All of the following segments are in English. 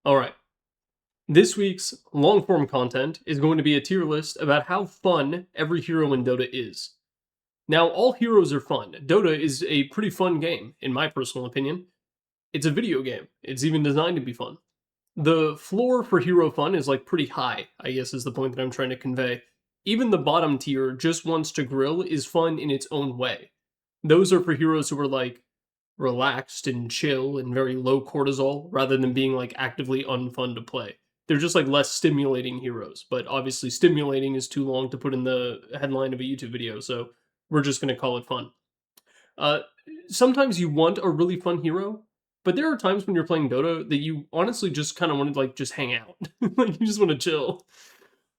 Alright, this week's long-form content is going to be a tier list about how fun every hero in Dota is. Now, all heroes are fun. Dota is a pretty fun game, in my personal opinion. It's a video game. It's even designed to be fun. The floor for hero fun is like pretty high, I guess is the point that I'm trying to convey. Even the bottom tier, just wants to grill, is fun in its own way. Those are for heroes who are like relaxed and chill and very low cortisol rather than being like actively unfun to play. They're just like less stimulating heroes, but obviously stimulating is too long to put in the headline of a YouTube video, so we're just going to call it fun. Uh, Sometimes you want a really fun hero, but there are times when you're playing Dota that you honestly just kind of want to like just hang out. Like you just want to chill.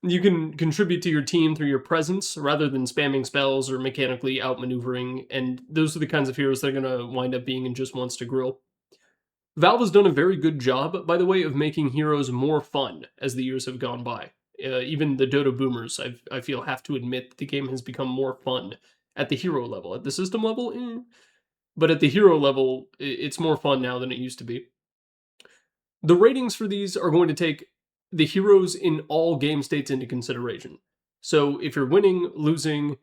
You can contribute to your team through your presence rather than spamming spells or mechanically outmaneuvering, and those are the kinds of heroes that are going to wind up being in just wants to grill. Valve has done a very good job, by the way, of making heroes more fun as the years have gone by. Even the Dota boomers, I feel, have to admit that the game has become more fun at the hero level. At the system level, but at the hero level, it's more fun now than it used to be. The ratings for these are going to take the heroes in all game states into consideration. So if you're winning, losing,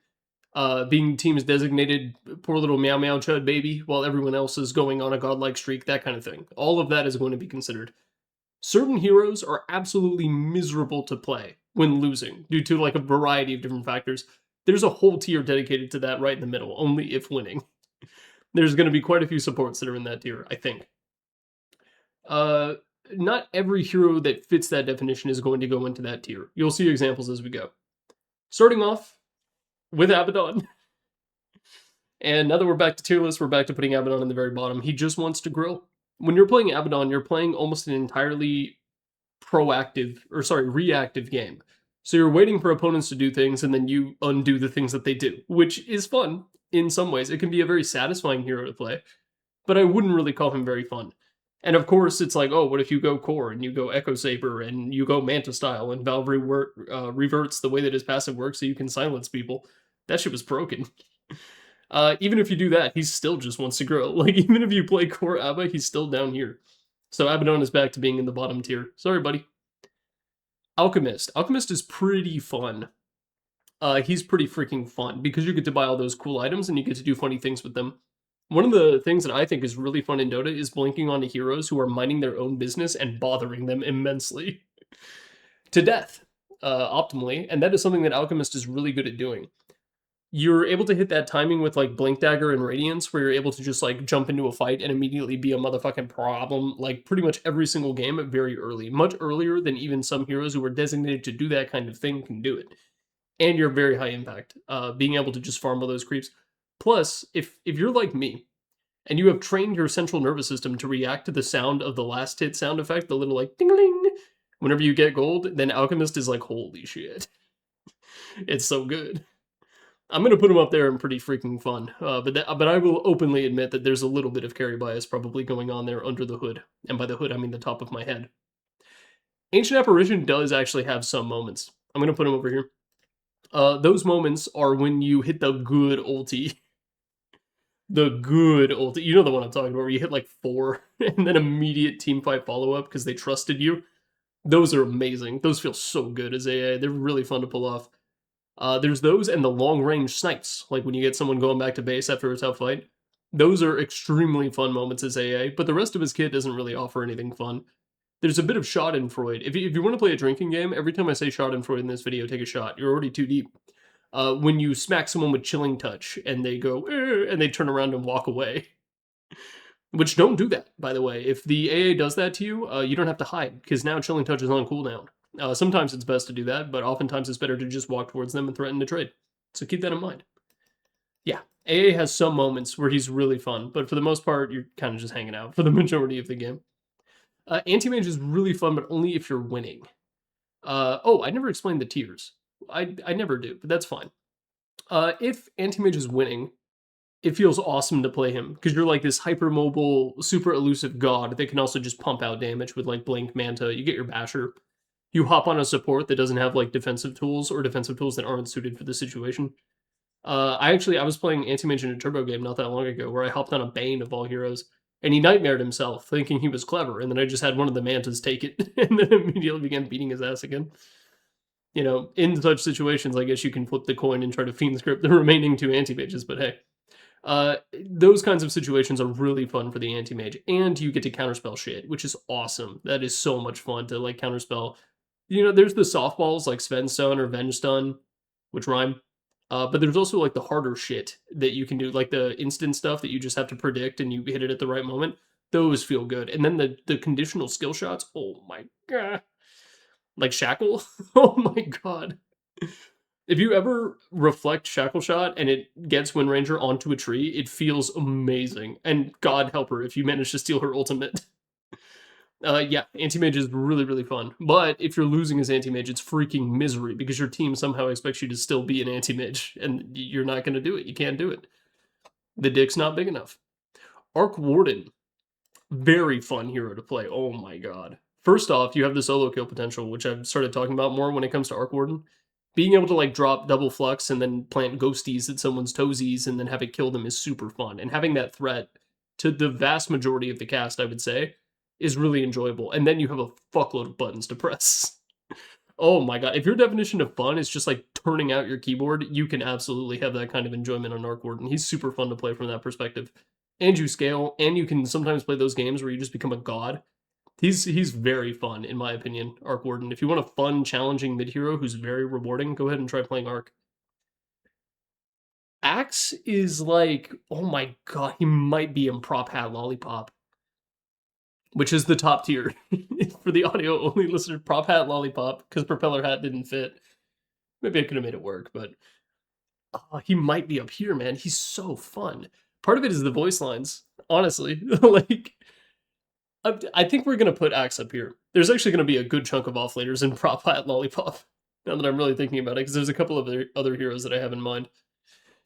being teams designated poor little meow meow chud baby while everyone else is going on a godlike streak, that kind of thing. All of that is going to be considered. Certain heroes are absolutely miserable to play when losing due to like a variety of different factors. There's a whole tier dedicated to that right in the middle, only if winning. There's going to be quite a few supports that are in that tier, I think. Uh, Not every hero that fits that definition is going to go into that tier. You'll see examples as we go. Starting off with Abaddon. And now that we're back to tier list, we're back to putting Abaddon in the very bottom. He just wants to grill. When you're playing Abaddon, you're playing almost an entirely reactive game. So you're waiting for opponents to do things, and then you undo the things that they do, which is fun in some ways. It can be a very satisfying hero to play, but I wouldn't really call him very fun. And of course, it's like, oh, what if you go core and you go Echo Saber and you go Manta style and Valve reverts the way that his passive works so you can silence people? That shit was broken. Even if you do that, he still just wants to grow. Like, even if you play core Abba, he's still down here. So Abaddon is back to being in the bottom tier. Sorry, buddy. Alchemist. Alchemist is pretty fun. He's pretty freaking fun because you get to buy all those cool items and you get to do funny things with them. One of the things that I think is really fun in Dota is blinking onto heroes who are minding their own business and bothering them immensely. To death, optimally, and that is something that Alchemist is really good at doing. You're able to hit that timing with like Blink Dagger and Radiance, where you're able to just like jump into a fight and immediately be a motherfucking problem, like pretty much every single game very early, much earlier than even some heroes who are designated to do that kind of thing can do it. And you're very high impact, being able to just farm all those creeps. Plus, if you're like me, and you have trained your central nervous system to react to the sound of the last hit sound effect, the little like ding-a-ling, whenever you get gold, then Alchemist is like, holy shit. It's so good. I'm going to put him up there and pretty freaking fun, but I will openly admit that there's a little bit of carry bias probably going on there under the hood, and by the hood I mean the top of my head. Ancient Apparition does actually have some moments. I'm going to put him over here. Those moments are when you hit the good ulti. The good ulti. You know the one I'm talking about, where you hit like 4 and then immediate teamfight follow-up because they trusted you. Those are amazing. Those feel so good as AA. They're really fun to pull off. There's those and the long-range snipes, like when you get someone going back to base after a tough fight. Those are extremely fun moments as AA, but the rest of his kit doesn't really offer anything fun. There's a bit of Schadenfreude. If you want to play a drinking game, every time I say Schadenfreude in this video, take a shot. You're already too deep. When you smack someone with Chilling Touch and they go, and they turn around and walk away. Which, don't do that, by the way. If the AA does that to you, you don't have to hide, because now Chilling Touch is on cooldown. Sometimes it's best to do that, but oftentimes it's better to just walk towards them and threaten to trade. So keep that in mind. Yeah, AA has some moments where he's really fun, but for the most part, you're kind of just hanging out for the majority of the game. Anti-Mage is really fun, but only if you're winning. Oh, I never explained the tiers. I never do, but that's fine. If Anti-Mage is winning, it feels awesome to play him, because you're like this hypermobile, super elusive god that can also just pump out damage with like Blink, Manta. You get your Basher. You hop on a support that doesn't have like defensive tools or defensive tools that aren't suited for the situation. I was playing Anti-Mage in a turbo game not that long ago where I hopped on a Bane of all heroes. And he nightmared himself, thinking he was clever, and then I just had one of the mantas take it, and then immediately began beating his ass again. You know, in such situations, I guess you can flip the coin and try to fiend script the remaining two anti-mages, but hey. Those kinds of situations are really fun for the anti-mage, and you get to counterspell shit, which is awesome. That is so much fun to, like, counterspell. You know, there's the softballs, like Sven Stun or Venge Stun, which rhyme. But there's also, like, the harder shit that you can do, like the instant stuff that you just have to predict and you hit it at the right moment. Those feel good. And then the conditional skill shots, oh my god. Like Shackle? Oh my god. If you ever reflect Shackle Shot and it gets Wind Ranger onto a tree, it feels amazing. And God help her if you manage to steal her ultimate. Yeah, Anti-Mage is really, really fun. But if you're losing as Anti-Mage, it's freaking misery because your team somehow expects you to still be an Anti-Mage, and you're not going to do it. You can't do it. The dick's not big enough. Arc Warden, very fun hero to play. Oh my god. First off, you have the solo kill potential, which I've started talking about more when it comes to Arc Warden. Being able to, like, drop double flux and then plant ghosties at someone's toesies and then have it kill them is super fun. And having that threat to the vast majority of the cast, I would say, is really enjoyable. And then you have a fuckload of buttons to press. Oh my god. If your definition of fun is just like turning out your keyboard, you can absolutely have that kind of enjoyment on Arc Warden. He's super fun to play from that perspective. And you scale, and you can sometimes play those games where you just become a god. He's very fun, in my opinion, Arc Warden. If you want a fun, challenging mid-hero who's very rewarding, go ahead and try playing Arc. Axe is like, oh my god, he might be in Prop Hat Lollipop, which is the top tier. For the audio-only listener, Prop Hat Lollipop, because Propeller Hat didn't fit. Maybe I could have made it work, but he might be up here, man. He's so fun. Part of it is the voice lines, honestly. Like, I think we're going to put Axe up here. There's actually going to be a good chunk of offlaters in Prop Hat Lollipop, now that I'm really thinking about it, because there's a couple of other heroes that I have in mind.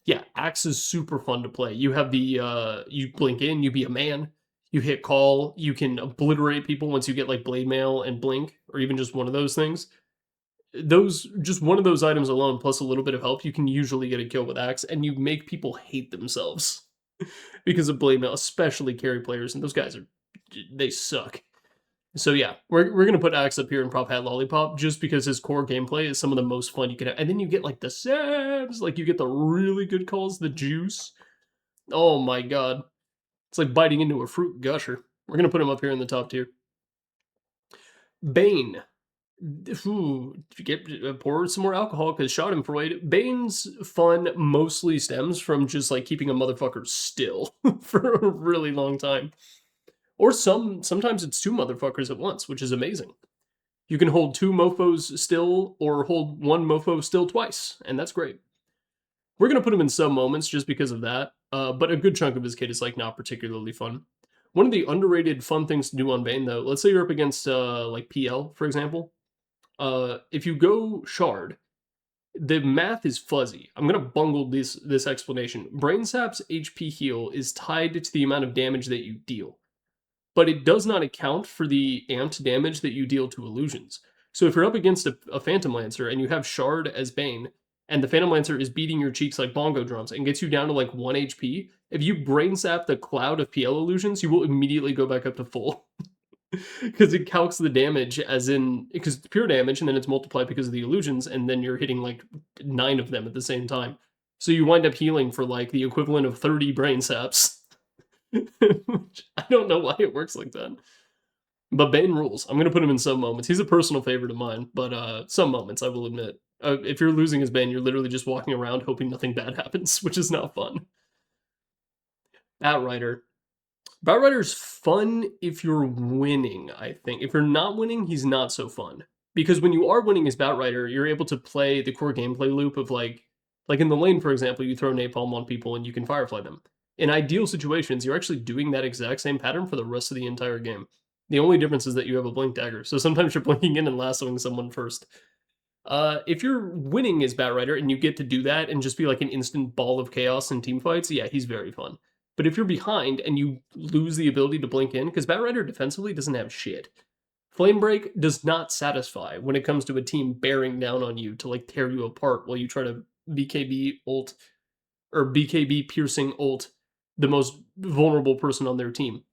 Yeah, Axe is super fun to play. You have the, you blink in, you be a man, you hit call, you can obliterate people once you get, like, Blade Mail and Blink, or even just one of those things. Just one of those items alone, plus a little bit of help, you can usually get a kill with Axe, and you make people hate themselves because of Blade Mail, especially carry players, and those guys they suck. So yeah, we're gonna put Axe up here in Prop Hat Lollipop just because his core gameplay is some of the most fun you can have. And then you get, like, the sabs, like, you get the really good calls, the juice. Oh my god. It's like biting into a fruit gusher. We're gonna put him up here in the top tier. Bane. Ooh, pour some more alcohol because Schadenfreude. Bane's fun mostly stems from just, like, keeping a motherfucker still for a really long time. Or sometimes it's two motherfuckers at once, which is amazing. You can hold two mofos still or hold one mofo still twice, and that's great. We're going to put him in some moments just because of that, but a good chunk of his kit is, like, not particularly fun. One of the underrated fun things to do on Bane, though, let's say you're up against, like, PL, for example. If you go Shard, the math is fuzzy. I'm going to bungle this explanation. Brain Sap's HP heal is tied to the amount of damage that you deal, but it does not account for the amped damage that you deal to illusions. So if you're up against a Phantom Lancer and you have Shard as Bane, and the Phantom Lancer is beating your cheeks like bongo drums and gets you down to, like, 1 HP, if you brain sap the cloud of PL illusions, you will immediately go back up to full. Because it calcs the damage as in, because it's pure damage, and then it's multiplied because of the illusions, and then you're hitting, like, 9 of them at the same time. So you wind up healing for, like, the equivalent of 30 brain saps. I don't know why it works like that. But Bane rules. I'm going to put him in some moments. He's a personal favorite of mine, but some moments, I will admit. If you're losing as Bane, you're literally just walking around hoping nothing bad happens, which is not fun. Batrider. Batrider's fun if you're winning, I think. If you're not winning, he's not so fun. Because when you are winning as Batrider, you're able to play the core gameplay loop of, like in the lane, for example, you throw napalm on people and you can firefly them. In ideal situations, you're actually doing that exact same pattern for the rest of the entire game. The only difference is that you have a blink dagger, so sometimes you're blinking in and lassoing someone first. If you're winning as Batrider and you get to do that and just be like an instant ball of chaos in team fights, yeah, he's very fun. But if you're behind and you lose the ability to blink in, because Batrider defensively doesn't have shit. Flame Break does not satisfy when it comes to a team bearing down on you to, like, tear you apart while you try to BKB ult, or BKB piercing ult the most vulnerable person on their team.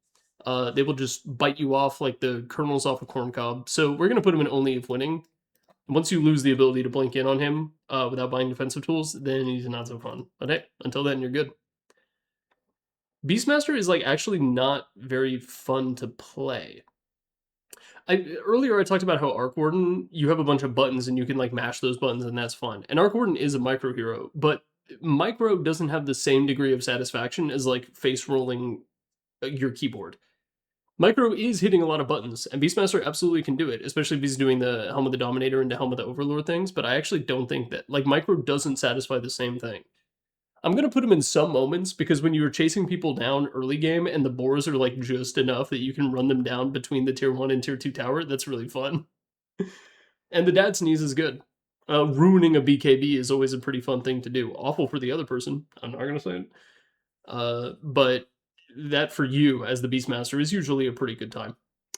They will just bite you off like the kernels off a corn cob. So we're gonna put him in only if winning. Once you lose the ability to blink in on him without buying defensive tools, then he's not so fun. But hey, until then, you're good. Beastmaster is like actually not very fun to play. Earlier I talked about how Arc Warden, you have a bunch of buttons and you can like mash those buttons and that's fun. And Arc Warden is a micro hero, but micro doesn't have the same degree of satisfaction as like face rolling your keyboard. Micro is hitting a lot of buttons, and Beastmaster absolutely can do it, especially if he's doing the Helm of the Dominator and the Helm of the Overlord things, but I actually don't think that, like, Micro doesn't satisfy the same thing. I'm gonna put him in some moments, because when you're chasing people down early game and the boars are, like, just enough that you can run them down between the tier 1 and tier 2 tower, that's really fun. And the dad sneeze is good. Ruining a BKB is always a pretty fun thing to do. Awful for the other person, I'm not gonna say it. But that for you as the Beastmaster is usually a pretty good time.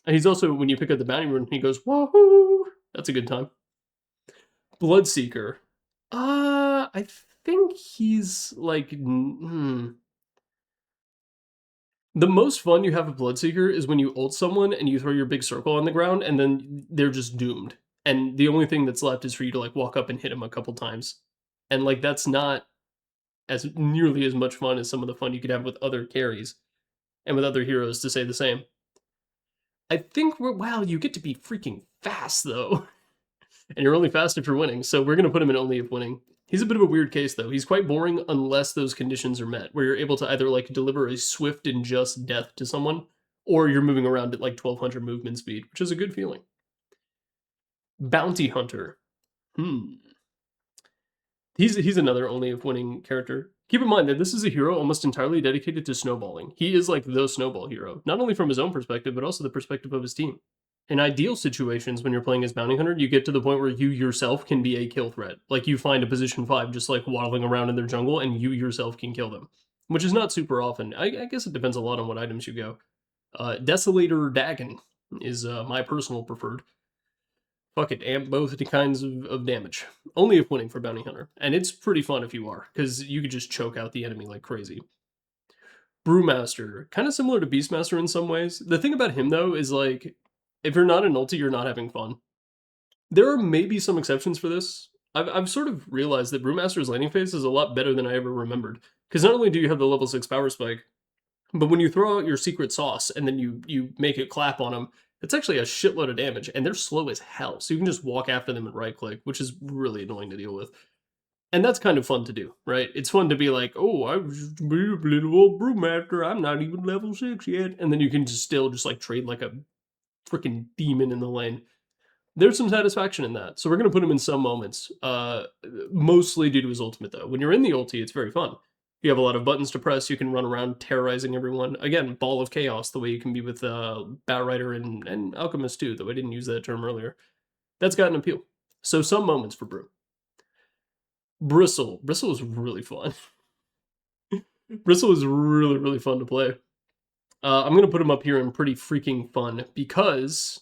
And he's also, when you pick up the bounty rune, he goes, wahoo! That's a good time. Bloodseeker. I think he's like, the most fun you have with Bloodseeker is when you ult someone and you throw your big circle on the ground and then they're just doomed. And the only thing that's left is for you to like walk up and hit him a couple times. And like, that's not as nearly as much fun as some of the fun you could have with other carries and with other heroes, to say the same. I think wow, you get to be freaking fast though. And you're only fast if you're winning, so we're gonna put him in only if winning. He's a bit of a weird case though. He's quite boring unless those conditions are met, where you're able to either like deliver a swift and just death to someone, or you're moving around at like 1200 movement speed, which is a good feeling. Bounty Hunter. He's another only if winning character. Keep in mind that this is a hero almost entirely dedicated to snowballing. He is like the snowball hero, not only from his own perspective, but also the perspective of his team. In ideal situations, when you're playing as Bounty Hunter, you get to the point where you yourself can be a kill threat. Like you find a position 5 just like waddling around in their jungle and you yourself can kill them. Which is not super often. I guess it depends a lot on what items you go. Desolator Dagon is my personal preferred. Fuck it, amp both kinds of damage. Only if winning for Bounty Hunter. And it's pretty fun if you are, because you could just choke out the enemy like crazy. Brewmaster, kind of similar to Beastmaster in some ways. The thing about him, though, is like, if you're not an ulti, you're not having fun. There are maybe some exceptions for this. I've sort of realized that Brewmaster's laning phase is a lot better than I ever remembered. Because not only do you have the level 6 power spike, but when you throw out your secret sauce and then you make it clap on them, it's actually a shitload of damage, and they're slow as hell, so you can just walk after them and right-click, which is really annoying to deal with. And that's kind of fun to do, right? It's fun to be like, oh, I'm just a little old Brewmaster, I'm not even level 6 yet, and then you can just still just like trade like a freaking demon in the lane. There's some satisfaction in that, so we're going to put him in some moments, mostly due to his ultimate, though. When you're in the ulti, it's very fun. You have a lot of buttons to press, you can run around terrorizing everyone. Again, Ball of Chaos, the way you can be with Batrider and Alchemist too, though I didn't use that term earlier. That's got an appeal. So some moments for Brew. Bristle. Bristle is really fun. Bristle is really, really fun to play. I'm going to put him up here in pretty freaking fun, because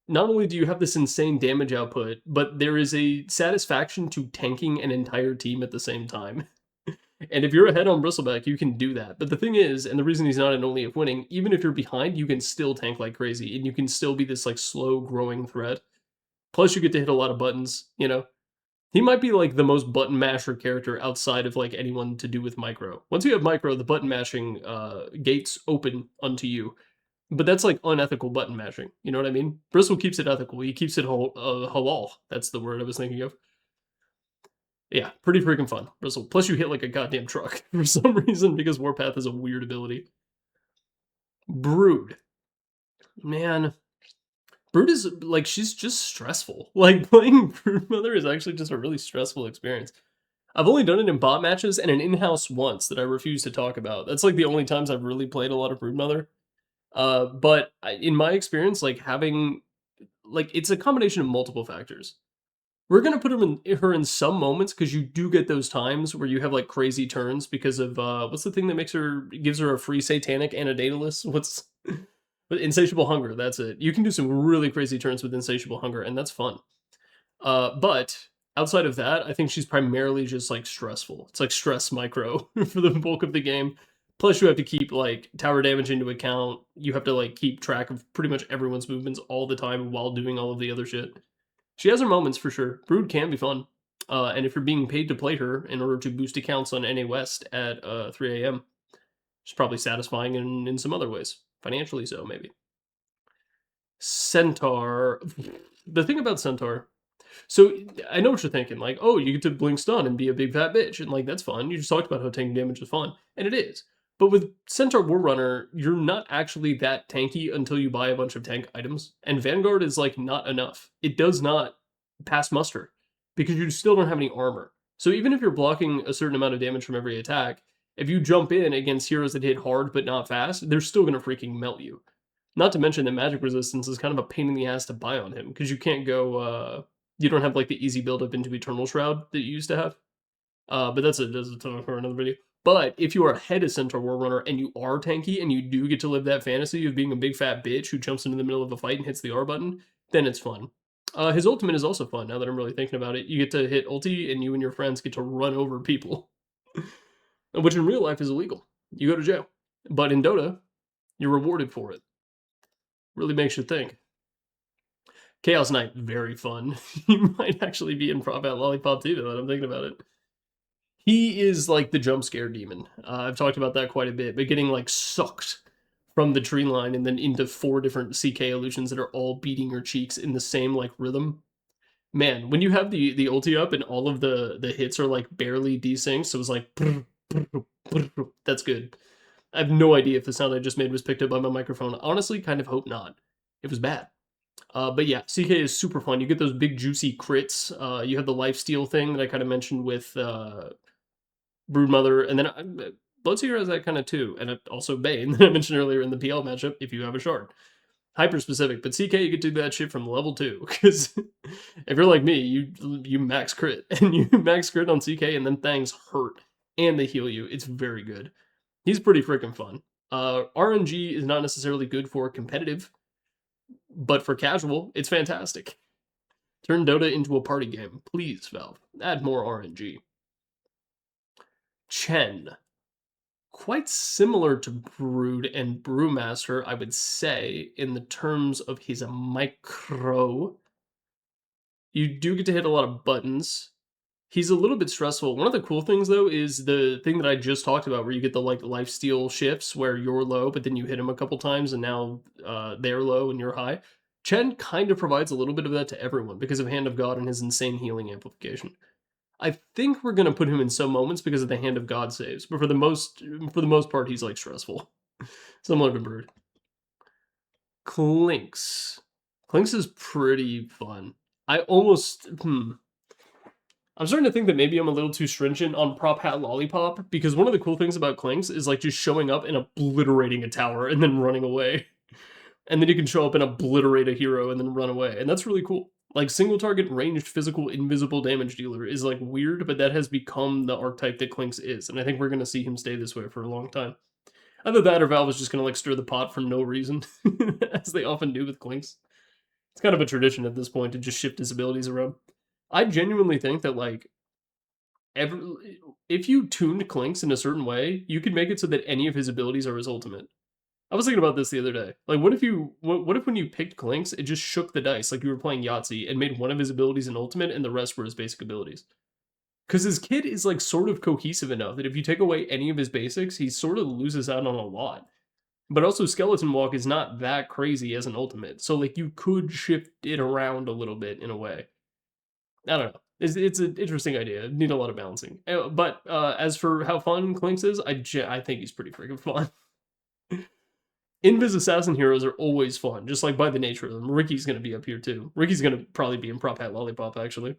not only do you have this insane damage output, but there is a satisfaction to tanking an entire team at the same time. And if you're ahead on Bristleback, you can do that. But the thing is, and the reason he's not an only if winning, even if you're behind, you can still tank like crazy, and you can still be this like slow growing threat. Plus, you get to hit a lot of buttons, you know? He might be like the most button masher character outside of like anyone to do with micro. Once you have micro, the button mashing gates open unto you. But that's like unethical button mashing. You know what I mean? Bristle keeps it ethical. He keeps it halal. That's the word I was thinking of. Yeah, pretty freaking fun, Bristle. Plus you hit like a goddamn truck for some reason, because Warpath is a weird ability. Brood. Man. Brood is, like, she's just stressful. Like, playing Brood Mother is actually just a really stressful experience. I've only done it in bot matches and an in-house once that I refuse to talk about. That's like the only times I've really played a lot of Brood Mother. But in my experience, like having, like, it's a combination of multiple factors. We're gonna put her in some moments, because you do get those times where you have like crazy turns because of what's the thing that gives her a free satanic Anadatalus? What's Insatiable Hunger? That's it. You can do some really crazy turns with Insatiable Hunger, and that's fun. But outside of that, I think she's primarily just like stressful. It's like stress micro for the bulk of the game. Plus, you have to keep like tower damage into account. You have to like keep track of pretty much everyone's movements all the time while doing all of the other shit. She has her moments for sure. Brood can be fun. And if you're being paid to play her in order to boost accounts on NA West at 3 a.m., it's probably satisfying in some other ways. Financially so, maybe. Centaur. The thing about Centaur, so I know what you're thinking, like, oh, you get to blink stun and be a big fat bitch, and like that's fun. You just talked about how tanking damage is fun, and it is. But with Centaur War Runner, you're not actually that tanky until you buy a bunch of tank items, and Vanguard is like not enough. It does not pass muster because you still don't have any armor. So even if you're blocking a certain amount of damage from every attack, if you jump in against heroes that hit hard but not fast, they're still gonna freaking melt you. Not to mention that magic resistance is kind of a pain in the ass to buy on him because you can't go. You don't have like the easy build up into Eternal Shroud that you used to have. But that's a topic for another video. But if you are ahead of Centaur War Runner and you are tanky and you do get to live that fantasy of being a big fat bitch who jumps into the middle of a fight and hits the R button, then it's fun. His ultimate is also fun now that I'm really thinking about it. You get to hit ulti and you and your friends get to run over people, which in real life is illegal. You go to jail. But in Dota, you're rewarded for it. Really makes you think. Chaos Knight, very fun. He might actually be in Prop at Lollipop too, now that I'm thinking about it. He is like the jump scare demon. I've talked about that quite a bit, but getting like sucked from the tree line and then into 4 different CK illusions that are all beating your cheeks in the same like rhythm. Man, when you have the ulti up and all of the hits are like barely desynced, so it's like that's good. I have no idea if the sound I just made was picked up by my microphone. Honestly, kind of hope not. It was bad. But yeah, CK is super fun. You get those big juicy crits. You have the lifesteal thing that I kind of mentioned with Broodmother, and then Bloodseeker has that kind of too, and also Bane that I mentioned earlier in the PL matchup if you have a shard. Hyper specific, but CK you get to do that shit from level 2 because if you're like me, you max crit and you max crit on CK, and then things hurt and they heal you. It's very good. He's pretty freaking fun. RNG is not necessarily good for competitive, but for casual, it's fantastic. Turn Dota into a party game. Please, Valve. Add more RNG. Chen. Quite similar to Brood and Brewmaster, I would say, in the terms of he's a micro. You do get to hit a lot of buttons. He's a little bit stressful. One of the cool things, though, is the thing that I just talked about, where you get the like lifesteal shifts where you're low, but then you hit him a couple times, and now they're low and you're high. Chen kind of provides a little bit of that to everyone because of Hand of God and his insane healing amplification. I think we're gonna put him in some moments because of the Hand of God saves, but for the most part, he's like stressful, similar to Brood. Clinks. Clinks is pretty fun. I almost I'm starting to think that maybe I'm a little too stringent on Prop Hat Lollipop because one of the cool things about Clinks is like just showing up and obliterating a tower and then running away. And then you can show up and obliterate a hero and then run away. And that's really cool. Like single target ranged physical invisible damage dealer is like weird, but that has become the archetype that Clinks is. And I think we're going to see him stay this way for a long time. Either that or Valve is just going to like stir the pot for no reason, as they often do with Clinks. It's kind of a tradition at this point to just shift his abilities around. I genuinely think that like if you tuned Clinks in a certain way, you could make it so that any of his abilities are his ultimate. I was thinking about this the other day. Like, what if when you picked Clinks, it just shook the dice like you were playing Yahtzee and made one of his abilities an ultimate and the rest were his basic abilities? Because his kit is like sort of cohesive enough that if you take away any of his basics, he sort of loses out on a lot. But also, Skeleton Walk is not that crazy as an ultimate, so like you could shift it around a little bit in a way. I don't know. It's an interesting idea. Need a lot of balancing. But as for how fun Clinks is, I think he's pretty freaking fun. Invis assassin heroes are always fun, just like by the nature of them. Ricky's going to be up here too. Ricky's going to probably be in Prop Hat Lollipop, actually,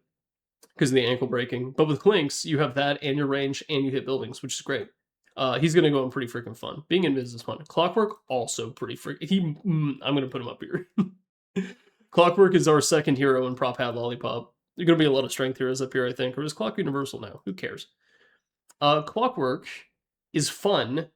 because of the ankle breaking. But with Clinks, you have that and your range, and you hit buildings, which is great. He's going to go in pretty freaking fun. Being Invis is fun. Clockwork, also pretty freaking... I'm going to put him up here. Clockwork is our second hero in Prop Hat Lollipop. There are going to be a lot of strength heroes up here, I think. Or is Clock Universal now? Who cares? Clockwork is fun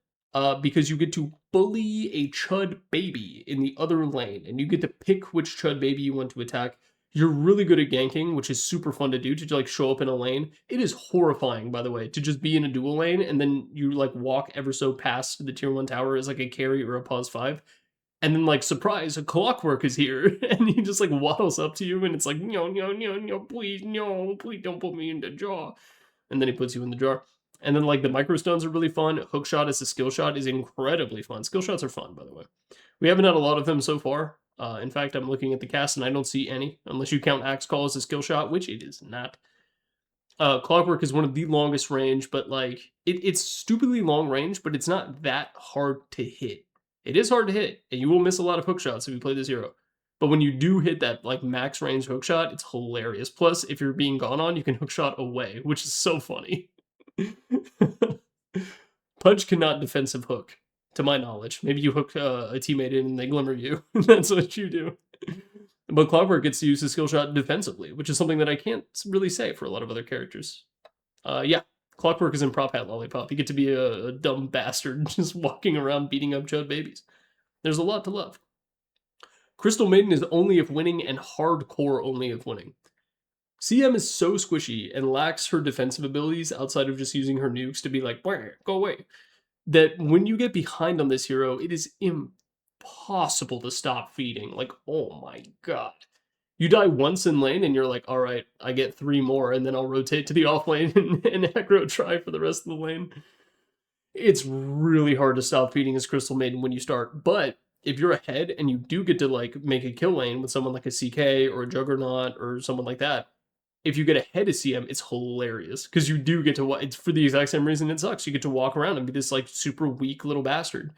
because you get to bully a Chud baby in the other lane, and you get to pick which Chud baby you want to attack. You're really good at ganking, which is super fun to do, to like show up in a lane. It is horrifying, by the way, to just be in a dual lane and then you like walk ever so past the tier 1 tower as like a carry or a pause 5. And then like surprise, a clockwork is here, and he just like waddles up to you, and it's like no no no no please no please don't put me in the jar, and then he puts you in the jar. And then like the microstones are really fun. Hookshot as a skill shot is incredibly fun. Skill shots are fun, by the way. We haven't had a lot of them so far. In fact, I'm looking at the cast and I don't see any, unless you count Axe Call as a skill shot, which it is not. Clockwork is one of the longest range, but like it's stupidly long range, but it's not that hard to hit. It is hard to hit, and you will miss a lot of hook shots if you play this hero. But when you do hit that like max range hook shot, it's hilarious. Plus, if you're being gone on, you can hook shot away, which is so funny. Pudge cannot defensive hook, to my knowledge. Maybe you hook a teammate in and they glimmer you. That's what you do. But Clockwork gets to use his skill shot defensively, which is something that I can't really say for a lot of other characters. Yeah, Clockwork is in Prop Hat Lollipop. You get to be a dumb bastard just walking around beating up chud babies. There's a lot to love. Crystal Maiden is only if winning and hardcore only if winning. CM is so squishy and lacks her defensive abilities outside of just using her nukes to be like, go away, that when you get behind on this hero, it is impossible to stop feeding. Like, oh my god. You die once in lane and you're like, all right, I get 3 more and then I'll rotate to the off lane and aggro try for the rest of the lane. It's really hard to stop feeding as Crystal Maiden when you start, but if you're ahead and you do get to like make a kill lane with someone like a CK or a Juggernaut or someone like that, if you get ahead of CM, it's hilarious because you do get to, it's for the exact same reason it sucks. You get to walk around and be this like super weak little bastard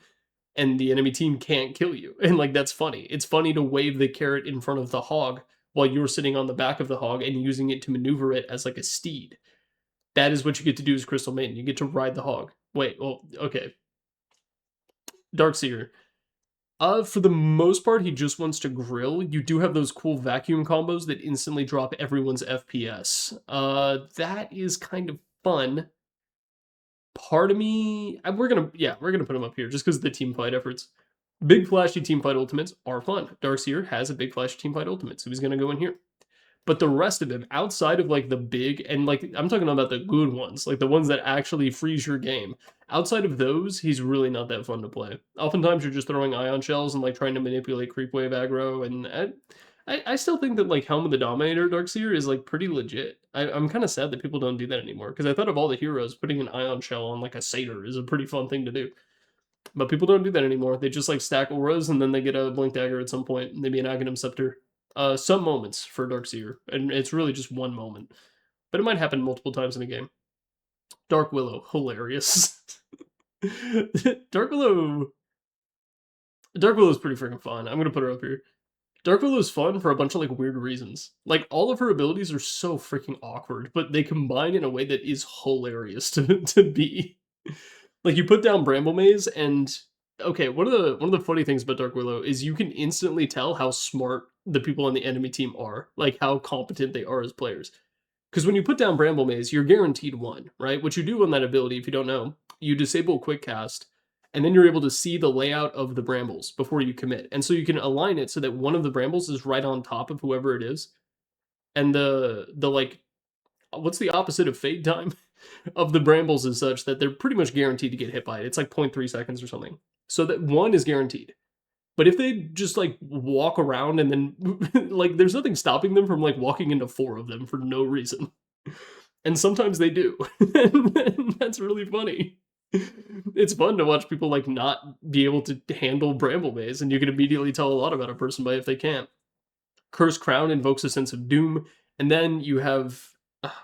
and the enemy team can't kill you. And like, that's funny. It's funny to wave the carrot in front of the hog while you're sitting on the back of the hog and using it to maneuver it as like a steed. That is what you get to do as Crystal Maiden. You get to ride the hog. Wait, well, okay. Darkseer. For the most part, he just wants to grill. You do have those cool vacuum combos that instantly drop everyone's FPS. That is kind of fun. Part of me, we're gonna put him up here just because of the team fight efforts. Big flashy team fight ultimates are fun. Darkseer has a big flashy team fight ultimate, so he's gonna go in here. But the rest of him, outside of like the big, and like I'm talking about the good ones, like the ones that actually freeze your game. Outside of those, he's really not that fun to play. Oftentimes you're just throwing ion shells and like trying to manipulate creep wave aggro, and I still think that like Helm of the Dominator Darkseer is like pretty legit. I'm kind of sad that people don't do that anymore, because I thought of all the heroes, putting an ion shell on like a satyr is a pretty fun thing to do. But people don't do that anymore. They just like stack auras and then they get a blink dagger at some point, maybe an Aghanim Scepter. Some moments for Darkseer, and it's really just one moment. But it might happen multiple times in a game. Dark Willow, hilarious. Dark Willow is pretty freaking fun. I'm gonna put her up here. Dark Willow is fun for a bunch of like weird reasons. Like all of her abilities are so freaking awkward, but they combine in a way that is hilarious to be. Like you put down Bramble Maze and okay, one of the funny things about Dark Willow is you can instantly tell how smart the people on the enemy team are, like how competent they are as players. Because when you put down Bramble Maze, you're guaranteed 1, right? What you do on that ability, if you don't know, you disable Quick Cast, and then you're able to see the layout of the brambles before you commit. And so you can align it so that one of the brambles is right on top of whoever it is. And the like, what's the opposite of fade time of the brambles is such that they're pretty much guaranteed to get hit by it. It's like 0.3 seconds or something. So that 1 is guaranteed. But if they just like walk around and then like there's nothing stopping them from like walking into 4 of them for no reason. And sometimes they do. And that's really funny. It's fun to watch people like not be able to handle Bramble Maze, and you can immediately tell a lot about a person by if they can't. Curse Crown invokes a sense of doom, and then you have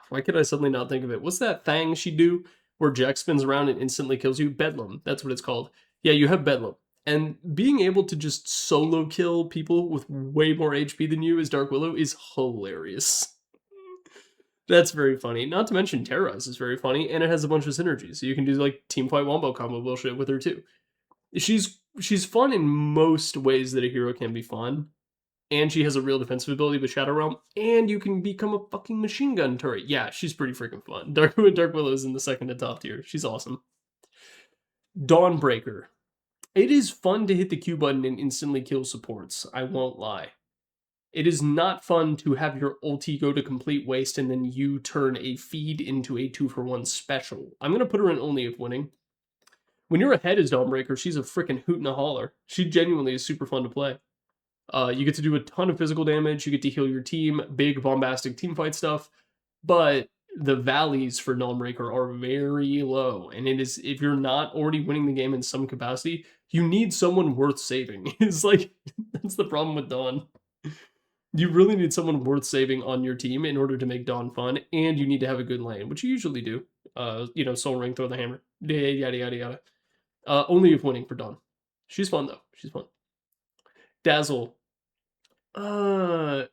why could I suddenly not think of it? What's that thing she do where Jack spins around and instantly kills you? Bedlam, that's what it's called. Yeah, you have Bedlam. And being able to just solo kill people with way more HP than you as Dark Willow is hilarious. That's very funny. Not to mention Terrorize is very funny, and it has a bunch of synergies. So you can do like teamfight wombo combo bullshit with her too. She's fun in most ways that a hero can be fun. And she has a real defensive ability with Shadow Realm, and you can become a fucking machine gun turret. Yeah, she's pretty freaking fun. Dark Willow is in the second to top tier. She's awesome. Dawnbreaker. It is fun to hit the Q button and instantly kill supports, I won't lie. It is not fun to have your ulti go to complete waste and then you turn a feed into a 2-for-1 special. I'm going to put her in only if winning. When you're ahead as Dawnbreaker, she's a freaking hoot and a holler. She genuinely is super fun to play. You get to do a ton of physical damage. You get to heal your team, big bombastic teamfight stuff. But the valleys for Dawnbreaker are very low. And it is, if you're not already winning the game in some capacity, you need someone worth saving. It's like, that's the problem with Dawn. You really need someone worth saving on your team in order to make Dawn fun, and you need to have a good lane, which you usually do. Soul Ring, throw the hammer, yada yada yada. Only if winning for Dawn. She's fun though. She's fun. Dazzle. It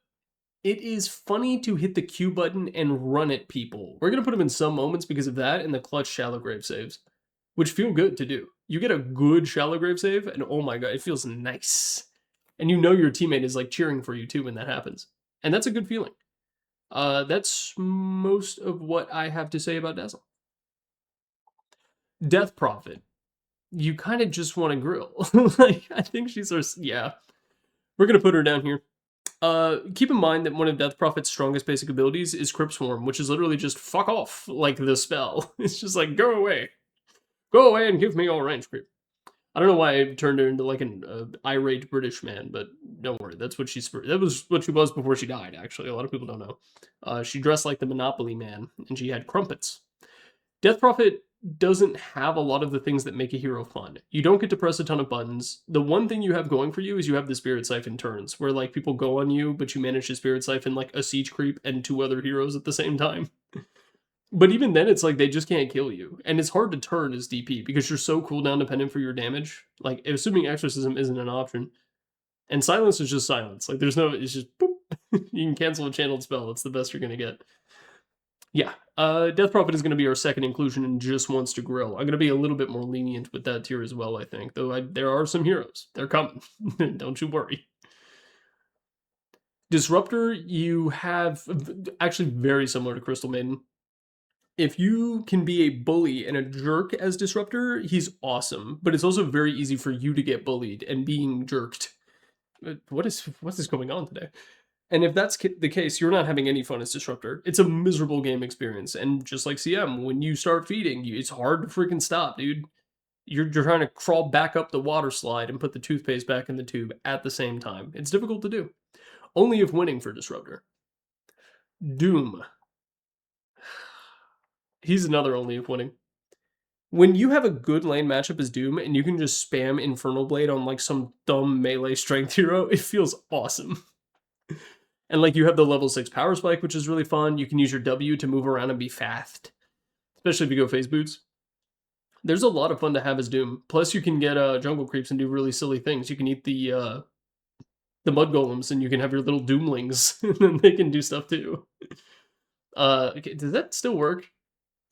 is funny to hit the Q button and run at people. We're gonna put him in some moments because of that and the clutch shallow grave saves, which feel good to do. You get a good shallow grave save, and oh my god, it feels nice. And you know your teammate is like cheering for you too when that happens. And that's a good feeling. That's most of what I have to say about Dazzle. Death Prophet. You kind of just want to grill. Like, I think she's our, yeah. We're going to put her down here. Keep in mind that one of Death Prophet's strongest basic abilities is Crypt Swarm, which is literally just fuck off, like the spell. It's just like, go away. Go away and give me all range creep. I don't know why I turned her into like an irate British man, but don't worry, that was what she was before she died, actually. A lot of people don't know. She dressed like the Monopoly man, and she had crumpets. Death Prophet doesn't have a lot of the things that make a hero fun. You don't get to press a ton of buttons. The one thing you have going for you is you have the Spirit Siphon turns, where like people go on you, but you manage to Spirit Siphon like a Siege Creep and 2 other heroes at the same time. But even then, it's like they just can't kill you. And it's hard to turn as DP because you're so cooldown dependent for your damage. Like, assuming Exorcism isn't an option. And Silence is just silence. Like, there's no, it's just boop. You can cancel a channeled spell. It's the best you're going to get. Yeah, Death Prophet is going to be our second inclusion and just wants to grill. I'm going to be a little bit more lenient with that tier as well, I think. Though there are some heroes. They're coming. Don't you worry. Disruptor, you have actually very similar to Crystal Maiden. If you can be a bully and a jerk as Disruptor, he's awesome. But it's also very easy for you to get bullied and being jerked. What is going on today? And if that's the case, you're not having any fun as Disruptor. It's a miserable game experience. And just like CM, when you start feeding, it's hard to freaking stop, dude. You're trying to crawl back up the water slide and put the toothpaste back in the tube at the same time. It's difficult to do. Only if winning for Disruptor. Doom. He's another only if winning. When you have a good lane matchup as Doom and you can just spam Infernal Blade on like some dumb melee strength hero, it feels awesome. And like you have the level 6 power spike, which is really fun. You can use your W to move around and be fast, especially if you go phase boots. There's a lot of fun to have as Doom. Plus you can get jungle creeps and do really silly things. You can eat the mud golems and you can have your little Doomlings and then they can do stuff too. Okay, does that still work?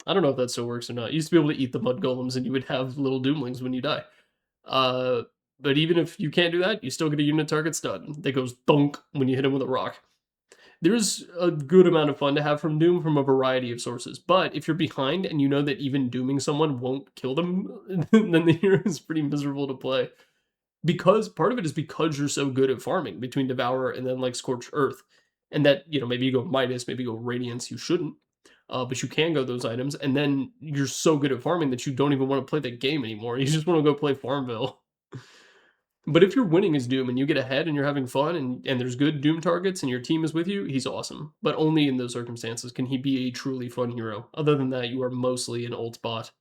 I don't know if that still works or not. You used to be able to eat the mud golems and you would have little Doomlings when you die. But even if you can't do that, you still get a unit target stun that goes thunk when you hit him with a rock. There's a good amount of fun to have from Doom from a variety of sources. But if you're behind and you know that even dooming someone won't kill them, then the hero is pretty miserable to play. Because part of it is because you're so good at farming between Devourer and then like Scorched Earth. And that, maybe you go Midas, maybe you go Radiance, you shouldn't. But you can go those items, and then you're so good at farming that you don't even want to play the game anymore. You just want to go play Farmville. But if you're winning as Doom and you get ahead and you're having fun and there's good Doom targets and your team is with you, he's awesome. But only in those circumstances can he be a truly fun hero. Other than that, you are mostly an ult bot.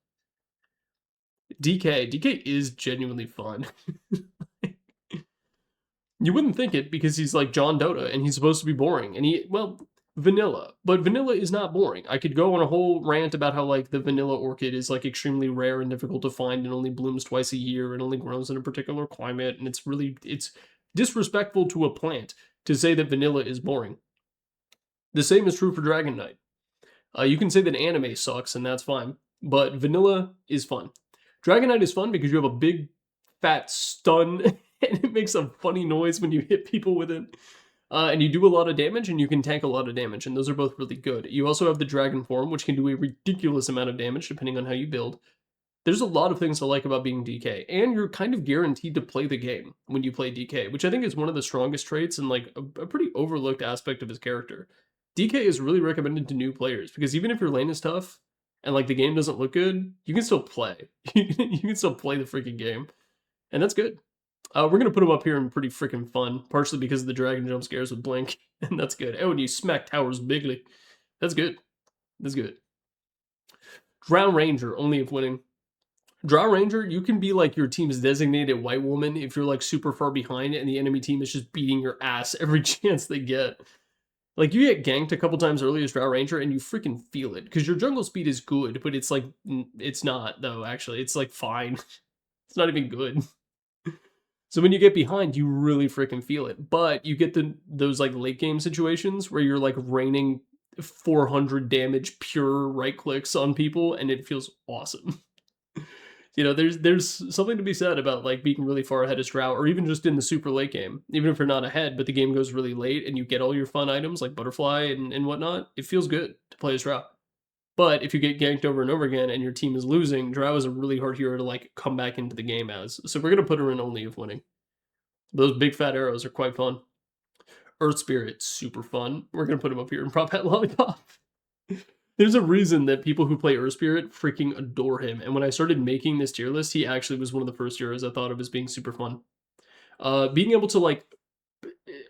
DK is genuinely fun. You wouldn't think it because he's like John Dota and he's supposed to be boring. And vanilla. But vanilla is not boring. I could go on a whole rant about how like the vanilla orchid is like extremely rare and difficult to find and only blooms twice a year and only grows in a particular climate. And it's disrespectful to a plant to say that vanilla is boring. The same is true for Dragon Knight. You can say that anime sucks and that's fine. But vanilla is fun. Dragon Knight is fun because you have a big fat stun and it makes a funny noise when you hit people with it. And you do a lot of damage, and you can tank a lot of damage, and those are both really good. You also have the Dragon form, which can do a ridiculous amount of damage, depending on how you build. There's a lot of things to like about being DK, and you're kind of guaranteed to play the game when you play DK, which I think is one of the strongest traits and like a pretty overlooked aspect of his character. DK is really recommended to new players because even if your lane is tough and like the game doesn't look good, you can still play. You can still play the freaking game, and that's good. We're gonna put him up here in pretty freaking fun, partially because of the dragon jump scares with Blink, and that's good. Oh, and you smack towers bigly. That's good. That's good. Drow Ranger, only if winning. Drow Ranger, you can be like your team's designated white woman if you're like super far behind and the enemy team is just beating your ass every chance they get. Like you get ganked a couple times early as Drow Ranger and you freaking feel it because your jungle speed is good, but it's like it's not though. Actually, it's like fine. It's not even good. So when you get behind, you really freaking feel it. But you get those like late game situations where you're like raining 400 damage pure right clicks on people, and it feels awesome. You know, there's something to be said about like being really far ahead as Drow, or even just in the super late game. Even if you're not ahead, but the game goes really late and you get all your fun items like butterfly and whatnot, it feels good to play as Drow. But if you get ganked over and over again and your team is losing, Drow is a really hard hero to like come back into the game as. So we're gonna put her in only if winning. Those big fat arrows are quite fun. Earth Spirit, super fun. We're gonna put him up here in Prop Hat Lollipop. There's a reason that people who play Earth Spirit freaking adore him. And when I started making this tier list, he actually was one of the first heroes I thought of as being super fun. Being able to like,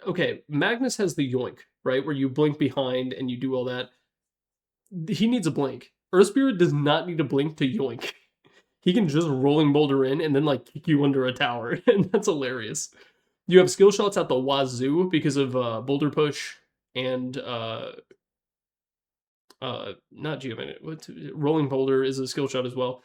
okay, Magnus has the yoink, right? Where you blink behind and you do all that. He needs a blink. Earth Spirit does not need a blink to yoink. He can just rolling boulder in and then like kick you under a tower. And that's hilarious. You have skill shots at the wazoo because of boulder push and not geomantic. What rolling boulder is a skill shot as well.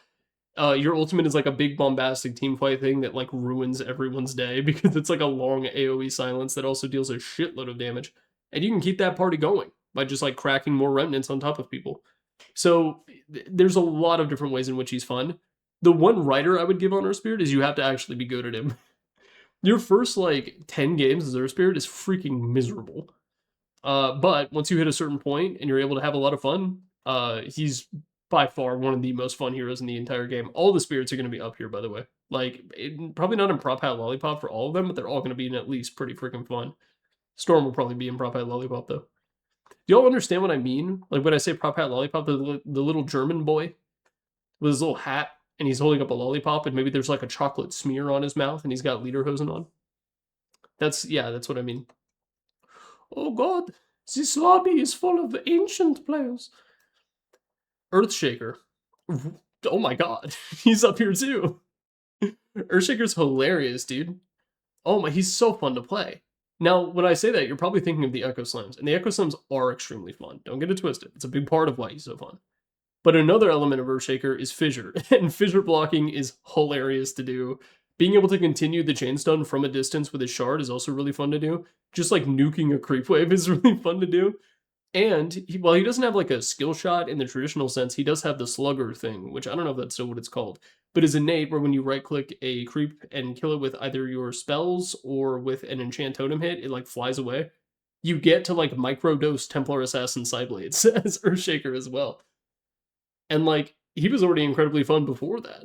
Your ultimate is like a big bombastic team fight thing that like ruins everyone's day because it's like a long AoE silence that also deals a shitload of damage, and you can keep that party going by just like cracking more remnants on top of people. So there's a lot of different ways in which he's fun. The one writer I would give on Earth Spirit is you have to actually be good at him. Your first like 10 games as Earth Spirit is freaking miserable. But once you hit a certain point and you're able to have a lot of fun, he's by far one of the most fun heroes in the entire game. All the spirits are going to be up here, by the way. Like, probably not in Prop Hat Lollipop for all of them, but they're all going to be in at least pretty freaking fun. Storm will probably be in Prop Hat Lollipop, though. Do y'all understand what I mean? Like, when I say Prop Hat Lollipop, the little German boy with his little hat, and he's holding up a lollipop, and maybe there's like a chocolate smear on his mouth, and he's got lederhosen on. That's what I mean. Oh god, this lobby is full of ancient players. Earthshaker. Oh my god, he's up here too. Earthshaker's hilarious, dude. Oh my, he's so fun to play. Now, when I say that, you're probably thinking of the Echo Slams, and the Echo Slams are extremely fun. Don't get it twisted. It's a big part of why he's so fun. But another element of Earthshaker is fissure, and fissure blocking is hilarious to do. Being able to continue the chain stun from a distance with his shard is also really fun to do. Just like nuking a creep wave is really fun to do. And while he doesn't have like a skill shot in the traditional sense, he does have the slugger thing, which I don't know if that's still what it's called, but is innate where when you right click a creep and kill it with either your spells or with an enchant totem hit, it like flies away. You get to like microdose Templar Assassin Sideblades as Earthshaker as well. And like, he was already incredibly fun before that.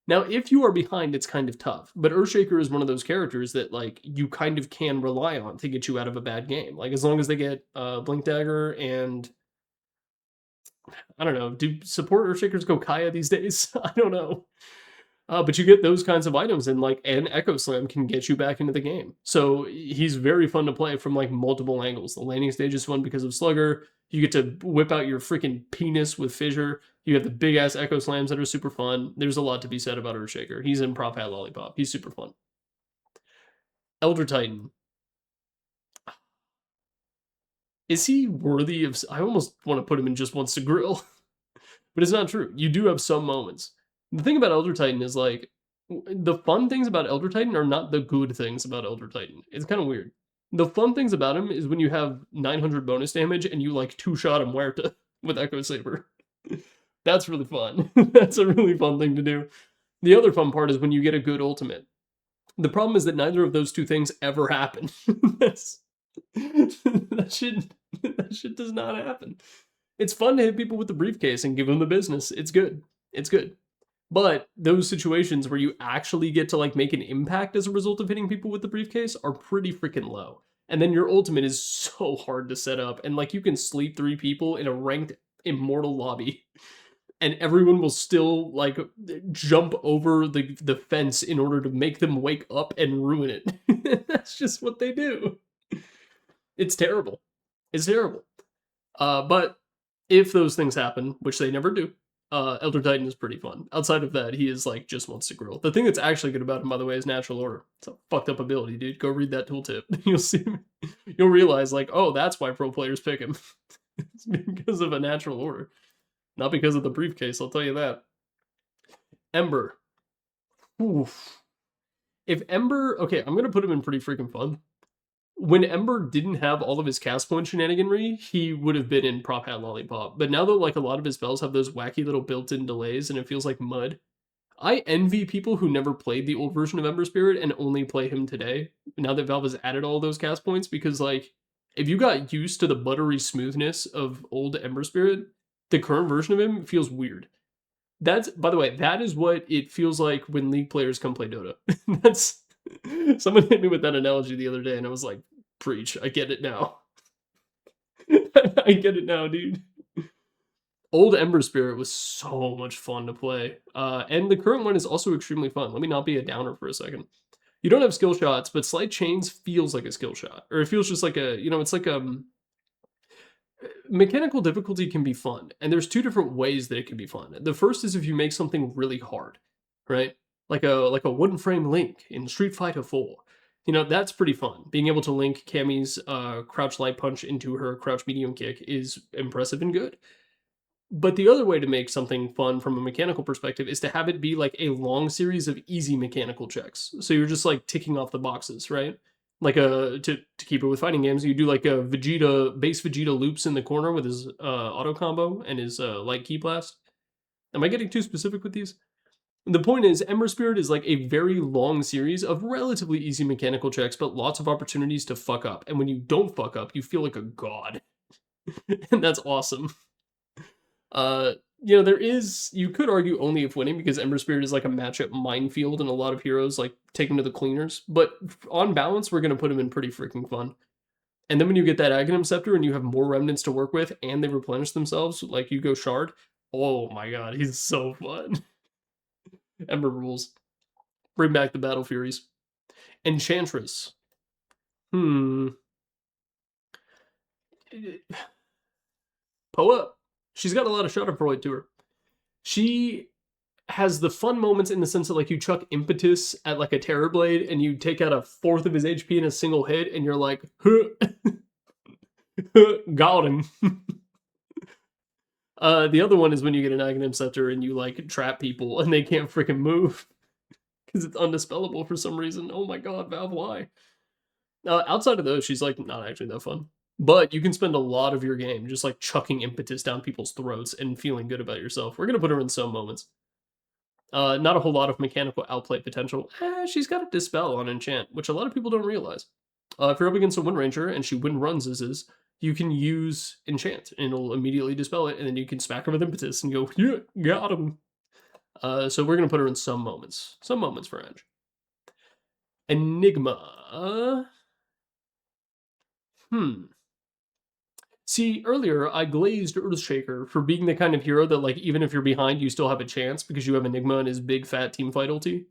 Now, if you are behind, it's kind of tough. But Earthshaker is one of those characters that like you kind of can rely on to get you out of a bad game. Like as long as they get Blink Dagger and I don't know, do support Earthshakers go Kaya these days? I don't know. But you get those kinds of items, and like an Echo Slam can get you back into the game. So he's very fun to play from like multiple angles. The landing stage is fun because of Slugger. You get to whip out your freaking penis with Fissure. You have the big ass Echo Slams that are super fun. There's a lot to be said about Earthshaker. He's in Prop Hat Lollipop. He's super fun. Elder Titan. Is he worthy of... I almost want to put him in just wants to grill. But it's not true. You do have some moments. The thing about Elder Titan is like... The fun things about Elder Titan are not the good things about Elder Titan. It's kind of weird. The fun things about him is when you have 900 bonus damage and you like two-shot a Muerta with Echo Saber. That's really fun. That's a really fun thing to do. The other fun part is when you get a good ultimate. The problem is that neither of those two things ever happen. that shit does not happen. It's fun to hit people with the briefcase and give them the business. It's good. It's good. But those situations where you actually get to like make an impact as a result of hitting people with the briefcase are pretty freaking low. And then your ultimate is so hard to set up. And like you can sleep 3 people in a ranked immortal lobby and everyone will still like jump over the fence in order to make them wake up and ruin it. That's just what they do. It's terrible. It's terrible. But if those things happen, which they never do, Elder Titan is pretty fun. Outside of that, he is like just wants to grill. The thing that's actually good about him, by the way, is natural order. It's a fucked up ability, dude. Go read that tooltip. You'll see. You'll realize like, oh, that's why pro players pick him. It's because of a natural order, not because of the briefcase. I'll tell you that. Ember. Oof. If Ember, okay, I'm gonna put him in pretty freaking fun. When Ember didn't have all of his cast point shenaniganry, he would have been in Prop Hat Lollipop. But now that like a lot of his spells have those wacky little built-in delays and it feels like mud, I envy people who never played the old version of Ember Spirit and only play him today, now that Valve has added all those cast points, because like, if you got used to the buttery smoothness of old Ember Spirit, the current version of him feels weird. That's, by the way, that is what it feels like when League players come play Dota. That's, someone hit me with that analogy the other day and I was like, preach, I get it now. I get it now, dude. Old Ember Spirit was so much fun to play. And the current one is also extremely fun. Let me not be a downer for a second. You don't have skill shots, but Slight Chains feels like a skill shot. Or it feels just like a, it's like mechanical difficulty can be fun. And there's 2 different ways that it can be fun. The first is if you make something really hard, right? Like a wooden frame Link in Street Fighter 4. That's pretty fun. Being able to link Cammy's crouch light punch into her crouch medium kick is impressive and good. But the other way to make something fun from a mechanical perspective is to have it be like a long series of easy mechanical checks. So you're just like ticking off the boxes, right? Like to keep it with fighting games, you do like a base Vegeta loops in the corner with his auto combo and his light ki blast. Am I getting too specific with these? The point is, Ember Spirit is like a very long series of relatively easy mechanical checks, but lots of opportunities to fuck up. And when you don't fuck up, you feel like a god. And that's awesome. You could argue only if winning, because Ember Spirit is like a matchup minefield and a lot of heroes like take him to the cleaners. But on balance, we're going to put him in pretty freaking fun. And then when you get that Aghanim Scepter and you have more remnants to work with and they replenish themselves, like you go Shard, oh my god, he's so fun. Ember rules. Bring back the Battle Furies. Enchantress. Poa. She's got a lot of Schadenfreude to her. She has the fun moments in the sense that like you chuck impetus at like a Terrorblade and you take out a fourth of his HP in a single hit and you're like, got him. The other one is when you get an Aghanim Scepter and you like trap people and they can't freaking move because it's undispellable for some reason. Oh my god, Valve, why? Outside of those, she's like not actually that fun. But you can spend a lot of your game just like chucking impetus down people's throats and feeling good about yourself. We're gonna put her in some moments. Not a whole lot of mechanical outplay potential. She's got a Dispel on Enchant, which a lot of people don't realize. If you're up against a Wind Ranger and she Wind Runs is, you can use Enchant and it'll immediately dispel it, and then you can smack her with Impetus and go, yeah, got him. So we're gonna put her in some moments. Some moments for Edge. Enigma. See, earlier I glazed Earthshaker for being the kind of hero that, like, even if you're behind, you still have a chance because you have Enigma and his big fat teamfight ulti.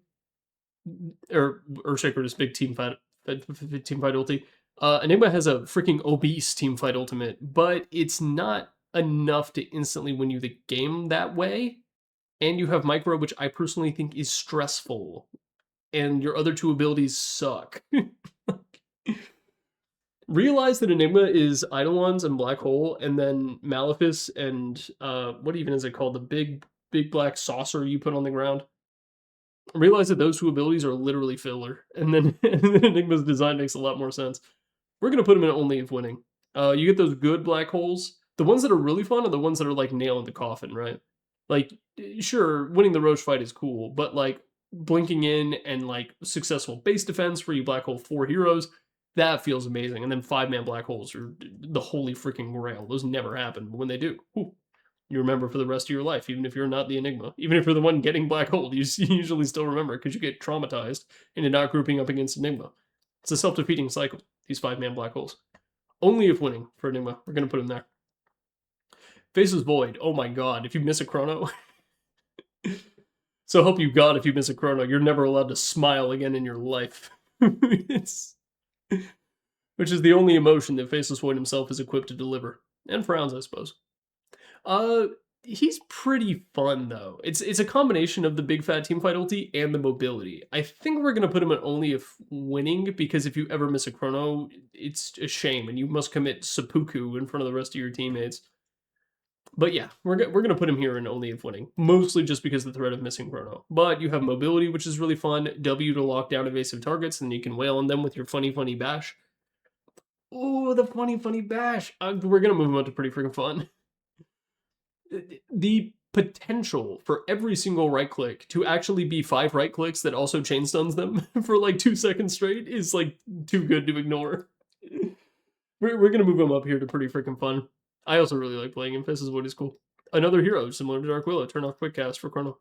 Or Earthshaker and his big teamfight ulti. Enigma has a freaking obese teamfight ultimate, but it's not enough to instantly win you the game that way. And you have Micro, which I personally think is stressful. And your other 2 abilities suck. Realize that Enigma is Eidolons and Black Hole, and then Malefice and, what even is it called? The big black saucer you put on the ground. Realize that those 2 abilities are literally filler, and then Enigma's design makes a lot more sense. We're going to put him in only if winning. You get those good black holes. The ones that are really fun are the ones that are like nail in the coffin, right? Like, sure, winning the Roche fight is cool, but like blinking in and like successful base defense where you black hole 4 heroes, that feels amazing. And then 5-man black holes are the holy freaking grail. Those never happen, but when they do, whew. You remember for the rest of your life, even if you're not the Enigma. Even if you're the one getting black hole, you usually still remember because you get traumatized into not grouping up against Enigma. It's a self-defeating cycle, these 5-man black holes. Only if winning for Enigma. We're going to put him there. Faceless Void. Oh my god, if you miss a chrono. So help you God if you miss a chrono. You're never allowed to smile again in your life. Which is the only emotion that Faceless Void himself is equipped to deliver. And frowns, I suppose. Uh, he's pretty fun though. It's a combination of the big fat teamfight ulti and the mobility. I think we're gonna put him at only if winning, because if you ever miss a chrono, it's a shame and you must commit seppuku in front of the rest of your teammates. But yeah, we're gonna put him here in only if winning, mostly just because of the threat of missing chrono. But you have mobility, which is really fun. W to lock down evasive targets, and you can wail on them with your funny bash. Oh, the funny bash! We're gonna move him up to pretty freaking fun. The potential for every single right click to actually be 5 right clicks that also chain stuns them for like 2 seconds straight is like too good to ignore. We're gonna move him up here to pretty freaking fun. I also really like playing him. This is what is cool. Another hero similar to Dark Willow. Turn off quick cast for Chrono.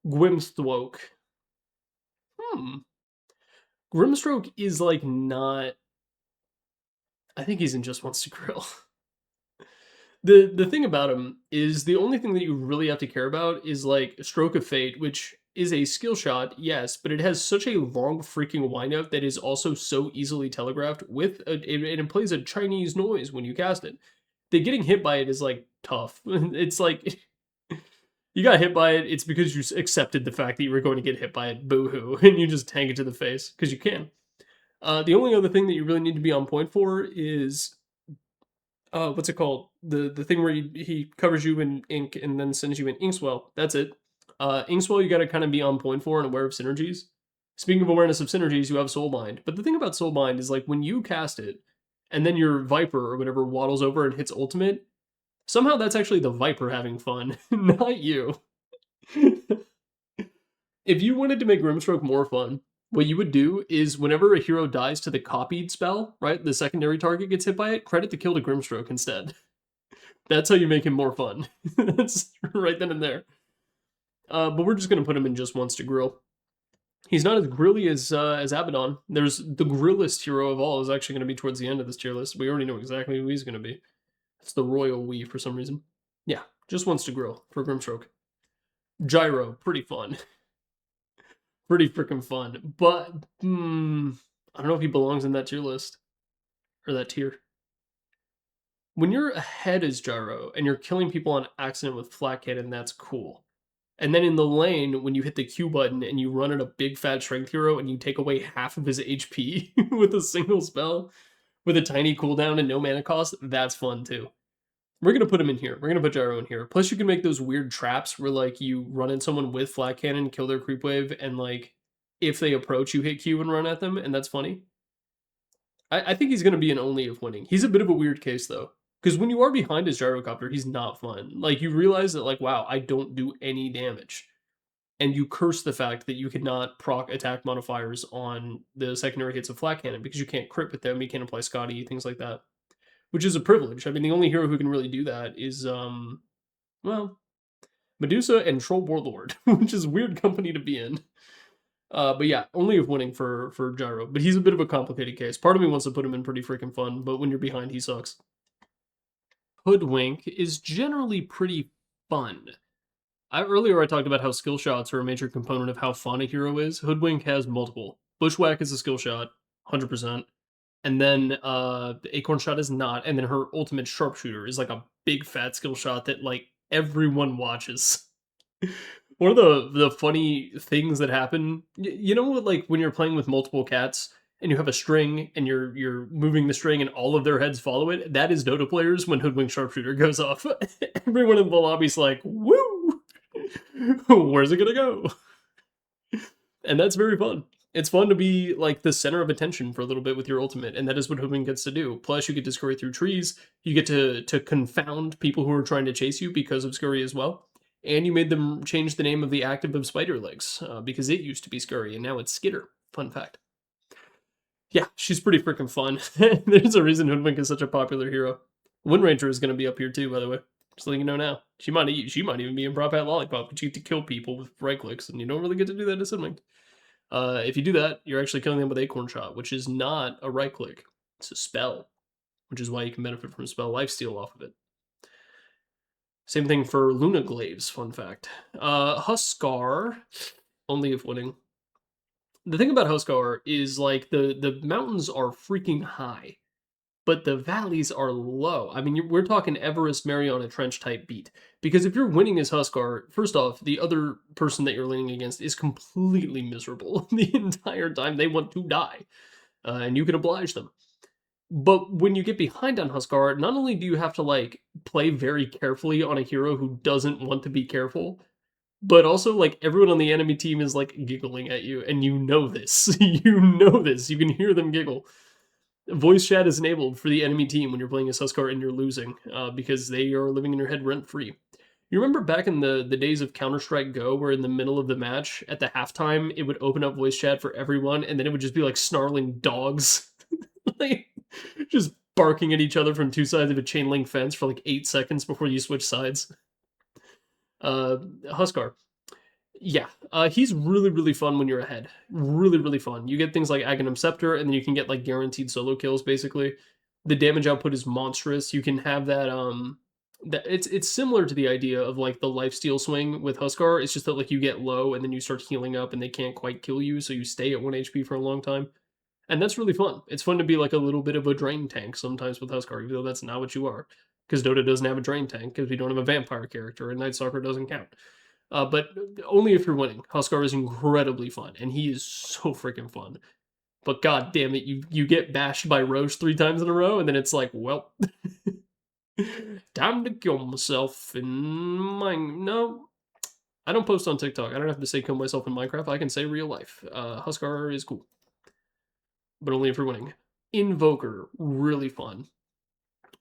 Grimstroke. Grimstroke is like not. I think he's in Just Wants to Grill. The thing about him is the only thing that you really have to care about is like Stroke of Fate, which is a skill shot, yes, but it has such a long freaking windup that is also so easily telegraphed with it plays a Chinese noise when you cast it. That getting hit by it is like tough. It's like you got hit by it, it's because you accepted the fact that you were going to get hit by it, boo-hoo, and you just tank it to the face because you can. The only other thing that you really need to be on point for is what's it called? The thing where he covers you in ink and then sends you an Inkswell. That's it. Inkswell you got to kind of be on point for and aware of synergies. Speaking of awareness of synergies, you have Soulbind. But the thing about Soulbind is like when you cast it, and then your Viper or whatever waddles over and hits ultimate, somehow that's actually the Viper having fun, not you. If you wanted to make Grimstroke more fun, what you would do is whenever a hero dies to the copied spell, right, the secondary target gets hit by it, credit the kill to Grimstroke instead. That's how you make him more fun. That's right then and there. But we're just going to put him in Just Wants to Grill. He's not as grilly as Abaddon. There's the grillest hero of all is actually going to be towards the end of this tier list. We already know exactly who he's going to be. It's the Royal We for some reason. Yeah, Just Wants to Grill for Grimstroke. Gyro, pretty fun. Pretty freaking fun. But, I don't know if he belongs in that tier list. Or that tier. When you're ahead as Gyro, and you're killing people on accident with Flat Cannon, that's cool. And then in the lane, when you hit the Q button and you run at a big fat strength hero and you take away half of his HP with a single spell, with a tiny cooldown and no mana cost, that's fun too. We're going to put him in here. We're going to put Gyro in here. Plus you can make those weird traps where like you run at someone with Flat Cannon, kill their creep wave, and like if they approach, you hit Q and run at them, and that's funny. I think he's going to be an only if winning. He's a bit of a weird case though. Because when you are behind his Gyrocopter, he's not fun. Like, you realize that, like, wow, I don't do any damage. And you curse the fact that you cannot proc attack modifiers on the secondary hits of Flat Cannon because you can't crit with them, you can't apply Scotty, things like that. Which is a privilege. I mean, the only hero who can really do that is, well, Medusa and Troll Warlord, which is weird company to be in. But yeah, only if winning for Gyro. But he's a bit of a complicated case. Part of me wants to put him in pretty freaking fun, but when you're behind, he sucks. Hoodwink is generally pretty fun. Earlier I talked about how skill shots are a major component of how fun a hero is. Hoodwink has multiple. Bushwhack is a skill shot, 100%. And then the Acorn Shot is not. And then her ultimate Sharpshooter is like a big fat skill shot that like everyone watches. One of the funny things that happen, you know what, like when you're playing with multiple cats and you have a string and you're moving the string and all of their heads follow it, that is Dota players when Hoodwink Sharpshooter goes off. Everyone in the lobby's like, woo! Where's it gonna go? And that's very fun. It's fun to be like the center of attention for a little bit with your ultimate, and that is what Hoodwink gets to do. Plus, you get to scurry through trees. You get to confound people who are trying to chase you because of scurry as well. And you made them change the name of the active of Spider Legs because it used to be Scurry and now it's Skitter. Fun fact. Yeah, she's pretty freaking fun. There's a reason Hoodwink is such a popular hero. Windranger is going to be up here too, by the way. Just letting you know now. She might even be in Prop Hat Lollipop, but you get to kill people with right clicks, and you don't really get to do that to Sidwing. If you do that, you're actually killing them with Acorn Shot, which is not a right click. It's a spell, which is why you can benefit from spell lifesteal off of it. Same thing for Luna Glaives, fun fact. Huskar, only if winning. The thing about Huskar is like the mountains are freaking high, but the valleys are low. I mean, we're talking Everest Mariana Trench type beat. Because if you're winning as Huskar, first off, the other person that you're leaning against is completely miserable the entire time. They want to die, and you can oblige them. But when you get behind on Huskar, not only do you have to like play very carefully on a hero who doesn't want to be careful, but also like everyone on the enemy team is like giggling at you, and you know this. You know this. You can hear them giggle. Voice chat is enabled for the enemy team when you're playing as Huskar and you're losing, because they are living in your head rent free. You remember back in the days of Counter Strike Go, where in the middle of the match at the halftime it would open up voice chat for everyone, and then it would just be like snarling dogs, like just barking at each other from two sides of a chain link fence for like 8 seconds before you switch sides. Huskar, yeah, he's really, really fun when you're ahead. Really, really fun. You get things like Aghanim Scepter, and then you can get like guaranteed solo kills. Basically, the damage output is monstrous. You can have that. That it's similar to the idea of like the lifesteal swing with Huskar. It's just that like you get low and then you start healing up, and they can't quite kill you, so you stay at 1 HP for a long time, and that's really fun. It's fun to be like a little bit of a drain tank sometimes with Huskar, even though that's not what you are, because Dota doesn't have a drain tank because we don't have a vampire character, and Night Stalker doesn't count. But only if you're winning. Huskar is incredibly fun, and he is so freaking fun. But god damn it, you get bashed by Roche 3 times in a row, and then it's like, well, time to kill myself in mine. No, I don't post on TikTok. I don't have to say kill myself in Minecraft. I can say real life. Huskar is cool, but only if you're winning. Invoker, really fun.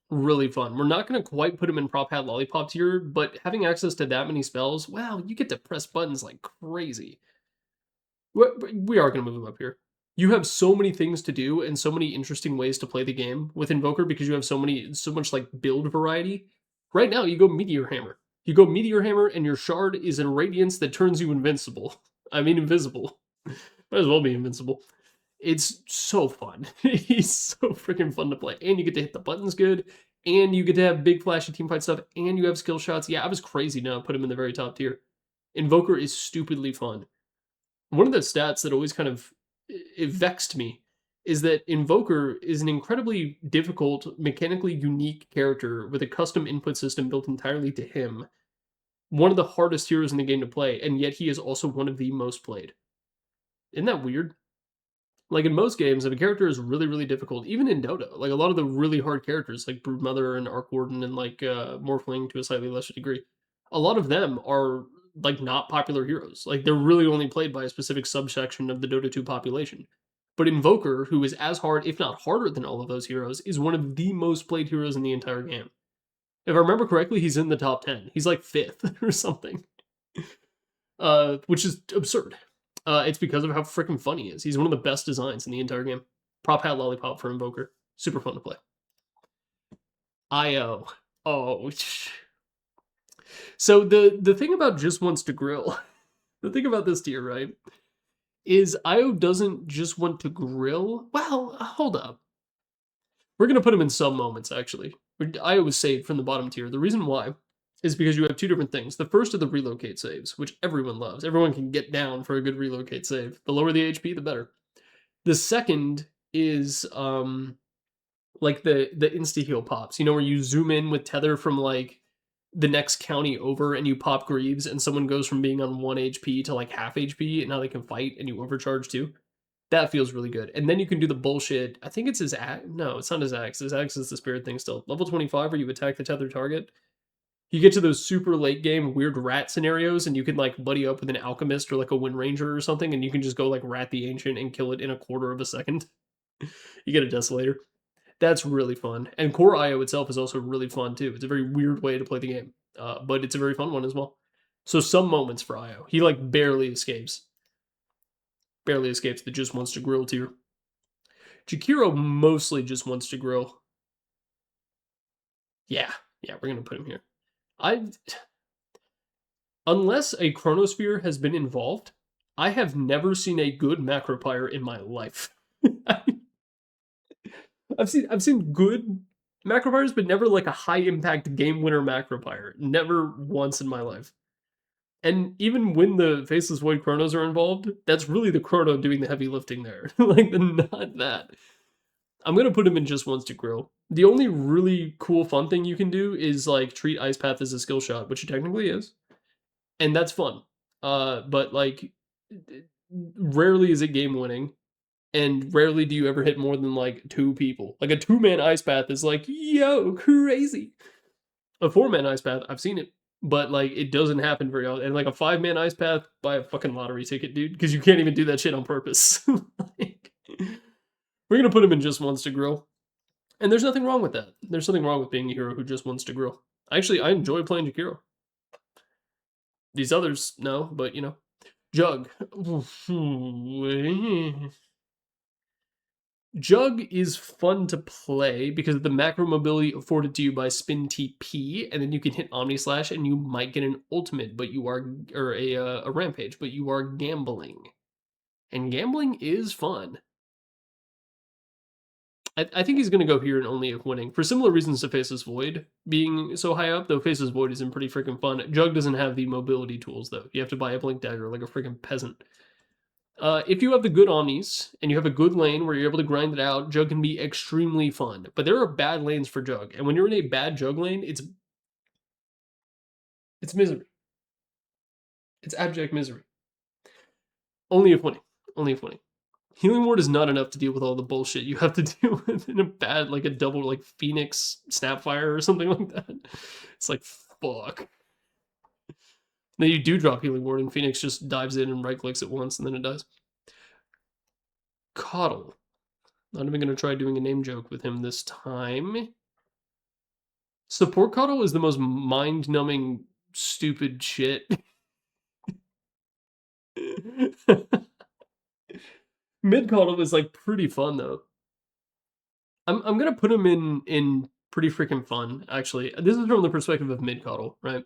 Really fun. We're not going to quite put him in Prop Hat Lollipop tier, but having access to that many spells, wow, you get to press buttons like crazy. We are going to move him up here. You have so many things to do and so many interesting ways to play the game with Invoker because you have so much like build variety. Right now, you go Meteor Hammer. You go Meteor Hammer, and your shard is a radiance that turns you invincible. I mean, invisible. Might as well be invincible. It's so fun. He's so freaking fun to play. And you get to hit the buttons good, and you get to have big flashy teamfight stuff, and you have skill shots. Yeah, I was crazy to put him in the very top tier. Invoker is stupidly fun. One of the stats that always kind of it vexed me is that Invoker is an incredibly difficult, mechanically unique character with a custom input system built entirely to him. One of the hardest heroes in the game to play, and yet he is also one of the most played. Isn't that weird? Like in most games, if a character is really, really difficult, even in Dota, like a lot of the really hard characters, like Broodmother and Arc Warden and like Morphling to a slightly lesser degree, a lot of them are like not popular heroes. Like they're really only played by a specific subsection of the Dota 2 population. But Invoker, who is as hard, if not harder than all of those heroes, is one of the most played heroes in the entire game. If I remember correctly, he's in the top 10. He's like 5th or something. Which is absurd. It's because of how freaking fun he is. He's one of the best designs in the entire game. Prop Hat Lollipop for Invoker. Super fun to play. IO. Oh. So the thing about just wants to grill, the thing about this tier, right, is IO doesn't just want to grill. Well, hold up. We're going to put him in some moments, actually. IO was saved from the bottom tier. The reason why is because you have two different things. The first are the relocate saves, which everyone loves. Everyone can get down for a good relocate save. The lower the HP, the better. The second is like the insta heal pops. You know, where you zoom in with tether from like the next county over, and you pop Greaves, and someone goes from being on 1 HP to like half HP, and now they can fight, and you overcharge too. That feels really good. And then you can do the bullshit. I think it's his axe. No, it's not his axe. His axe is the spirit thing still. Level 25, where you attack the tethered target. You get to those super late game weird rat scenarios, and you can like buddy up with an alchemist or like a wind ranger or something, and you can just go like rat the ancient and kill it in a quarter of a second. You get a desolator. That's really fun. And core IO itself is also really fun too. It's a very weird way to play the game, but it's a very fun one as well. So some moments for IO. He like barely escapes. Barely escapes the just wants to grill tier. Jakiro mostly just wants to grill. Yeah, we're gonna put him here. I unless a chronosphere has been involved, I have never seen a good macropyre in my life. I've seen good macropyres, but never like a high impact game winner macropyre. Never once in my life. And even when the Faceless Void Chronos are involved, that's really the Chrono doing the heavy lifting there. Like, not that. I'm gonna put him in just once to grow. The only really cool, fun thing you can do is like treat Ice Path as a skill shot, which it technically is, and that's fun. But like, rarely is it game winning, and rarely do you ever hit more than like two people. Like a two-man Ice Path is like, yo, crazy. A four-man Ice Path, I've seen it, but like it doesn't happen very often. And like a five-man Ice Path, buy a fucking lottery ticket, dude, because you can't even do that shit on purpose. Like, we're gonna put him in just once to grow. And there's nothing wrong with that. There's nothing wrong with being a hero who just wants to grow. Actually, I enjoy playing Jakiro. These others, no, but you know. Jug. Jug is fun to play because of the macro mobility afforded to you by Spin TP, and then you can hit Omni Slash and you might get an ultimate, but you are, or a rampage, but you are gambling. And gambling is fun. I think he's going to go here and only if winning. For similar reasons to Faceless Void being so high up, though Faceless Void isn't pretty freaking fun. Jug doesn't have the mobility tools, though. You have to buy a Blink Dagger like a freaking peasant. If you have the good Omnis and you have a good lane where you're able to grind it out, Jug can be extremely fun. But there are bad lanes for Jug. And when you're in a bad Jug lane, it's misery. It's abject misery. Only if winning. Only if winning. Healing Ward is not enough to deal with all the bullshit you have to deal with in a bad, like a double, like Phoenix Snapfire or something like that. It's like, fuck. Then you do drop Healing Ward and Phoenix just dives in and right clicks it once and then it dies. Coddle. Not even going to try doing a name joke with him this time. Support Coddle is the most mind numbing, stupid shit. Mid Coddle is like pretty fun though. I'm gonna put him in pretty freaking fun, actually. This is from the perspective of mid Coddle, right?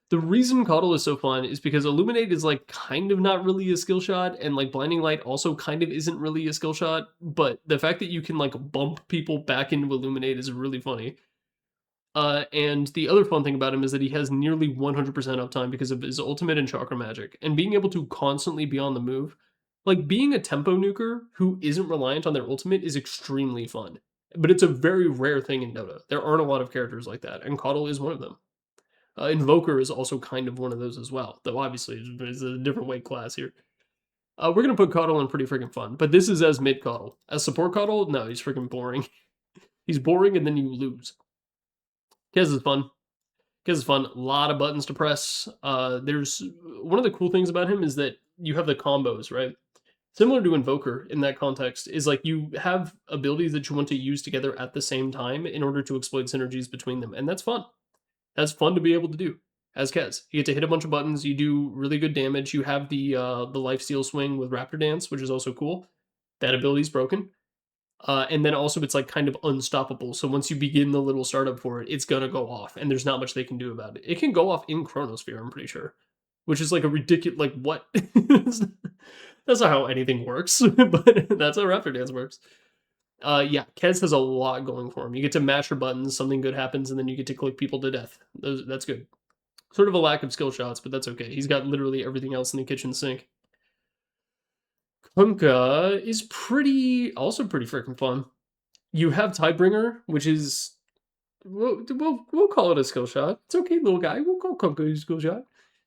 The reason Coddle is so fun is because Illuminate is like kind of not really a skill shot, and like Blinding Light also kind of isn't really a skill shot, but the fact that you can like bump people back into Illuminate is really funny. And the other fun thing about him is that he has nearly 100% uptime because of his ultimate and chakra magic, and being able to constantly be on the move. Like being a tempo nuker who isn't reliant on their ultimate is extremely fun, but it's a very rare thing in Dota. There aren't a lot of characters like that, and Coddle is one of them. Invoker is also kind of one of those as well, though obviously it's a different weight class here. We're gonna put Coddle in pretty freaking fun, but this is as mid Coddle. As support Coddle, no, he's freaking boring. He's boring, and then you lose. Kez is fun. Kez is fun. A lot of buttons to press. There's one of the cool things about him is that you have the combos, right? Similar to Invoker in that context, is like you have abilities that you want to use together at the same time in order to exploit synergies between them, and that's fun. That's fun to be able to do as Kez. You get to hit a bunch of buttons. You do really good damage. You have the lifesteal swing with Raptor Dance, which is also cool. That ability's broken. And then also it's like kind of unstoppable. So once you begin the little startup for it, it's gonna go off, and there's not much they can do about it. It can go off in Chronosphere, I'm pretty sure, which is like a ridiculous. Like what? That's not how anything works, but that's how Raptor Dance works. Yeah, Kez has a lot going for him. You get to mash your buttons, something good happens, and then you get to click people to death. That's good. Sort of a lack of skill shots, but that's okay. He's got literally everything else in the kitchen sink. Kunkka is also pretty freaking fun. You have Tidebringer, which is we'll call it a skill shot. It's okay, little guy. We'll call Kunkka a skill shot.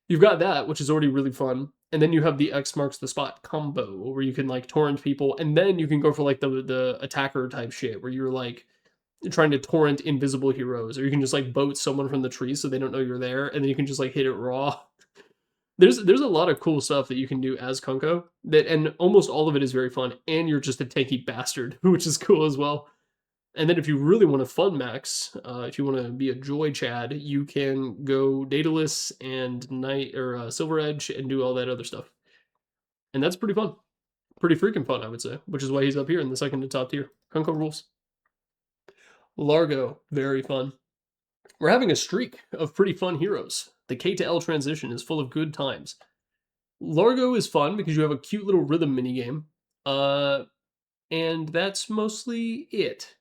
You've got that, which is already really fun, and then you have the X marks the spot combo, where you can like torrent people, and then you can go for like the attacker type shit, where you're like trying to torrent invisible heroes, or you can just like boat someone from the tree so they don't know you're there, and then you can just like hit it raw. There's a lot of cool stuff that you can do as Kunko, and almost all of it is very fun, and you're just a tanky bastard, which is cool as well. And then if you really want to fun max, if you want to be a joy Chad, you can go Daedalus and Night or Silver Edge and do all that other stuff, and that's pretty fun, pretty freaking fun, I would say. Which is why he's up here in the second to top tier. Kunko rules. Largo, very fun. We're having a streak of pretty fun heroes. The K to L transition is full of good times. Largo is fun because you have a cute little rhythm minigame. And that's mostly it.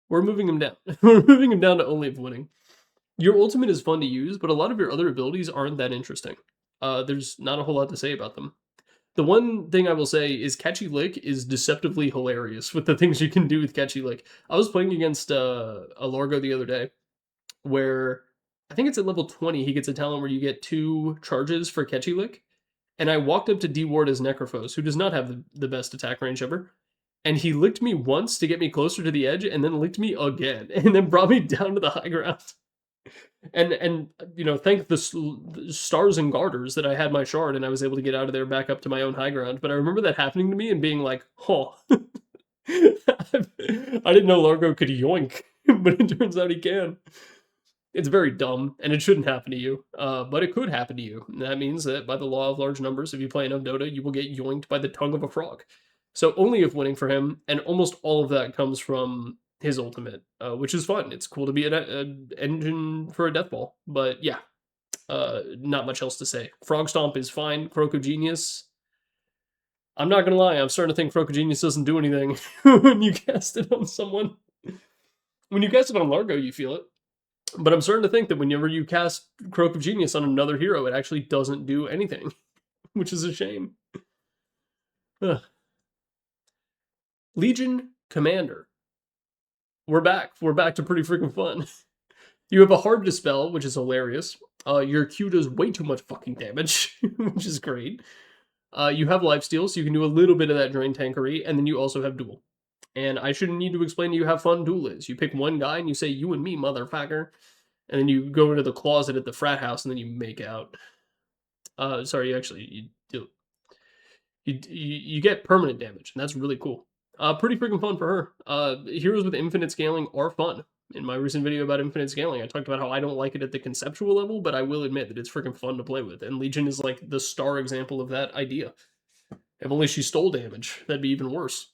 We're moving him down. We're moving him down to only if winning. Your ultimate is fun to use, but a lot of your other abilities aren't that interesting. There's not a whole lot to say about them. The one thing I will say is Catchy Lick is deceptively hilarious with the things you can do with Catchy Lick. I was playing against a Largo the other day where I think it's at level 20, he gets a talent where you get 2 charges for Catchy Lick. And I walked up to D-Ward as Necrophos, who does not have the best attack range ever. And he licked me once to get me closer to the edge, and then licked me again, and then brought me down to the high ground. And you know, thank the stars and garters that I had my shard, and I was able to get out of there back up to my own high ground. But I remember that happening to me and being like, "Huh." I didn't know Largo could yoink, but it turns out he can. It's very dumb, and it shouldn't happen to you, but it could happen to you. And that means that by the law of large numbers, if you play enough Dota, you will get yoinked by the tongue of a frog. So only if winning for him, and almost all of that comes from his ultimate, which is fun. It's cool to be an engine for a death ball, but yeah, not much else to say. Frog Stomp is fine. Croco Genius, I'm not gonna lie, I'm starting to think Croco Genius doesn't do anything when you cast it on someone. When you cast it on Largo, you feel it. But I'm starting to think that whenever you cast Croak of Genius on another hero, it actually doesn't do anything, which is a shame. Ugh. Legion Commander. We're back. We're back to pretty freaking fun. You have a hard dispel, which is hilarious. Your Q does way too much fucking damage, which is great. You have lifesteal, so you can do a little bit of that drain tankery, and then you also have duel. And I shouldn't need to explain to you how fun duel is. You pick one guy and you say, "You and me, motherfucker." And then you go into the closet at the frat house and then you make out. Sorry, actually, you do. You get permanent damage, and that's really cool. Pretty freaking fun for her. Heroes with infinite scaling are fun. In my recent video about infinite scaling, I talked about how I don't like it at the conceptual level, but I will admit that it's freaking fun to play with. And Legion is like the star example of that idea. If only she stole damage, that'd be even worse.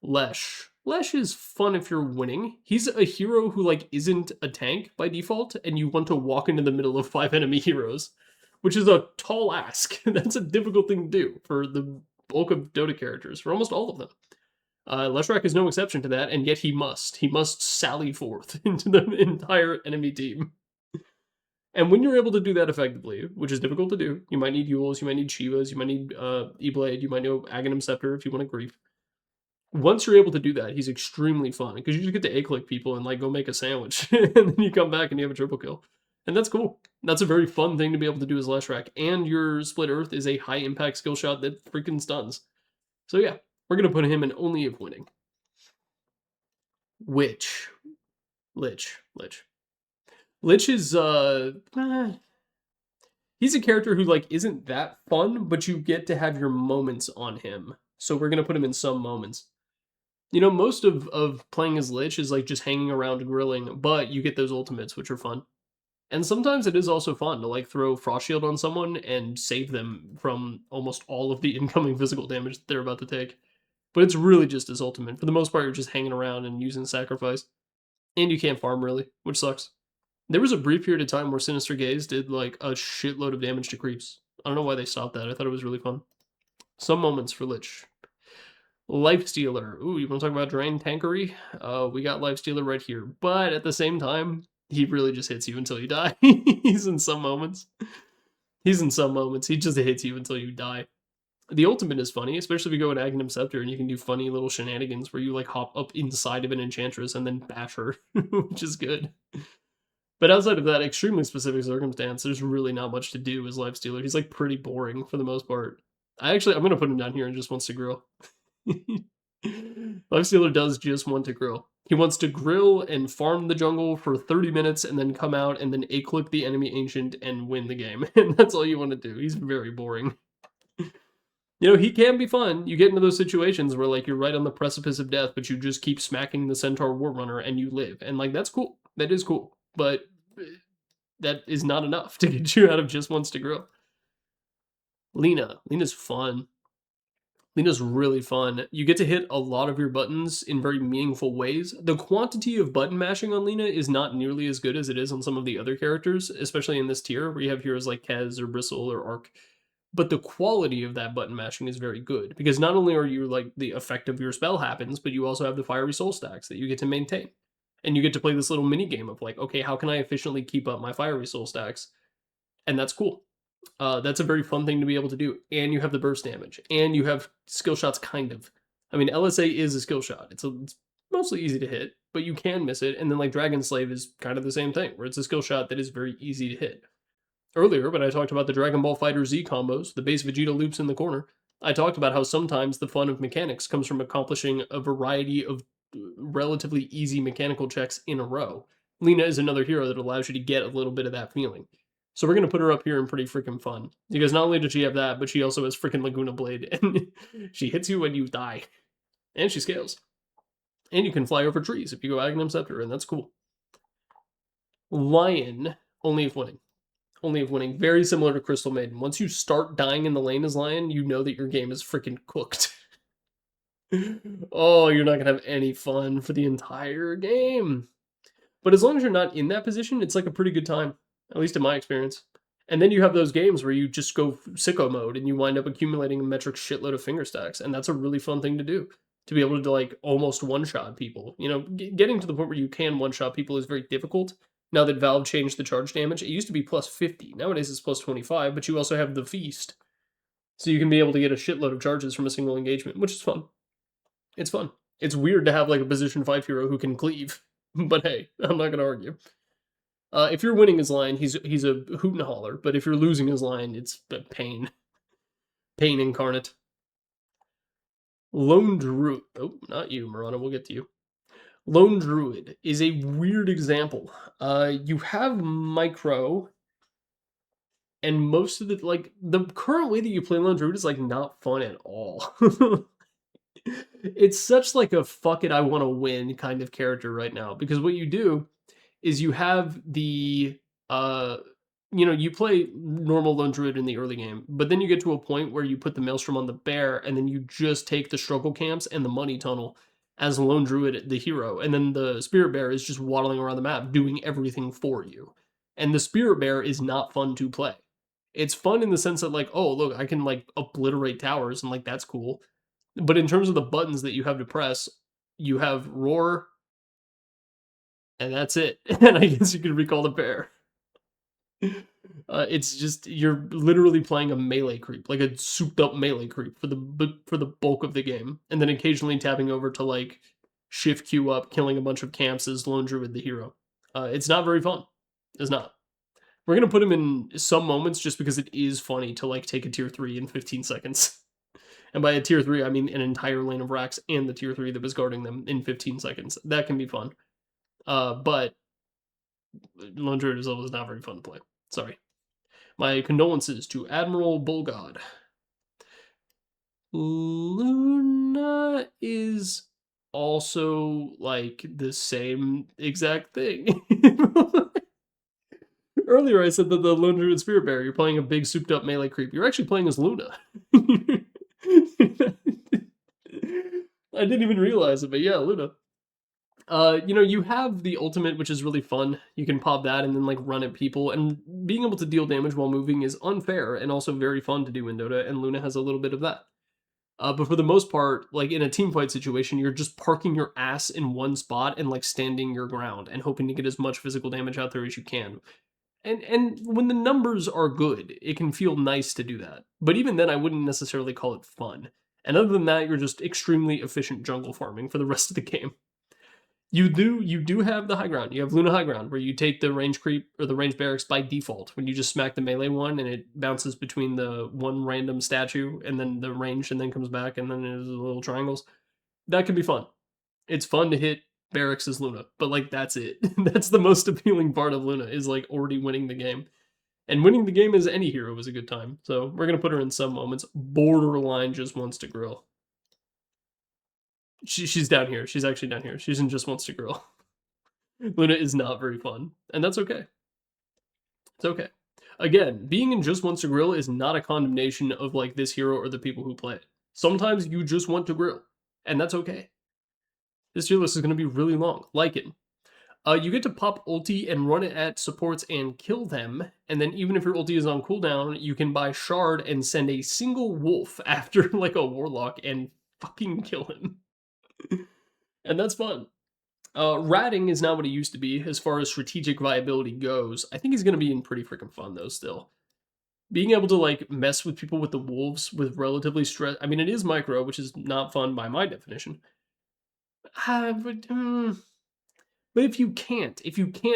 Lesh. Lesh is fun if you're winning. He's a hero who like isn't a tank by default, and you want to walk into the middle of 5 enemy heroes, which is a tall ask. That's a difficult thing to do for the bulk of Dota characters, for almost all of them. Leshrac is no exception to that, and yet he must. He must sally forth into the entire enemy team. And when you're able to do that effectively, which is difficult to do, you might need Yules, you might need Shivas, you might need E-Blade, you might know Aghanim Scepter if you want to grief. Once you're able to do that, he's extremely fun because you just get to A-click people and like go make a sandwich, and then you come back and you have a triple kill, and that's cool. That's a very fun thing to be able to do as Leshrac, and your Split Earth is a high impact skill shot that freaking stuns. So yeah, we're gonna put him in only if winning. Lich is he's a character who like isn't that fun, but you get to have your moments on him. So we're gonna put him in some moments. You know, most of playing as Lich is like just hanging around grilling, but you get those ultimates, which are fun. And sometimes it is also fun to like throw Frost Shield on someone and save them from almost all of the incoming physical damage that they're about to take. But it's really just his ultimate. For the most part, you're just hanging around and using sacrifice. And you can't farm really, which sucks. There was a brief period of time where Sinister Gaze did like a shitload of damage to creeps. I don't know why they stopped that. I thought it was really fun. Some moments for Lich. Lifestealer. Ooh, you want to talk about drain tankery? We got Lifestealer right here. But at the same time, he really just hits you until you die. He's in some moments. He just hits you until you die. The ultimate is funny, especially if you go in Aghanim Scepter and you can do funny little shenanigans where you like hop up inside of an enchantress and then bash her, which is good. But outside of that extremely specific circumstance, there's really not much to do as Lifestealer. He's like pretty boring for the most part. I'm gonna put him down here and just wants to grill. Lifestealer does just want to grill. He wants to grill and farm the jungle for 30 minutes and then come out and then A-click the enemy ancient and win the game. And that's all you want to do. He's very boring. You know, he can be fun. You get into those situations where like you're right on the precipice of death, but you just keep smacking the Centaur Warrunner and you live. And like that's cool. That is cool. But that is not enough to get you out of just wants to grill. Lena's fun. Lena's really fun. You get to hit a lot of your buttons in very meaningful ways. The quantity of button mashing on Lena is not nearly as good as it is on some of the other characters, especially in this tier where you have heroes like Kez or Bristle or Arc. But the quality of that button mashing is very good because not only are you like the effect of your spell happens, but you also have the fiery soul stacks that you get to maintain. And you get to play this little mini game of like, okay, how can I efficiently keep up my fiery soul stacks? And that's cool. That's a very fun thing to be able to do. And you have the burst damage, and you have skill shots, kind of. I mean, LSA is a skill shot. It's mostly easy to hit, but you can miss it. And then like Dragon Slave is kind of the same thing, where it's a skill shot that is very easy to hit. Earlier, when I talked about the Dragon Ball Fighter Z combos, the base Vegeta loops in the corner, I talked about how sometimes the fun of mechanics comes from accomplishing a variety of relatively easy mechanical checks in a row. Lena is another hero that allows you to get a little bit of that feeling. So we're gonna put her up here in pretty freaking fun. Because not only does she have that, but she also has freaking Laguna Blade, and she hits you when you die. And she scales. And you can fly over trees if you go Agnum Scepter, and that's cool. Lion, only if winning. Only if winning. Very similar to Crystal Maiden. Once you start dying in the lane as Lion, you know that your game is freaking cooked. Oh, you're not gonna have any fun for the entire game. But as long as you're not in that position, it's like a pretty good time, at least in my experience. And then you have those games where you just go sicko mode and you wind up accumulating a metric shitload of finger stacks, and that's a really fun thing to do. To be able to like almost one-shot people. You know, getting to the point where you can one-shot people is very difficult. Now that Valve changed the charge damage, it used to be plus 50. Nowadays it's plus 25, but you also have the feast. So you can be able to get a shitload of charges from a single engagement, which is fun. It's fun. It's weird to have like a position 5 hero who can cleave. But hey, I'm not gonna argue. If you're winning his line, he's a hoot and holler. But if you're losing his line, it's pain. Pain incarnate. Lone Druid. Oh, not you, Marana. We'll get to you. Lone Druid is a weird example. You have micro, and most of the current way that you play Lone Druid is like not fun at all. It's such like a fuck it, I want to win kind of character right now, because what you do is you have the you play normal Lone Druid in the early game, but then you get to a point where you put the Maelstrom on the bear, and then you just take the struggle camps and the money tunnel as Lone Druid, the hero, and then the Spirit Bear is just waddling around the map doing everything for you. And the Spirit Bear is not fun to play. It's fun in the sense that like, oh look, I can like obliterate towers and like that's cool. But in terms of the buttons that you have to press, you have Roar, and that's it. And I guess you can recall the bear. It's just you're literally playing a melee creep, like a souped up melee creep for the bulk of the game, and then occasionally tapping over to like shift Q up, killing a bunch of camps as Lone Druid the hero. It's not very fun. It's not. We're gonna put him in some moments just because it is funny to like take a tier 3 in 15 seconds. And by a tier 3, I mean an entire lane of racks and the tier 3 that was guarding them in 15 seconds. That can be fun. But Lone Druid is always not very fun to play. Sorry. My condolences to Admiral Bulgod. Luna is also like the same exact thing. Earlier I said that the Lone Druid Spirit Bear, you're playing a big souped up melee creep. You're actually playing as Luna. I didn't even realize it, but yeah, Luna. You have the ultimate, which is really fun. You can pop that and then like run at people, and being able to deal damage while moving is unfair and also very fun to do in Dota, and Luna has a little bit of that. But for the most part, like in a team fight situation, you're just parking your ass in one spot and like standing your ground and hoping to get as much physical damage out there as you can. And when the numbers are good, it can feel nice to do that. But even then, I wouldn't necessarily call it fun. And other than that, you're just extremely efficient jungle farming for the rest of the game. You do have the high ground. You have Luna high ground, where you take the range creep or the range barracks by default when you just smack the melee one and it bounces between the one random statue and then the range and then comes back and then there's little triangles. That can be fun. It's fun to hit barracks as Luna, but like that's it. That's the most appealing part of Luna, is like already winning the game. And winning the game as any hero is a good time. So we're gonna put her in some moments. Borderline just wants to grill. She's down here. She's actually down here. She's in just wants to grill. Luna is not very fun, and that's okay. It's okay. Again, being in just wants to grill is not a condemnation of like this hero or the people who play it. Sometimes you just want to grill, and that's okay. This tier list is going to be really long. Like it. You get to pop ulti and run it at supports and kill them, and then even if your ulti is on cooldown, you can buy shard and send a single wolf after like a warlock and fucking kill him. And that's fun. Ratting is not what it used to be as far as strategic viability goes. I think he's going to be in pretty freaking fun though still. Being able to like mess with people with the wolves with relatively stress. I mean, it is micro, which is not fun by my definition. But if you can't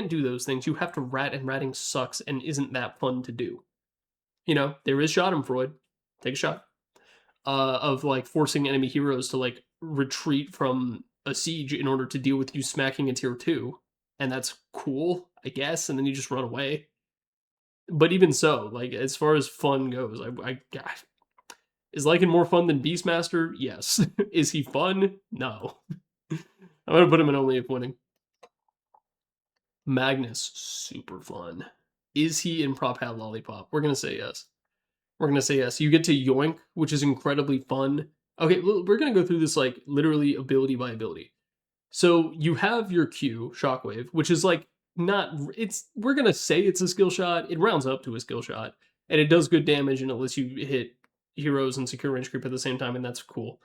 do those things, you have to rat, and ratting sucks and isn't that fun to do. You know, there is Schadenfreude. Take a shot. Of like forcing enemy heroes to like retreat from a siege in order to deal with you smacking a tier 2. And that's cool, I guess, and then you just run away. But even so, like as far as fun goes, is Lycan more fun than Beastmaster? Yes. Is he fun? No. I'm gonna put him in only if winning. Magnus, super fun. Is he in Prop Hat Lollipop? We're gonna say yes. We're gonna say yes. You get to yoink, which is incredibly fun. Okay, we're gonna go through this like literally ability by ability. So you have your Q, Shockwave, which is like not, we're gonna say it's a skill shot. It rounds up to a skill shot, and it does good damage and it lets you hit heroes and secure range creep at the same time, and that's cool.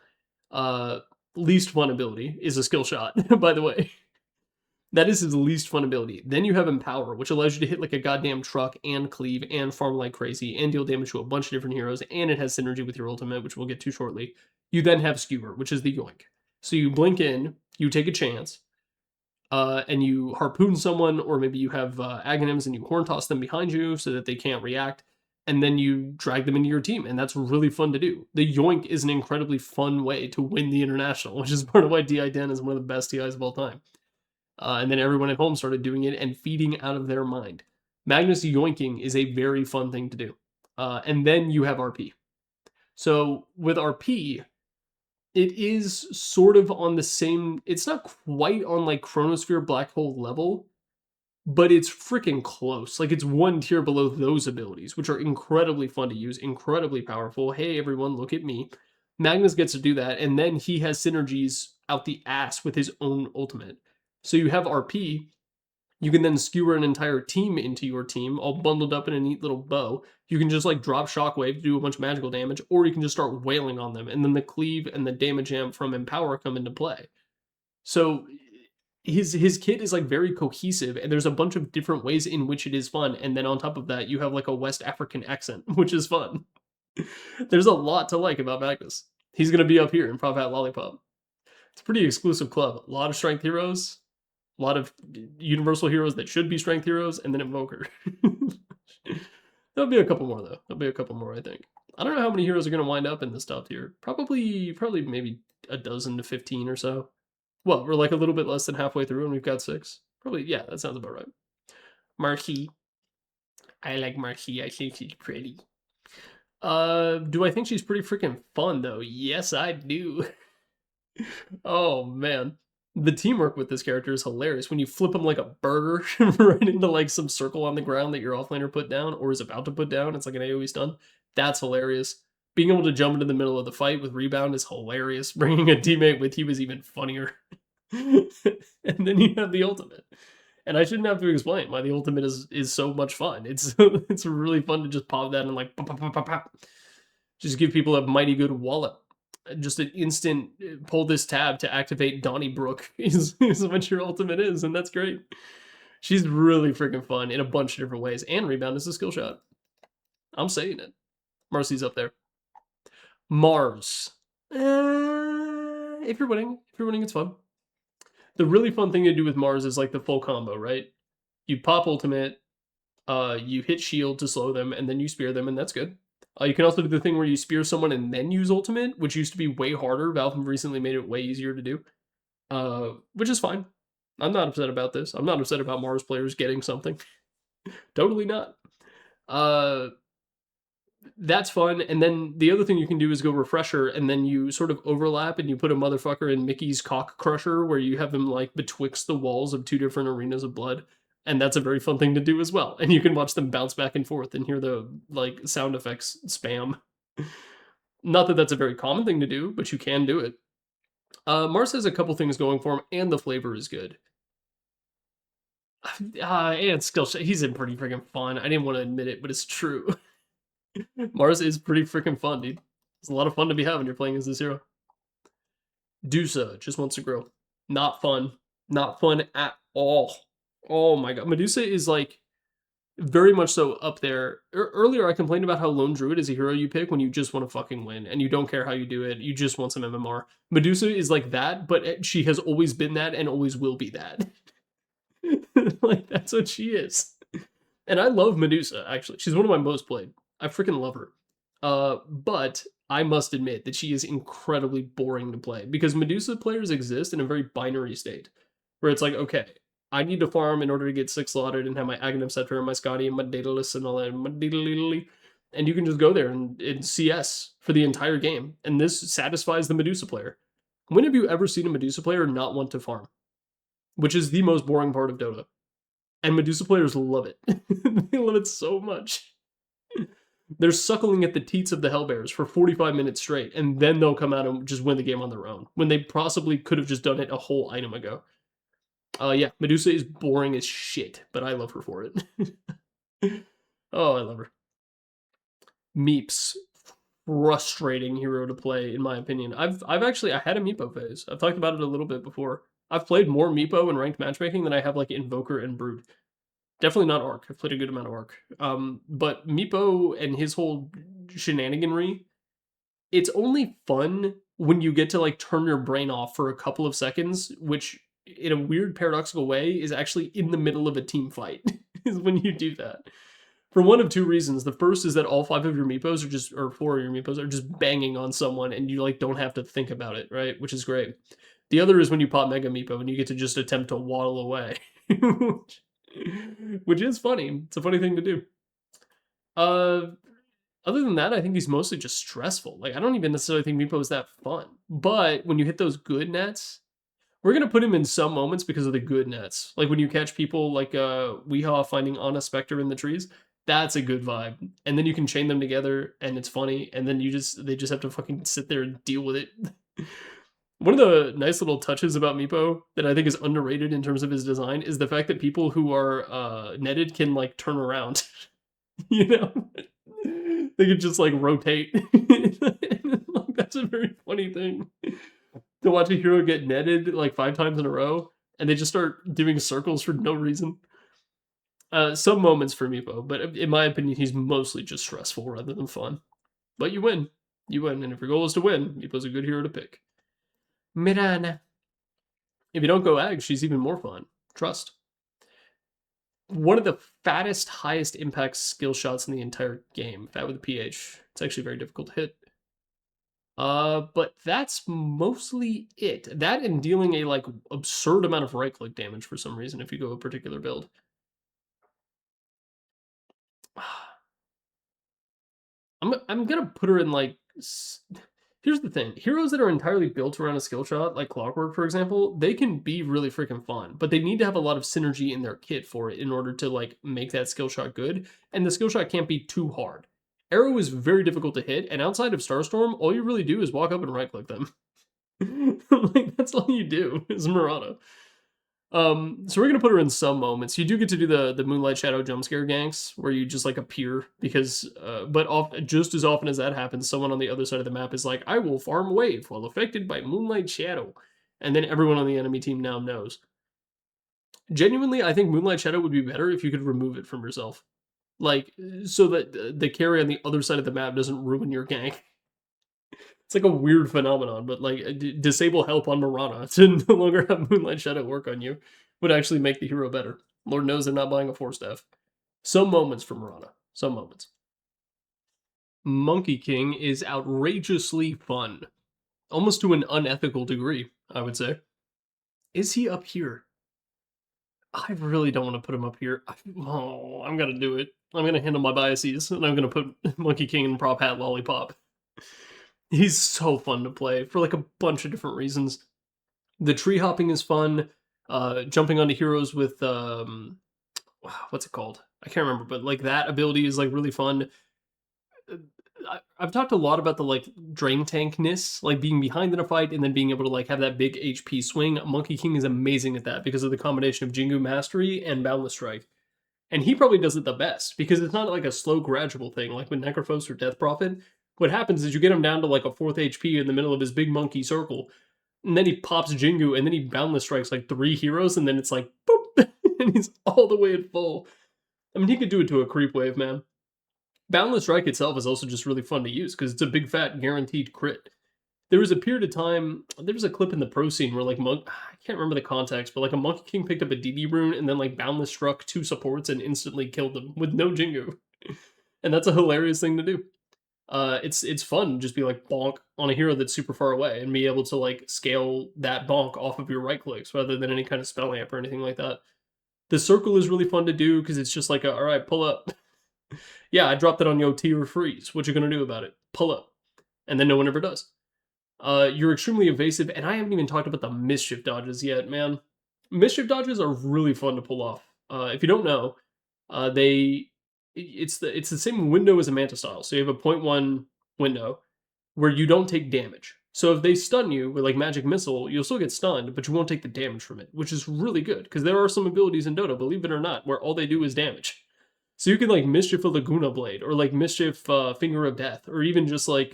Least fun ability is a skill shot, by the way. That is his least fun ability. Then you have Empower, which allows you to hit like a goddamn truck and cleave and farm like crazy and deal damage to a bunch of different heroes, and it has synergy with your ultimate, which we'll get to shortly. You then have Skewer, which is the yoink. So you blink in, you take a chance, and you harpoon someone, or maybe you have Aghanims and you horn toss them behind you so that they can't react, and then you drag them into your team, and that's really fun to do. The yoink is an incredibly fun way to win the International, which is part of why DI10 is one of the best TIs of all time. And then everyone at home started doing it and feeding out of their mind. Magnus yoinking is a very fun thing to do. And then you have RP. So with RP, it is sort of on the same, it's not quite on like Chronosphere Black Hole level, but it's freaking close. Like it's one tier below those abilities, which are incredibly fun to use, incredibly powerful. Hey everyone, look at me. Magnus gets to do that, and then he has synergies out the ass with his own ultimate. So you have RP, you can then skewer an entire team into your team, all bundled up in a neat little bow. You can just like drop Shockwave to do a bunch of magical damage, or you can just start wailing on them, and then the cleave and the damage amp from Empower come into play. So his kit is like very cohesive, and there's a bunch of different ways in which it is fun, and then on top of that, you have like a West African accent, which is fun. There's a lot to like about Magnus. He's going to be up here in Prop Hat Lollipop. It's a pretty exclusive club. A lot of strength heroes, a lot of universal heroes that should be strength heroes, and then Invoker. There'll be a couple more, though. There'll be a couple more, I think. I don't know how many heroes are going to wind up in this top tier. Probably maybe a dozen to 15 or so. Well, we're like a little bit less than halfway through, and we've got 6. Probably, yeah, that sounds about right. Marquis. I like Marquis. I think she's pretty. Do I think she's pretty freaking fun, though? Yes, I do. Oh, man. The teamwork with this character is hilarious. When you flip him like a burger right into like some circle on the ground that your offlaner put down or is about to put down, it's like an AoE stun. That's hilarious. Being able to jump into the middle of the fight with rebound is hilarious. Bringing a teammate with you is even funnier. And then you have the ultimate. And I shouldn't have to explain why the ultimate is so much fun. It's it's really fun to just pop that and like pop, pop, pop, pop. Just give people a mighty good wallop. Just an instant pull this tab to activate Donnybrook is what your ultimate is, and that's great. She's really freaking fun in a bunch of different ways, and rebound is a skill shot. I'm saying it. Marcy's up there. Mars. If you're winning, it's fun. The really fun thing to do with Mars is like the full combo, right? You pop ultimate, you hit shield to slow them, and then you spear them, and that's good. You can also do the thing where you spear someone and then use ultimate, which used to be way harder. Valve recently made it way easier to do, which is fine. I'm not upset about this. I'm not upset about Mars players getting something. Totally not. That's fun. And then the other thing you can do is go Refresher, and then you sort of overlap and you put a motherfucker in Mickey's Cock Crusher, where you have them like betwixt the walls of 2 different arenas of blood. And that's a very fun thing to do as well. And you can watch them bounce back and forth and hear the like sound effects spam. Not that that's a very common thing to do, but you can do it. Mars has a couple things going for him, and the flavor is good. And skill shot. He's in pretty freaking fun. I didn't want to admit it, but it's true. Mars is pretty freaking fun, dude. It's a lot of fun to be having. You're playing as this hero. Dusa just wants to grow. Not fun. Not fun at all. Oh my god. Medusa is like very much so up there. Earlier, I complained about how Lone Druid is a hero you pick when you just want to fucking win and you don't care how you do it. You just want some MMR. Medusa is like that, but she has always been that and always will be that. Like, that's what she is. And I love Medusa, actually. She's one of my most played. I freaking love her. But I must admit that she is incredibly boring to play because Medusa players exist in a very binary state where it's like, okay, I need to farm in order to get 6 slotted and have my Aghanim Scepter and my Scotty and my Daedalus and all that. And you can just go there and CS for the entire game. And this satisfies the Medusa player. When have you ever seen a Medusa player not want to farm? Which is the most boring part of Dota. And Medusa players love it. They love it so much. They're suckling at the teats of the Hellbears for 45 minutes straight, and then they'll come out and just win the game on their own, when they possibly could have just done it a whole item ago. Yeah, Medusa is boring as shit, but I love her for it. Oh, I love her. Meeps. Frustrating hero to play, in my opinion. I had a Meepo phase. I've talked about it a little bit before. I've played more Meepo in ranked matchmaking than I have like Invoker and Brood. Definitely not Arc. I've played a good amount of Arc. But Meepo and his whole shenaniganry, it's only fun when you get to like turn your brain off for a couple of seconds, which in a weird paradoxical way is actually in the middle of a team fight, is when you do that. For one of two reasons. The first is that all 5 of your Meepos are just, or 4 of your Meepos are just banging on someone and you like don't have to think about it, right? Which is great. The other is when you pop Mega Meepo and you get to just attempt to waddle away. Which is funny. It's a funny thing to do. Other than that, I think he's mostly just stressful. Like, I don't even necessarily think Meepo is that fun. But when you hit those good nets, we're going to put him in some moments because of the good nets. Like when you catch people like Weehaw finding Ana Spectre in the trees, that's a good vibe. And then you can chain them together and it's funny. And then they just have to fucking sit there and deal with it. One of the nice little touches about Meepo that I think is underrated in terms of his design is the fact that people who are netted can like turn around. You know? They could just like rotate. That's a very funny thing. To watch a hero get netted like 5 times in a row and they just start doing circles for no reason. Some moments for Meepo, but in my opinion, he's mostly just stressful rather than fun. But you win. You win. And if your goal is to win, Meepo's a good hero to pick. Mirana. If you don't go Ag, she's even more fun. Trust. One of the fattest, highest impact skill shots in the entire game. Fat with a PH. It's actually very difficult to hit. But that's mostly it. That and dealing a like absurd amount of right click damage for some reason if you go a particular build. I'm gonna put her in like. Here's the thing: heroes that are entirely built around a skill shot, like Clockwork, for example, they can be really freaking fun, but they need to have a lot of synergy in their kit for it in order to like make that skill shot good. And the skill shot can't be too hard. Arrow is very difficult to hit, and outside of Starstorm, all you really do is walk up and right click them. Like that's all you do is Murata. So we're gonna put her in some moments. You do get to do the Moonlight Shadow jump scare ganks where you just like appear because, just as often as that happens, someone on the other side of the map is like, "I will farm wave while affected by Moonlight Shadow," and then everyone on the enemy team now knows. Genuinely, I think Moonlight Shadow would be better if you could remove it from yourself, like so that the carry on the other side of the map doesn't ruin your gank. It's like a weird phenomenon, but like disable help on Mirana to no longer have Moonlight Shadow work on you would actually make the hero better. Lord knows they're not buying a 4-staff. Some moments for Mirana. Some moments. Monkey King is outrageously fun. Almost to an unethical degree, I would say. Is he up here? I really don't want to put him up here. I'm gonna do it. I'm gonna handle my biases, and I'm gonna put Monkey King in Prop Hat Lollipop. He's so fun to play for like a bunch of different reasons. The tree hopping is fun. Jumping onto heroes with what's it called? I can't remember, but like that ability is like really fun. I've talked a lot about the like drain tankness, like being behind in a fight and then being able to like have that big HP swing. Monkey King is amazing at that because of the combination of Jingu Mastery and Boundless Strike. And he probably does it the best because it's not like a slow, gradual thing like with Necrophos or Death Prophet. What happens is you get him down to like a fourth HP in the middle of his big monkey circle, and then he pops Jingu, and then he Boundless Strikes like 3 heroes, and then it's like, boop, and he's all the way at full. I mean, he could do it to a creep wave, man. Boundless Strike itself is also just really fun to use because it's a big fat guaranteed crit. There was a period of time, there was a clip in the pro scene where like I can't remember the context, but like a Monkey King picked up a DD rune and then like Boundless struck 2 supports and instantly killed them with no Jingu. And that's a hilarious thing to do. It's fun to just be like bonk on a hero that's super far away and be able to like scale that bonk off of your right clicks rather than any kind of spell amp or anything like that. The circle is really fun to do because it's just like, all right, pull up. Yeah, I dropped it on Yo T or freeze. What you gonna do about it? Pull up. And then no one ever does. You're extremely evasive, and I haven't even talked about the mischief dodges yet, man. Mischief dodges are really fun to pull off. If you don't know, it's the same window as a Manta style. So you have a .1 window where you don't take damage. So if they stun you with like magic missile, you'll still get stunned, but you won't take the damage from it, which is really good because there are some abilities in Dota, believe it or not, where all they do is damage. So you can like mischief a Laguna Blade or like mischief Finger of Death or even just like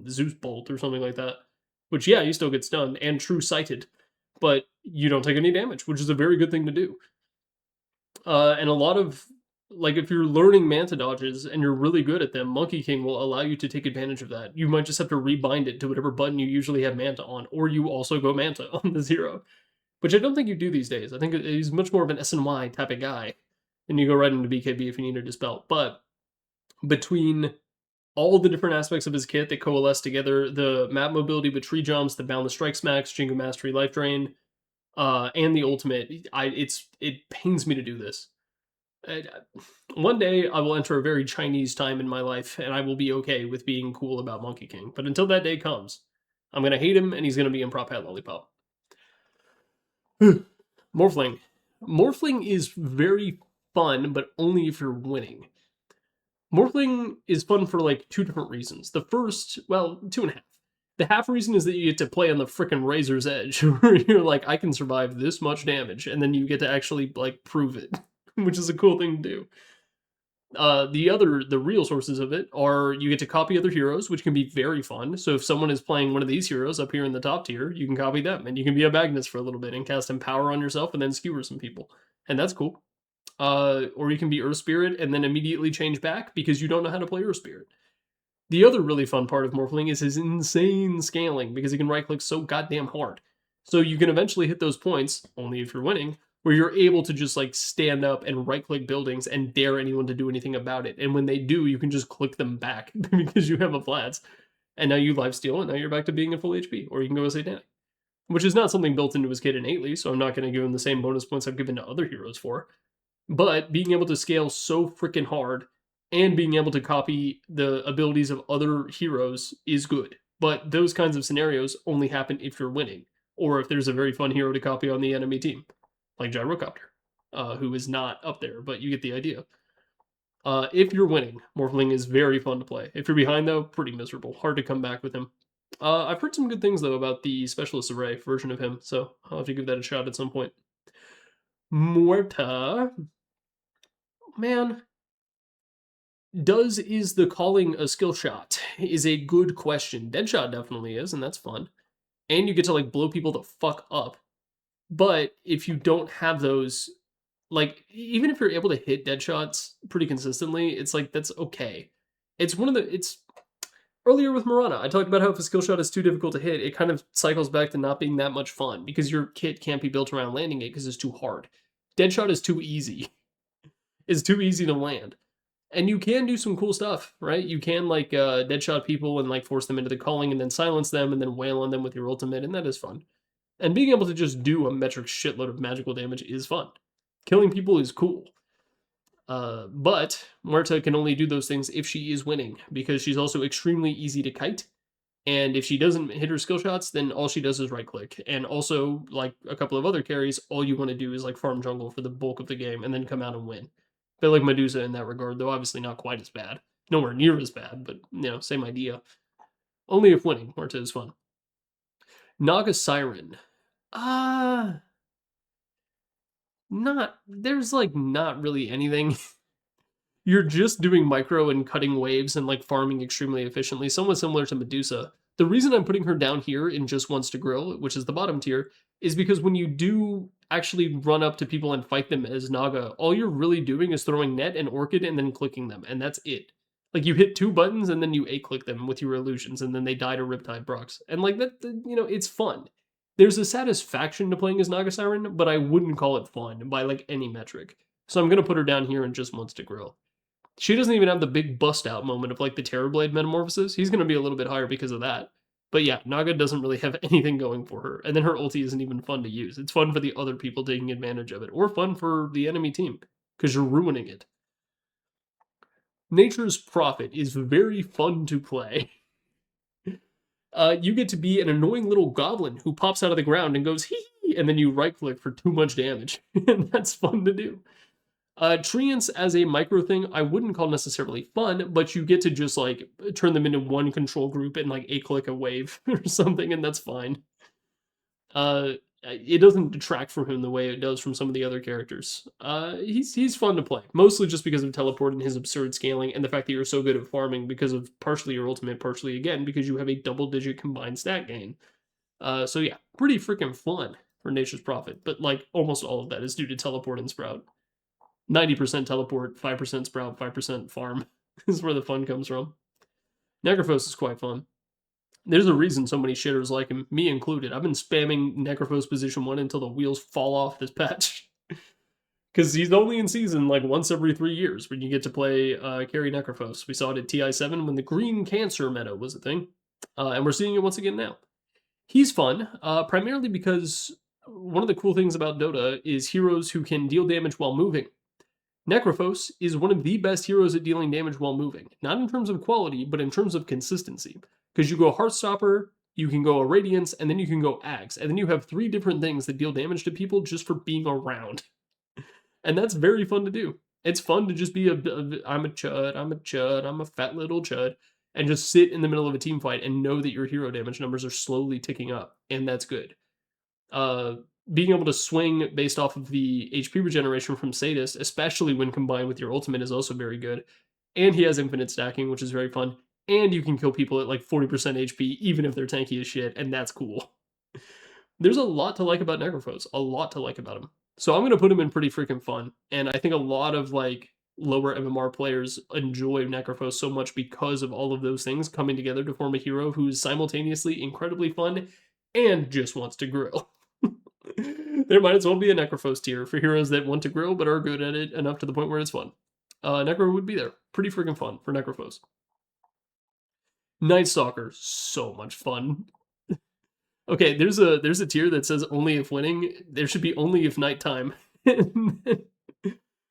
Zeus Bolt or something like that. Which yeah, you still get stunned and true sighted, but you don't take any damage, which is a very good thing to do. And a lot of like if you're learning Manta dodges and you're really good at them, Monkey King will allow you to take advantage of that. You might just have to rebind it to whatever button you usually have Manta on, or you also go Manta on the 0, which I don't think you do these days. I think he's much more of an SNY type of guy, and you go right into BKB if you need to dispel. But between all the different aspects of his kit that coalesce together, the map mobility with tree jumps, the boundless strikes max, Jingu Mastery, Life Drain, and the ultimate, it pains me to do this. One day I will enter a very Chinese time in my life, and I will be okay with being cool about Monkey King. But until that day comes, I'm gonna hate him, and he's gonna be in Prop Hat Lollipop. Morphling. Morphling is very fun, but only if you're winning. Morphling is fun for like 2 different reasons. The first, well, 2.5. The half reason is that you get to play on the frickin' razor's edge, where you're like, I can survive this much damage, and then you get to actually like prove it, which is a cool thing to do. The real sources of it are you get to copy other heroes, which can be very fun. So if someone is playing one of these heroes up here in the top tier, you can copy them, and you can be a Magnus for a little bit and cast Empower on yourself and then skewer some people, and that's cool. Or you can be Earth Spirit and then immediately change back because you don't know how to play Earth Spirit. The other really fun part of Morphling is his insane scaling because he can right click so goddamn hard. So you can eventually hit those points, only if you're winning, where you're able to just like stand up and right click buildings and dare anyone to do anything about it. And when they do, you can just click them back because you have a Vlad's. And now you lifesteal and now you're back to being at full HP. Or you can go Satanic. Which is not something built into his kit innately, so I'm not going to give him the same bonus points I've given to other heroes for. But being able to scale so freaking hard and being able to copy the abilities of other heroes is good. But those kinds of scenarios only happen if you're winning, or if there's a very fun hero to copy on the enemy team, like Gyrocopter, who is not up there, but you get the idea. If you're winning, Morphling is very fun to play. If you're behind, though, pretty miserable. Hard to come back with him. I've heard some good things, though, about the Specialist Array version of him, so I'll have to give that a shot at some point. Muerta. Man, is the calling a skill shot is a good question. Deadshot definitely is, and that's fun. And you get to like blow people the fuck up. But if you don't have those, like even if you're able to hit deadshots pretty consistently, it's like that's okay. It's earlier with Mirana, I talked about how if a skill shot is too difficult to hit, it kind of cycles back to not being that much fun because your kit can't be built around landing it because it's too hard. Deadshot is too easy. It's too easy to land. And you can do some cool stuff, right? You can like deadshot people and like force them into the calling and then silence them and then wail on them with your ultimate, and that is fun. And being able to just do a metric shitload of magical damage is fun. Killing people is cool. But Muerta can only do those things if she is winning, because she's also extremely easy to kite. And if she doesn't hit her skill shots, then all she does is right click. And also, like a couple of other carries, all you want to do is like farm jungle for the bulk of the game and then come out and win. Bit like Medusa in that regard, though obviously not quite as bad. Nowhere near as bad, but same idea. Only if winning, where it is fun. Naga Siren. Uh not there's like not really anything. You're just doing micro and cutting waves and like farming extremely efficiently, somewhat similar to Medusa. The reason I'm putting her down here in just wants to grill, which is the bottom tier, is because when you do actually run up to people and fight them as Naga, all you're really doing is throwing net and orchid and then clicking them, and that's it. Like you hit two buttons and then you A click them with your illusions, and then they die to Riptide procs. And like that, it's fun. There's a satisfaction to playing as Naga Siren, but I wouldn't call it fun by like any metric. So I'm gonna put her down here and just wants to grill. She doesn't even have the big bust out moment of like the Terrorblade metamorphosis. He's going to be a little bit higher because of that. But yeah, Naga doesn't really have anything going for her. And then her ulti isn't even fun to use. It's fun for the other people taking advantage of it, or fun for the enemy team because you're ruining it. Nature's Prophet is very fun to play. You get to be an annoying little goblin who pops out of the ground and goes hee, and then you right click for too much damage. And that's fun to do. Treants as a micro thing, I wouldn't call necessarily fun, but you get to just like turn them into one control group and like a click a wave or something, and that's fine. It doesn't detract from him the way it does from some of the other characters. He's fun to play, mostly just because of teleport and his absurd scaling, and the fact that you're so good at farming because of partially your ultimate, partially again because you have a double-digit combined stat gain. So yeah, pretty freaking fun for Nature's Prophet, but like almost all of that is due to teleport and sprout. 90% teleport, 5% sprout, 5% farm is where the fun comes from. Necrophos is quite fun. There's a reason so many shitters like him, me included. I've been spamming Necrophos position 1 until the wheels fall off this patch. Because he's only in season like once every 3 years when you get to play carry Necrophos. We saw it at TI7 when the green cancer meta was a thing. And we're seeing it once again now. He's fun, primarily because one of the cool things about Dota is heroes who can deal damage while moving. Necrophos is one of the best heroes at dealing damage while moving, not in terms of quality, but in terms of consistency. Because you go Heartstopper, you can go a Radiance, and then you can go Axe, and then you have 3 different things that deal damage to people just for being around. And that's very fun to do. It's fun to just be I'm a chud, I'm a fat little chud, and just sit in the middle of a team fight and know that your hero damage numbers are slowly ticking up, and that's good. Being able to swing based off of the HP regeneration from Sadist, especially when combined with your ultimate, is also very good. And he has infinite stacking, which is very fun. And you can kill people at like 40% HP, even if they're tanky as shit, and that's cool. There's a lot to like about Necrophos, a lot to like about him. So I'm going to put him in pretty freaking fun. And I think a lot of like lower MMR players enjoy Necrophos so much because of all of those things coming together to form a hero who's simultaneously incredibly fun and just wants to grill. There might as well be a Necrophos tier for heroes that want to grill but are good at it enough to the point where it's fun. Necro would be there. Pretty freaking fun for Necrophos. Night Stalker, so much fun. Okay, there's a tier that says only if winning. There should be only if nighttime. And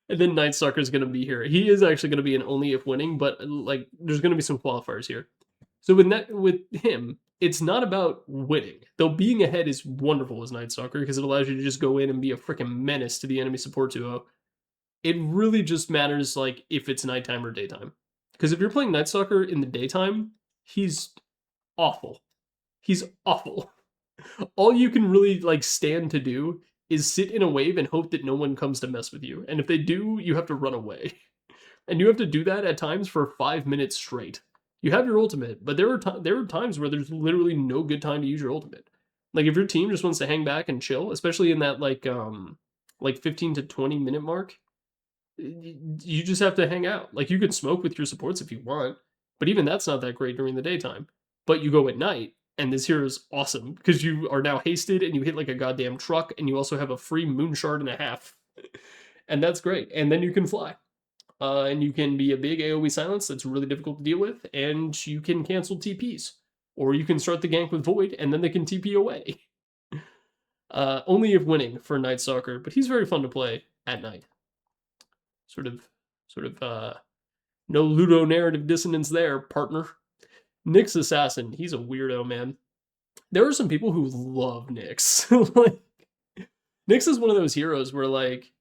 then Night Stalker is going to be here. He is actually going to be an only if winning, but like there's going to be some qualifiers here. So with him, it's not about winning. Though being ahead is wonderful as Night Stalker because it allows you to just go in and be a freaking menace to the enemy support duo. It really just matters like if it's nighttime or daytime. Because if you're playing Night Stalker in the daytime, he's awful. He's awful. All you can really like stand to do is sit in a wave and hope that no one comes to mess with you. And if they do, you have to run away. And you have to do that at times for 5 minutes straight. You have your ultimate, but there are times where there's literally no good time to use your ultimate. Like if your team just wants to hang back and chill, especially in that like 15 to 20 minute mark, you just have to hang out. Like you can smoke with your supports if you want, but even that's not that great during the daytime. But you go at night, and this hero is awesome because you are now hasted and you hit like a goddamn truck, and you also have a free moon shard and a half, and that's great. And then you can fly. And you can be a big AoE silence that's really difficult to deal with, and you can cancel TPs. Or you can start the gank with Void, and then they can TP away. Only if winning for Night Stalker, but he's very fun to play at night. Sort of, no Ludo narrative dissonance there, partner. Nyx Assassin, he's a weirdo, man. There are some people who love Nyx. Like, Nyx is one of those heroes where, like,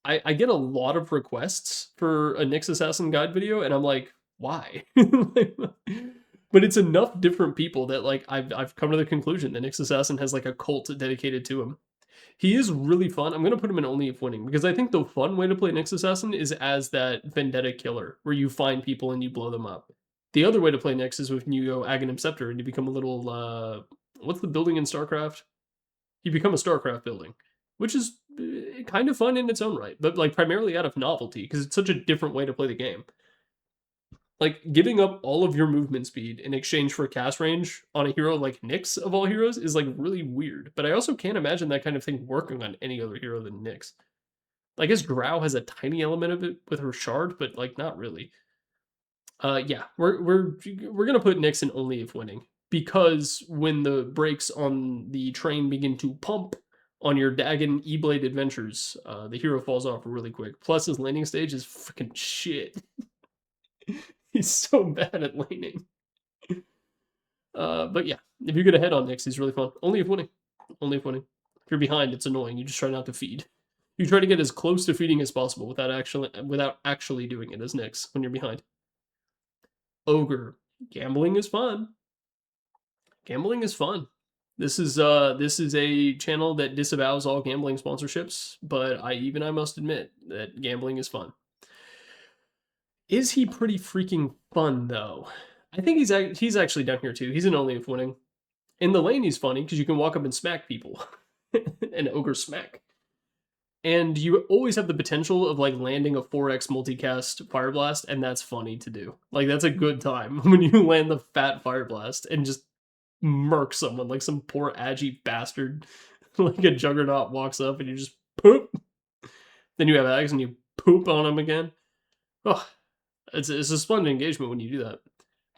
I get a lot of requests for a Nyx Assassin guide video, and I'm like, why? But it's enough different people that like I've come to the conclusion that Nyx Assassin has like a cult dedicated to him. He is really fun. I'm gonna put him in only if winning because I think the fun way to play Nyx Assassin is as that vendetta killer where you find people and you blow them up. The other way to play Nyx is when you go Aghanim Scepter and you become a little what's the building in StarCraft? You become a StarCraft building, which is kind of fun in its own right, but like primarily out of novelty because it's such a different way to play the game. Like giving up all of your movement speed in exchange for cast range on a hero like Nyx of all heroes is like really weird. But I also can't imagine that kind of thing working on any other hero than Nyx. I guess Drow has a tiny element of it with her shard, but like not really. Yeah, we're gonna put Nyx in only if winning because when the brakes on the train begin to pump on your Dagon E-Blade adventures, the hero falls off really quick. Plus, his landing stage is freaking shit. He's so bad at laning. But yeah, if you get ahead on Nyx, he's really fun. Only if winning. Only if winning. If you're behind, it's annoying. You just try not to feed. You try to get as close to feeding as possible without actually doing it as Nyx when you're behind. Ogre. Gambling is fun. Gambling is fun. This is a channel that disavows all gambling sponsorships, but I must admit that gambling is fun. Is he pretty freaking fun though? I think he's actually down here too. He's an only if winning. In the lane, he's funny because you can walk up and smack people, and ogre smack. And you always have the potential of like landing a 4x multicast fire blast, and that's funny to do. Like that's a good time when you land the fat fire blast and just murk someone like some poor agi bastard, like a juggernaut walks up and you just poop. Then you have Ags and you poop on him again. Oh, it's a splendid engagement when you do that.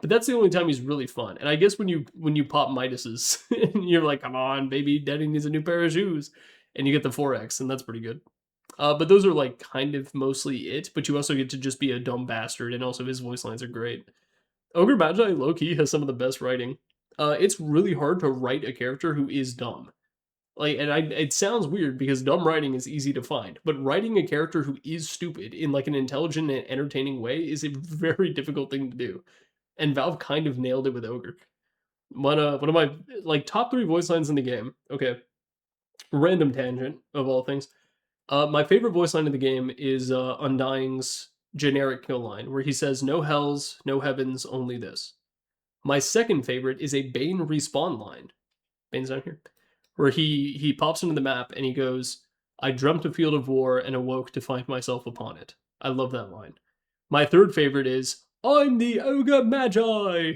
But that's the only time he's really fun. And I guess when you pop Midas's and you're like, come on, baby, daddy needs a new pair of shoes. And you get the 4x, and that's pretty good. But those are like kind of mostly it, but you also get to just be a dumb bastard, and also his voice lines are great. Ogre Magi low-key has some of the best writing. It's really hard to write a character who is dumb. Like, and it sounds weird because dumb writing is easy to find, but writing a character who is stupid in like an intelligent and entertaining way is a very difficult thing to do. And Valve kind of nailed it with Ogre. One of my like top 3 voice lines in the game. Okay, random tangent of all things. My favorite voice line in the game is Undying's generic kill line, where he says, "No hells, no heavens, only this." My second favorite is a Bane respawn line. Bane's down here, where he pops into the map and he goes, "I dreamt a field of war and awoke to find myself upon it." I love that line. My third favorite is, "I'm the Ogre Magi.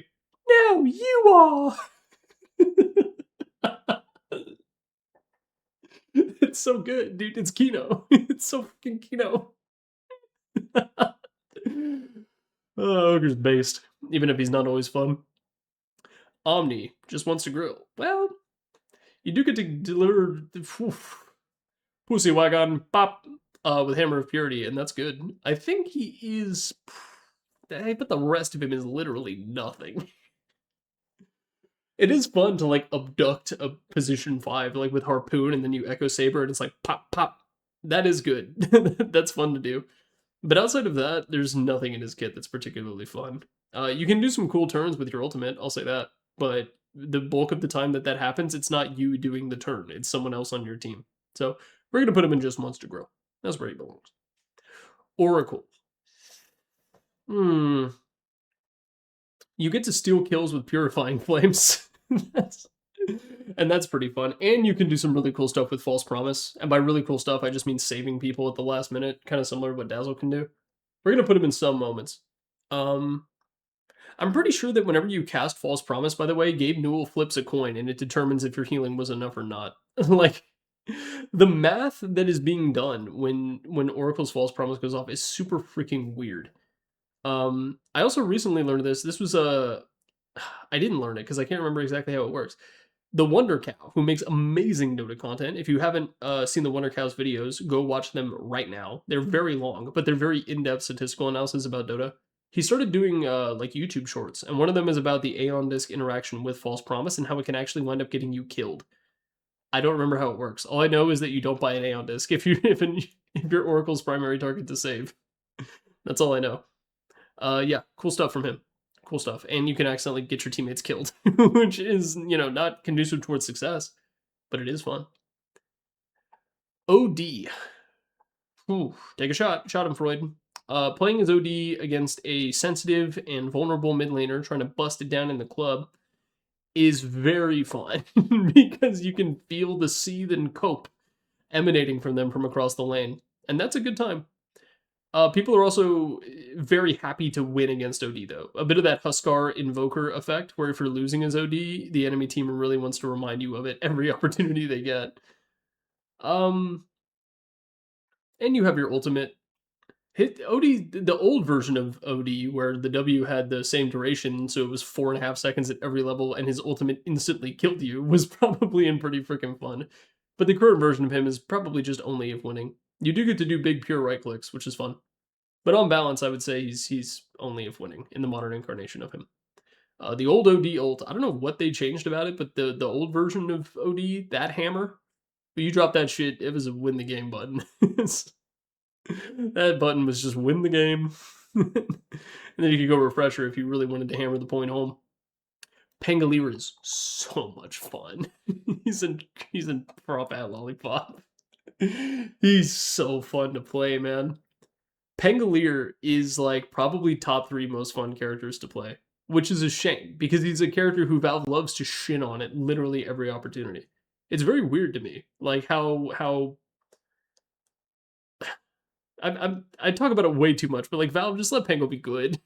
Now you are." It's so good, dude. It's Kino. It's so fucking Kino. Ogre's based, even if he's not always fun. Omni just wants to grill. Well, you do get to deliver Pussy Wagon Pop with Hammer of Purity, and that's good. I think he is, but the rest of him is literally nothing. It is fun to like abduct a position 5 like with Harpoon, and then you Echo Saber and it's like pop pop. That is good. That's fun to do. But outside of that, there's nothing in his kit that's particularly fun. You can do some cool turns with your ultimate, I'll say that. But the bulk of the time that happens, it's not you doing the turn. It's someone else on your team. So we're going to put him in just once to grow. That's where he belongs. Oracle. You get to steal kills with Purifying Flames. And that's pretty fun. And you can do some really cool stuff with False Promise. And by really cool stuff, I just mean saving people at the last minute, kind of similar to what Dazzle can do. We're going to put him in some moments. I'm pretty sure that whenever you cast False Promise, by the way, Gabe Newell flips a coin and it determines if your healing was enough or not. Like, the math that is being done when Oracle's False Promise goes off is super freaking weird. I also recently learned this. This was I didn't learn it because I can't remember exactly how it works. The Wonder Cow, who makes amazing Dota content. If you haven't seen the Wonder Cow's videos, go watch them right now. They're very long, but they're very in-depth statistical analysis about Dota. He started doing like YouTube shorts, and one of them is about the Aeon Disc interaction with False Promise and how it can actually wind up getting you killed. I don't remember how it works. All I know is that you don't buy an Aeon Disc if if your Oracle's primary target to save. That's all I know. Yeah, cool stuff from him. Cool stuff. And you can accidentally get your teammates killed, which is, not conducive towards success, but it is fun. OD. Ooh, take a shot. Shot him, Freud. Playing as OD against a sensitive and vulnerable mid laner trying to bust it down in the club is very fun because you can feel the seethe and cope emanating from them from across the lane. And that's a good time. People are also very happy to win against OD, though. A bit of that Huskar Invoker effect, where if you're losing as OD, the enemy team really wants to remind you of it every opportunity they get. And you have your ultimate. Hit OD, the old version of OD, where the W had the same duration, so it was 4.5 seconds at every level, and his ultimate instantly killed you, was probably in pretty freaking fun. But the current version of him is probably just only if winning. You do get to do big pure right clicks, which is fun. But on balance, I would say he's only if winning in the modern incarnation of him. The old OD ult, I don't know what they changed about it, but the old version of OD, that hammer, you drop that shit, it was a win the game button. That button was just win the game. And then you could go refresher if you really wanted to hammer the point home. Pangolier is so much fun. he's in prop at Lollipop. He's so fun to play, man. Pangolier is like probably top 3 most fun characters to play, which is a shame because he's a character who Valve loves to shin on at literally every opportunity. It's very weird to me, like how I talk about it way too much, but like Valve, just let Pango be good.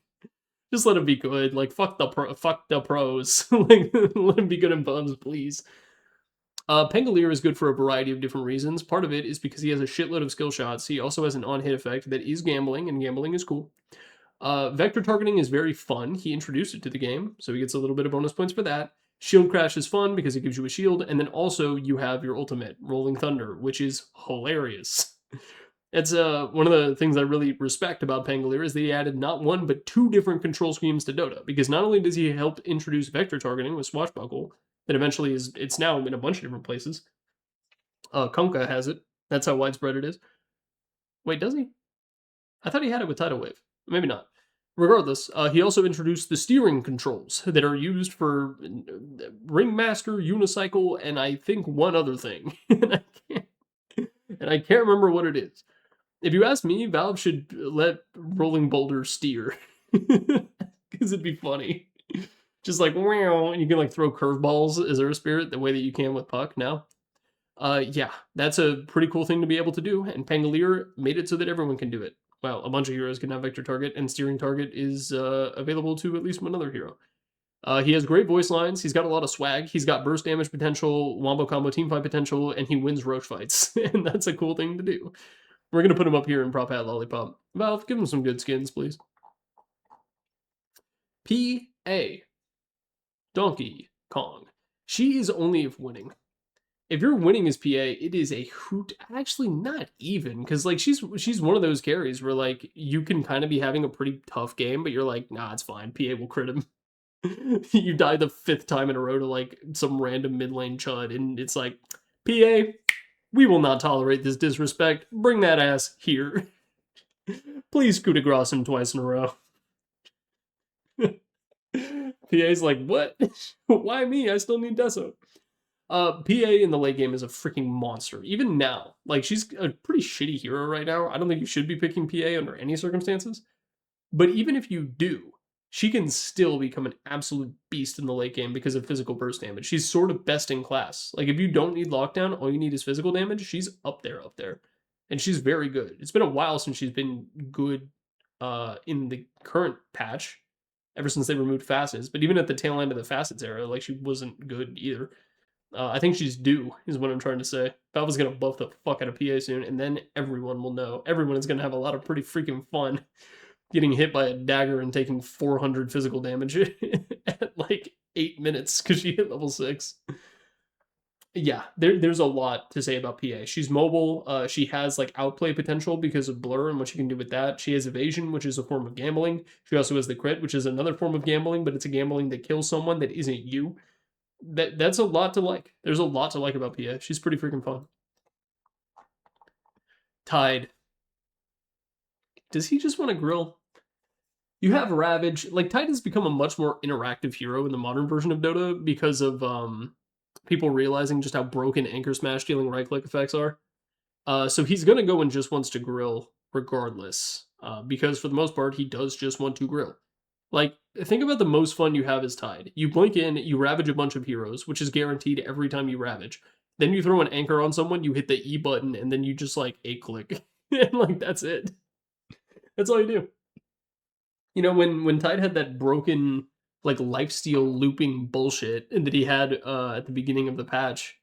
Just let him be good. Like fuck the pros. Like let him be good in bums, please. Pangolier is good for a variety of different reasons. Part of it is because he has a shitload of skill shots. He also has an on-hit effect that is gambling, and gambling is cool. Vector targeting is very fun. He introduced it to the game, so he gets a little bit of bonus points for that. Shield Crash is fun because it gives you a shield, and then also you have your ultimate, Rolling Thunder, which is hilarious. It's one of the things I really respect about Pangolier is that he added not one but 2 different control schemes to Dota, because not only does he help introduce vector targeting with Swashbuckle, that eventually it's now in a bunch of different places. Kunkka has it. That's how widespread it is. Wait, does he? I thought he had it with Tidal Wave. Maybe not. Regardless, he also introduced the steering controls that are used for Ringmaster, Unicycle, and I think one other thing. and I can't remember what it is. If you ask me, Valve should let Rolling Boulder steer. Because it'd be funny. Just like, wow, and you can like throw curveballs as Earth Spirit the way that you can with Puck now. Yeah, that's a pretty cool thing to be able to do, and Pangolier made it so that everyone can do it. Well, a bunch of heroes can have Vector Target, and Steering Target is available to at least one other hero. He has great voice lines, he's got a lot of swag, he's got burst damage potential, wombo combo teamfight potential, and he wins Roche fights, and that's a cool thing to do. We're going to put him up here in Prop Hat Lollipop. Valve, give him some good skins, please. P.A. Donkey Kong. She is only if winning. If you're winning as PA, it is a hoot. Actually, not even, because like she's one of those carries where like you can kind of be having a pretty tough game, but you're like, nah, it's fine. PA will crit him. You die the 5th time in a row to like some random mid lane chud, and it's like, PA, we will not tolerate this disrespect. Bring that ass here. Please coup de grace him twice in a row. PA's like, what? Why me? I still need Deso. PA in the late game is a freaking monster. Even now. Like, she's a pretty shitty hero right now. I don't think you should be picking PA under any circumstances. But even if you do, she can still become an absolute beast in the late game because of physical burst damage. She's sort of best in class. Like, if you don't need lockdown, all you need is physical damage, she's up there. And she's very good. It's been a while since she's been good in the current patch, ever since they removed facets. But even at the tail end of the facets era, like, she wasn't good either. I think she's due, is what I'm trying to say. Valve is going to buff the fuck out of PA soon, and then everyone will know. Everyone is going to have a lot of pretty freaking fun getting hit by a dagger and taking 400 physical damage at like 8 minutes because she hit level 6. Yeah, there's a lot to say about PA. She's mobile. She has like outplay potential because of blur and what she can do with that. She has evasion, which is a form of gambling. She also has the crit, which is another form of gambling, but it's a gambling that kills someone that isn't you. That's a lot to like. There's a lot to like about PA. She's pretty freaking fun. Tide. Does he just want to grill? You have Ravage. Like, Tide has become a much more interactive hero in the modern version of Dota because of people realizing just how broken Anchor Smash dealing right-click effects are. So he's going to go and just wants to grill regardless, because for the most part, he does just want to grill. Like, think about the most fun you have as Tide. You blink in, you ravage a bunch of heroes, which is guaranteed every time you ravage. Then you throw an anchor on someone, you hit the E button, and then you just like click. And like that's it. That's all you do. You know, when Tide had that broken like lifesteal looping bullshit that he had at the beginning of the patch,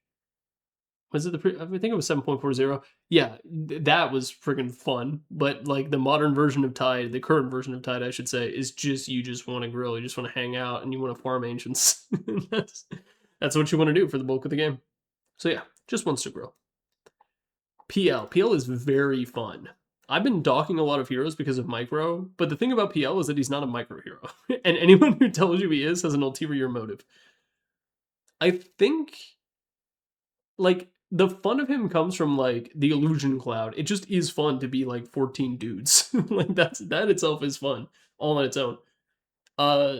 was it I think it was 7.40. Yeah, that was freaking fun. But like the modern version of Tide, the current version of Tide, I should say, is just you just want to grill, you just want to hang out, and you want to farm ancients. that's what you want to do for the bulk of the game. So yeah, just wants to grill. PL is very fun. I've been docking a lot of heroes because of micro, but the thing about PL is that he's not a micro hero, and anyone who tells you he is has an ulterior motive. I think like the fun of him comes from like the illusion cloud. It just is fun to be like 14 dudes. Like that itself is fun all on its own. Uh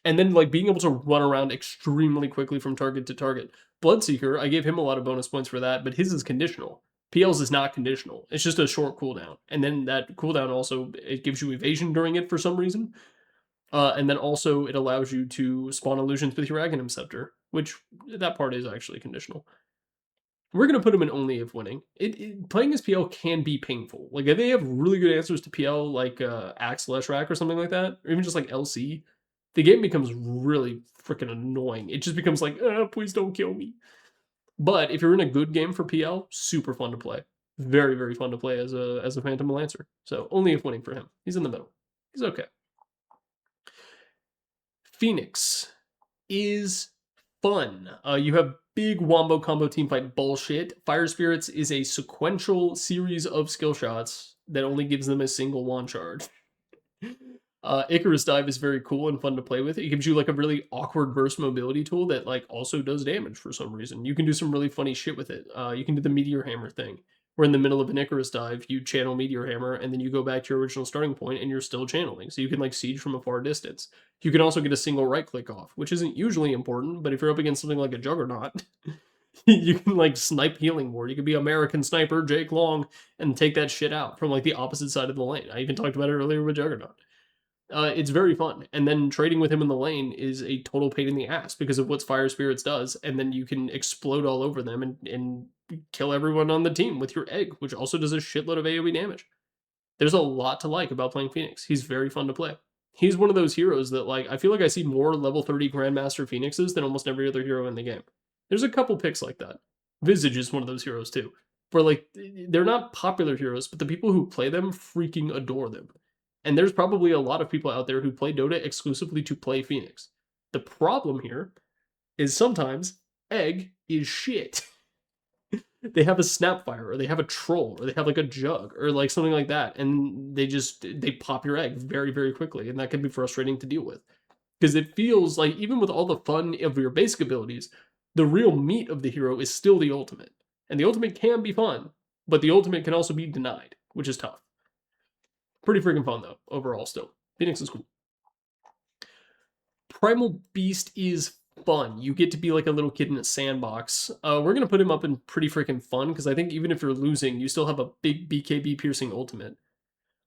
and then like being able to run around extremely quickly from target to target. Bloodseeker, I gave him a lot of bonus points for that, but his is conditional. PL's is not conditional. It's just a short cooldown. And then that cooldown also it gives you evasion during it for some reason. And then also it allows you to spawn illusions with your Aghanim Scepter, which that part is actually conditional. We're going to put him in only if winning. Playing as PL can be painful. Like, if they have really good answers to PL, like Axe Leshrac or something like that, or even just like LC, the game becomes really freaking annoying. It just becomes like, please don't kill me. But if you're in a good game for PL, super fun to play. Very, very fun to play as a Phantom Lancer. So, only if winning for him. He's in the middle. He's okay. Phoenix is fun. You have big wombo combo teamfight bullshit. Fire Spirits is a sequential series of skill shots that only gives them a single wand charge. Icarus Dive is very cool and fun to play with. It gives you like a really awkward burst mobility tool that like also does damage for some reason. You can do some really funny shit with it. You can do the Meteor Hammer thing, where in the middle of an Icarus Dive, you channel Meteor Hammer and then you go back to your original starting point and you're still channeling. So you can like siege from a far distance. You can also get a single right click off, which isn't usually important, but if you're up against something like a Juggernaut, you can like snipe healing ward. You could be American Sniper Jake Long and take that shit out from like the opposite side of the lane. I even talked about it earlier with Juggernaut. It's very fun, and then trading with him in the lane is a total pain in the ass because of what Fire Spirits does, and then you can explode all over them and kill everyone on the team with your egg, which also does a shitload of AoE damage. There's a lot to like about playing Phoenix. He's very fun to play. He's one of those heroes that, like, I feel like I see more level 30 Grandmaster Phoenixes than almost every other hero in the game. There's a couple picks like that. Visage is one of those heroes, too. Where, like, they're not popular heroes, but the people who play them freaking adore them. And there's probably a lot of people out there who play Dota exclusively to play Phoenix. The problem here is sometimes Egg is shit. They have a Snapfire, or they have a Troll, or they have like a Jug, or like something like that, and they pop your egg very, very quickly, and that can be frustrating to deal with. Because it feels like, even with all the fun of your basic abilities, the real meat of the hero is still the ultimate. And the ultimate can be fun, but the ultimate can also be denied, which is tough. Pretty freaking fun, though, overall, still. Phoenix is cool. Primal Beast is fun. You get to be like a little kid in a sandbox. We're going to put him up in pretty freaking fun, because I think even if you're losing, you still have a big BKB piercing ultimate.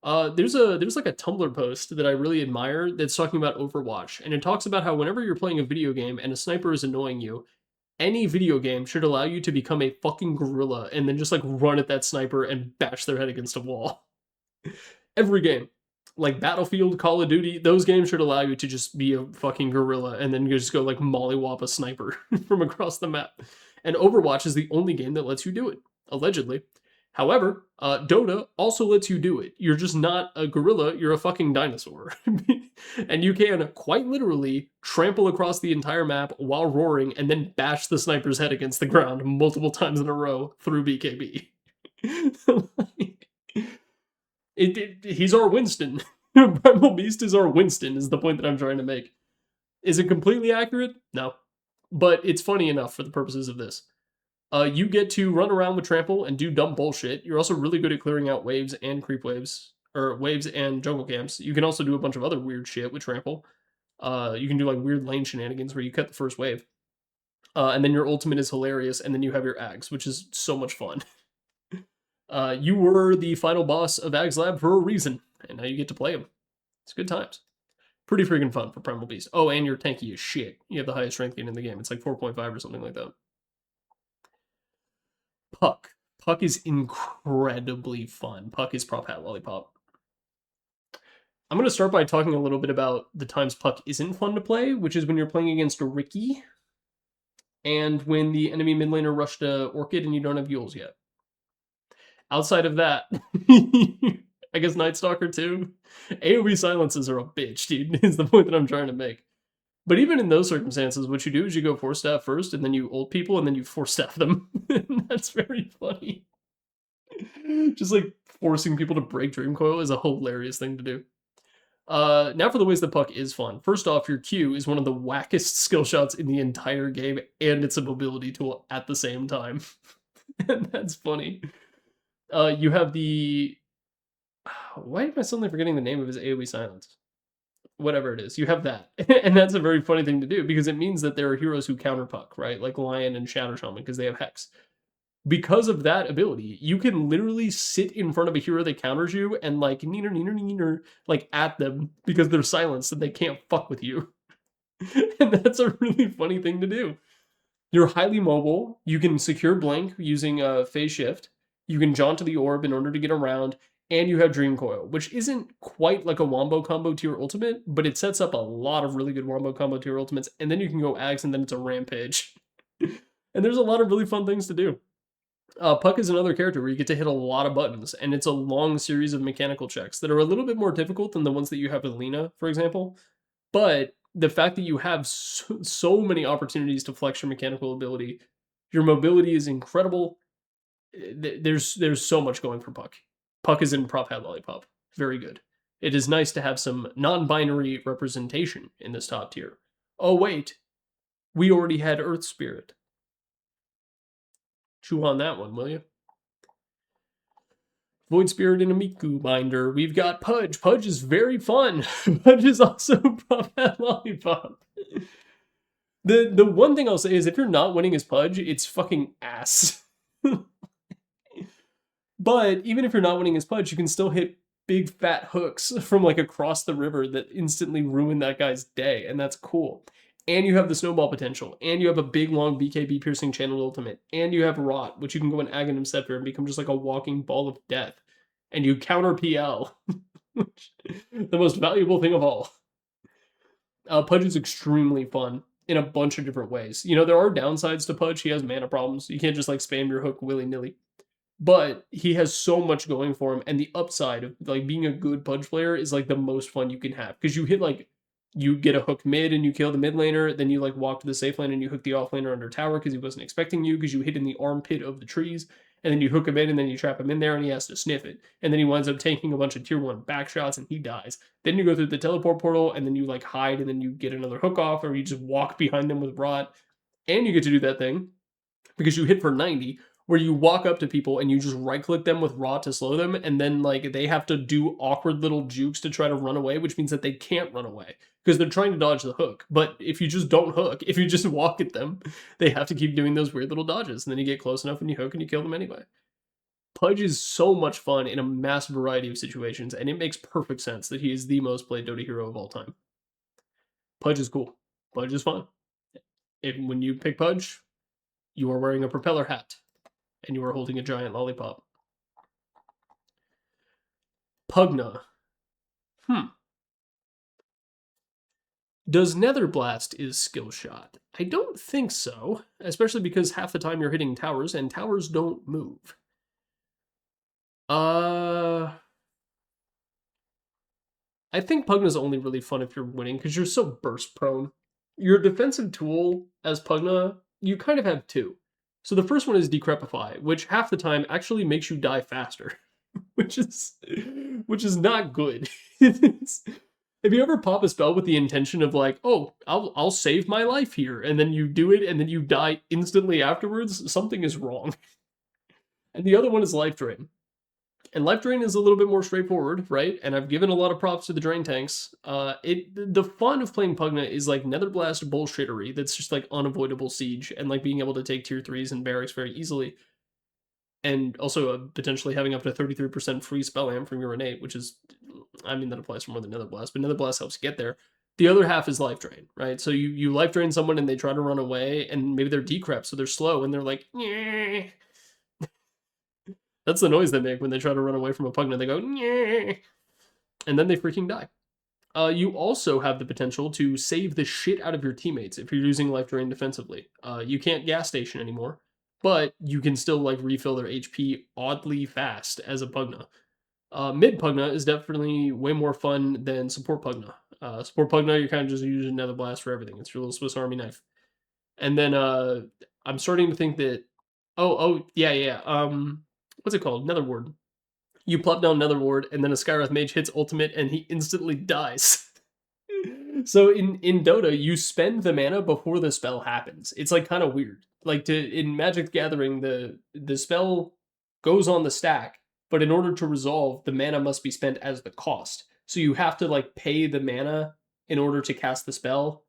There's like a Tumblr post that I really admire that's talking about Overwatch, and it talks about how whenever you're playing a video game and a sniper is annoying you, any video game should allow you to become a fucking gorilla and then just like run at that sniper and bash their head against a wall. Every game. Like Battlefield, Call of Duty, those games should allow you to just be a fucking gorilla and then you just go like mollywop a sniper from across the map. And Overwatch is the only game that lets you do it, allegedly. However, Dota also lets you do it. You're just not a gorilla, you're a fucking dinosaur. And you can quite literally trample across the entire map while roaring and then bash the sniper's head against the ground multiple times in a row through BKB. He's our Winston. Primal Beast is our Winston, is the point that I'm trying to make. Is it completely accurate? No. But it's funny enough for the purposes of this. You get to run around with Trample and do dumb bullshit. You're also really good at clearing out waves and creep waves. or waves and jungle camps. You can also do a bunch of other weird shit with trample. You can do like weird lane shenanigans where you cut the first wave. And then your ultimate is hilarious, and then you have your Ags, which is so much fun. You were the final boss of Ags Lab for a reason, and now you get to play him. It's good times. Pretty freaking fun for Primal Beast. Oh, and you're tanky as shit. You have the highest strength gain in the game. It's like 4.5 or something like that. Puck. Puck is incredibly fun. Puck is Prop Hat Lollipop. I'm going to start by talking a little bit about the times Puck isn't fun to play, which is when you're playing against a Ricky, and when the enemy mid laner rushed a Orchid and you don't have Yules yet. Outside of that, I guess Night Stalker too. AoE silences are a bitch, dude, is the point that I'm trying to make. But even in those circumstances, what you do is you go 4-staff first, and then you ult people, and then you 4-staff them. That's very funny. Just like forcing people to break Dream Coil is a hilarious thing to do. Now for the ways that Puck is fun. First off, your Q is one of the wackest skill shots in the entire game, and it's a mobility tool at the same time. And that's funny. You have the... Why am I suddenly forgetting the name of his AoE silence? Whatever it is, you have that. And that's a very funny thing to do, because it means that there are heroes who counter Puck, right? Like Lion and Shadow Shaman, because they have Hex. Because of that ability, you can literally sit in front of a hero that counters you and like neener, neener, neener, like at them because they're silenced and they can't fuck with you. And that's a really funny thing to do. You're highly mobile. You can secure blink using phase shift. You can jaunt to the orb in order to get around, and you have Dream Coil, which isn't quite like a wombo combo to your ultimate, but it sets up a lot of really good wombo combo to your ultimates, and then you can go Ags, and then it's a rampage. And there's a lot of really fun things to do. Puck is another character where you get to hit a lot of buttons, and it's a long series of mechanical checks that are a little bit more difficult than the ones that you have with Lina, for example. But the fact that you have so many opportunities to flex your mechanical ability, your mobility is incredible. There's so much going for Puck. Puck is in Prop Hat Lollipop. Very good. It is nice to have some non-binary representation in this top tier. Oh wait, we already had Earth Spirit. Chew on that one, will you? Void Spirit and a Miku binder. We've got Pudge. Pudge is very fun. Pudge is also Prop Hat Lollipop. The one thing I'll say is if you're not winning as Pudge, it's fucking ass. But even if you're not winning as Pudge, you can still hit big fat hooks from like across the river that instantly ruin that guy's day, and that's cool. And you have the snowball potential, and you have a big long BKB piercing channel ultimate, and you have Rot, which you can go in Aghanim Scepter and become just like a walking ball of death. And you counter PL, the most valuable thing of all. Pudge is extremely fun in a bunch of different ways. You know, there are downsides to Pudge. He has mana problems. You can't just like spam your hook willy-nilly. But he has so much going for him, and the upside of like being a good Pudge player is like the most fun you can have, because you hit like, you get a hook mid and you kill the mid laner, then you like walk to the safe lane and you hook the off laner under tower because he wasn't expecting you, because you hit in the armpit of the trees, and then you hook him in and then you trap him in there and he has to sniff it, and then he winds up taking a bunch of tier 1 back shots and he dies. Then you go through the teleport portal and then you like hide and then you get another hook off, or you just walk behind them with Rot, and you get to do that thing because you hit for 90 where you walk up to people and you just right-click them with Rot to slow them, and then like they have to do awkward little jukes to try to run away, which means that they can't run away because they're trying to dodge the hook. But if you just don't hook, if you just walk at them, they have to keep doing those weird little dodges, and then you get close enough and you hook and you kill them anyway. Pudge is so much fun in a massive variety of situations, and it makes perfect sense that he is the most played Dota hero of all time. Pudge is cool. Pudge is fun. When you pick Pudge, you are wearing a propeller hat, and you are holding a giant lollipop. Pugna. Does Nether Blast is skill shot? I don't think so, especially because half the time you're hitting towers, and towers don't move. I think Pugna's only really fun if you're winning, because you're so burst prone. Your defensive tool as Pugna, you kind of have two. So the first one is Decrepify, which half the time actually makes you die faster, which is not good. If you ever pop a spell with the intention of like, oh, I'll save my life here, and then you do it, and then you die instantly afterwards, something is wrong. And the other one is Life Drain. And Life Drain is a little bit more straightforward, right? And I've given a lot of props to the Drain tanks. The fun of playing Pugna is like Nether Blast bullshittery that's just like unavoidable siege and like being able to take tier 3s and barracks very easily. And also potentially having up to 33% free spell amp from your innate, which is, I mean, that applies for more than Nether Blast, but Nether Blast helps you get there. The other half is Life Drain, right? So you Life Drain someone and they try to run away, and maybe they're decrep, so they're slow, and they're like, nyeh. That's the noise they make when they try to run away from a Pugna. They go, nyeh, and then they freaking die. You also have the potential to save the shit out of your teammates if you're using Life Drain defensively. You can't gas station anymore, but you can still like refill their HP oddly fast as a Pugna. Mid Pugna is definitely way more fun than support Pugna. Support Pugna, you're kind of just using Nether Blast for everything. It's your little Swiss Army knife. And then I'm starting to think that, yeah. What's it called? Nether Ward. You plop down Nether Ward, and then a Skywrath Mage hits ultimate, and he instantly dies. So in Dota, you spend the mana before the spell happens. It's like kind of weird. Like in Magic the Gathering, the spell goes on the stack, but in order to resolve, the mana must be spent as the cost. So you have to like pay the mana in order to cast the spell.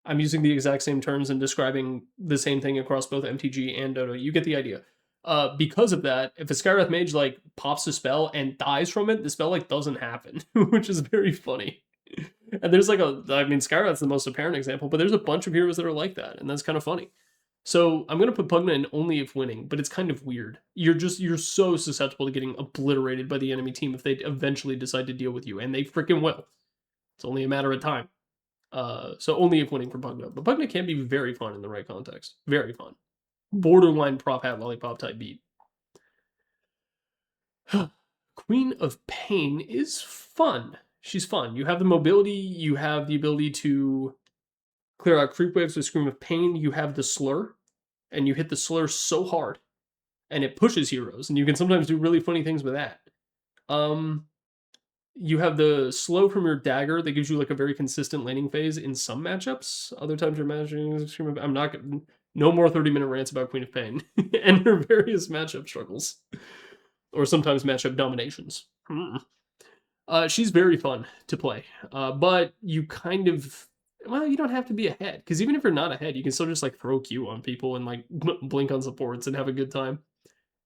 I'm using the exact same terms and describing the same thing across both MTG and Dota. You get the idea. Because of that, if a Skywrath Mage like pops a spell and dies from it, the spell like doesn't happen, which is very funny. And there's like Skywrath's the most apparent example, but there's a bunch of heroes that are like that, and that's kind of funny. So I'm gonna put Pugna in only if winning, but it's kind of weird. You're so susceptible to getting obliterated by the enemy team if they eventually decide to deal with you, and they freaking will. It's only a matter of time. So only if winning for Pugna. But Pugna can be very fun in the right context. Very fun. Borderline prop hat lollipop type beat. Queen of Pain is fun. She's fun. You have the mobility, you have the ability to clear out creep waves with Scream of Pain, you have the slur, and you hit the slur so hard, and it pushes heroes, and you can sometimes do really funny things with that. You have the slow from your dagger that gives you like a very consistent laning phase in some matchups. Other times you're managing Scream of, I'm not gonna, no more 30-minute rants about Queen of Pain and her various matchup struggles. Or sometimes matchup dominations. She's very fun to play, but you kind of, well, you don't have to be ahead, because even if you're not ahead, you can still just like throw Q on people and like blink on supports and have a good time.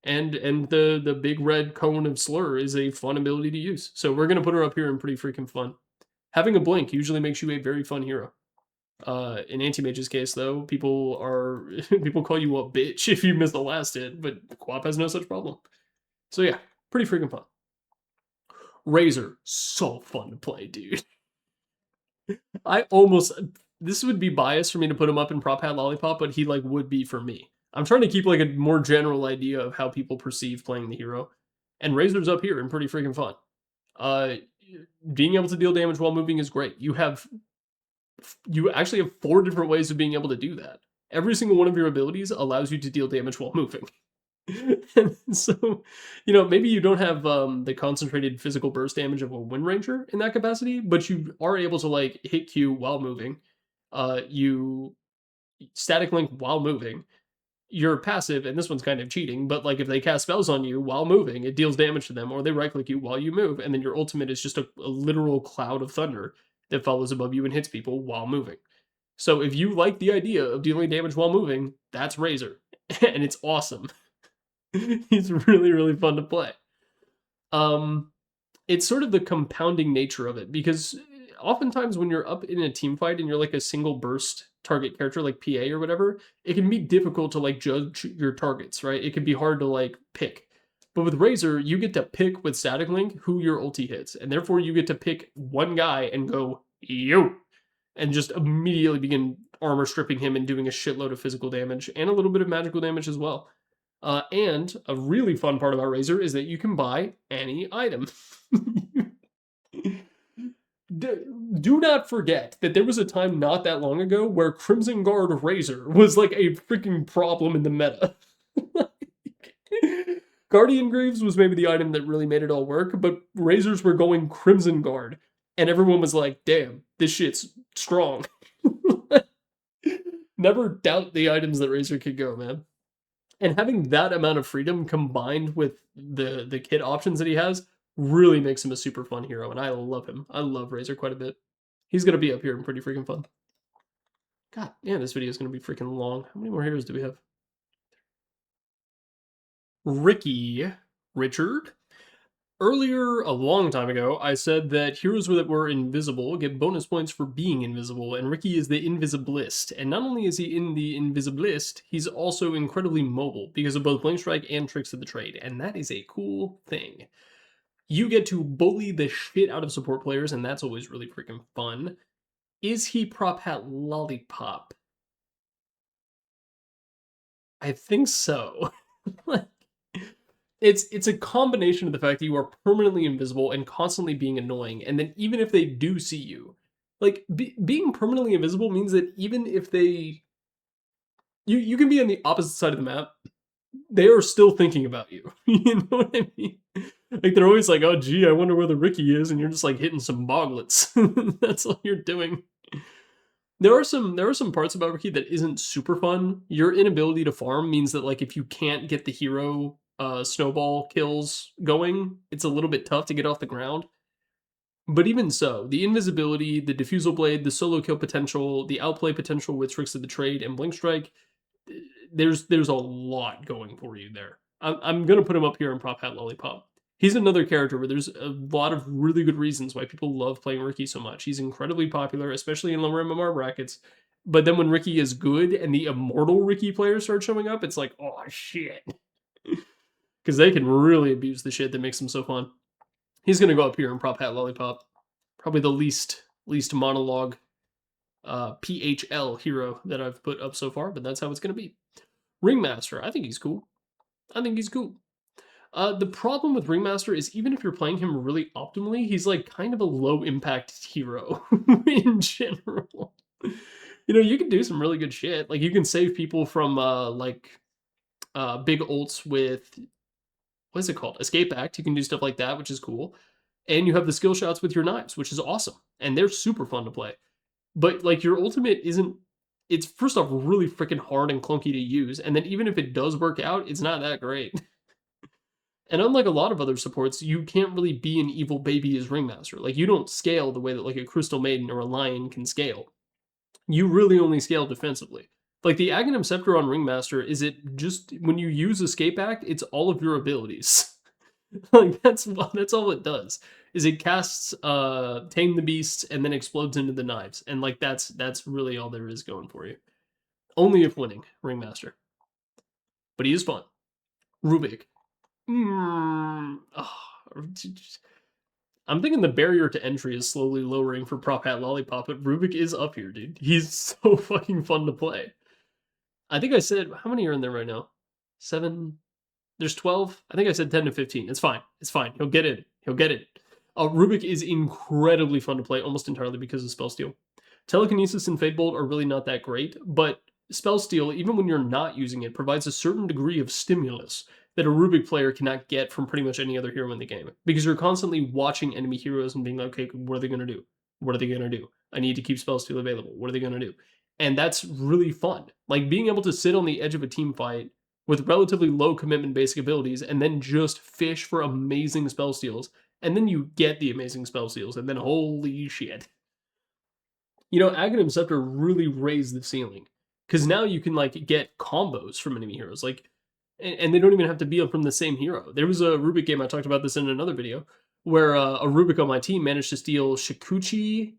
And the big red cone of slur is a fun ability to use. So we're gonna put her up here and pretty freaking fun. Having a blink usually makes you a very fun hero. In Anti-Mage's case, though, people call you a bitch if you miss the last hit, but Quap has no such problem. So yeah, pretty freaking fun. Razor, so fun to play, dude. This would be biased for me to put him up in Prop Hat Lollipop, but he like would be for me. I'm trying to keep like a more general idea of how people perceive playing the hero. And Razor's up here and pretty freaking fun. Being able to deal damage while moving is great. You actually have 4 different ways of being able to do that. Every single one of your abilities allows you to deal damage while moving. And so, maybe you don't have the concentrated physical burst damage of a Wind Ranger in that capacity, but you are able to like hit Q while moving. You static link while moving. You're passive, and this one's kind of cheating, but like if they cast spells on you while moving, it deals damage to them, or they right click you while you move, and then your ultimate is just a literal cloud of thunder that follows above you and hits people while moving. So if you like the idea of dealing damage while moving, that's Razor, and it's awesome. He's really, really fun to play. It's sort of the compounding nature of it, because oftentimes when you're up in a team fight and you're like a single burst target character like PA or whatever, it can be difficult to like judge your targets, right? It can be hard to like pick. But with Razor, you get to pick with Static Link who your ulti hits, and therefore you get to pick one guy and go, yo, and just immediately begin armor stripping him and doing a shitload of physical damage and a little bit of magical damage as well. And a really fun part about Razor is that you can buy any item. Do not forget that there was a time not that long ago where Crimson Guard Razor was like a freaking problem in the meta. Guardian Greaves was maybe the item that really made it all work, but Razors were going Crimson Guard, and everyone was like, damn, this shit's strong. Never doubt the items that Razor could go, man. And having that amount of freedom combined with the kit options that he has really makes him a super fun hero, and I love him. I love Razor quite a bit. He's gonna be up here and pretty freaking fun. God, yeah, this video is gonna be freaking long. How many more heroes do we have? Ricky, Richard. Earlier, a long time ago, I said that heroes that were invisible get bonus points for being invisible, and Ricky is the Invisiblist. And not only is he in the Invisiblist, he's also incredibly mobile because of both Blink Strike and Tricks of the Trade, and that is a cool thing. You get to bully the shit out of support players, and that's always really freaking fun. Is he Prop Hat Lollipop? I think so. Like, it's a combination of the fact that you are permanently invisible and constantly being annoying, and then even if they do see you, like being permanently invisible means that even if they you can be on the opposite side of the map, they are still thinking about you. You know what I mean? Like they're always like, "Oh, gee, I wonder where the Ricky is," and you're just like hitting some boglets. That's all you're doing. There are some parts about Ricky that isn't super fun. Your inability to farm means that like if you can't get the hero snowball kills going, it's a little bit tough to get off the ground. But even so, the invisibility, the diffusal blade, the solo kill potential, the outplay potential with Tricks of the Trade and Blink Strike, there's a lot going for you there. I'm gonna put him up here in Prop Hat Lollipop. He's another character where there's a lot of really good reasons why people love playing Ricky so much. He's incredibly popular, especially in lower MMR brackets. But then when Ricky is good and the immortal Ricky players start showing up, it's like, oh shit. Because they can really abuse the shit that makes them so fun. He's gonna go up here in Prop Hat Lollipop. Probably the least monologue PHL hero that I've put up so far, but that's how it's gonna be. Ringmaster, I think he's cool. I think he's cool. The problem with Ringmaster is even if you're playing him really optimally, he's like kind of a low impact hero in general. You know, you can do some really good shit. Like you can save people from big ults with what is it called? Escape Act. You can do stuff like that, which is cool. And you have the skill shots with your knives, which is awesome. And they're super fun to play. But like your ultimate isn't it's first off really freaking hard and clunky to use, and then even if it does work out, it's not that great. And unlike a lot of other supports, you can't really be an evil baby as Ringmaster. Like you don't scale the way that like a Crystal Maiden or a Lion can scale. You really only scale defensively. Like the Aghanim Scepter on Ringmaster is it just when you use Escape Act, it's all of your abilities. Like that's all it does. Is it casts Tame the Beasts and then explodes into the knives. And like that's really all there is going for you. Only if winning, Ringmaster. But he is fun. Rubik. Oh, I'm thinking the barrier to entry is slowly lowering for Prop Hat Lollipop, but Rubik is up here, dude. He's so fucking fun to play. I think I said, how many are in there right now? 7? There's 12? I think I said 10 to 15. It's fine. It's fine. He'll get in. He'll get it. Rubik is incredibly fun to play, almost entirely because of Spell Steal. Telekinesis and Fade Bolt are really not that great, but Spell Steal, even when you're not using it, provides a certain degree of stimulus that a Rubik player cannot get from pretty much any other hero in the game. Because you're constantly watching enemy heroes and being like, okay, what are they going to do? What are they going to do? I need to keep Spell Steal available. What are they going to do? And that's really fun. Like being able to sit on the edge of a team fight with relatively low commitment basic abilities and then just fish for amazing spell steals. And then you get the amazing spell steals, and then holy shit. You know, Aghanim Scepter really raised the ceiling. Because now you can like get combos from enemy heroes. Like and they don't even have to be from the same hero. There was a Rubik game, I talked about this in another video, where a Rubik on my team managed to steal Shikuchi.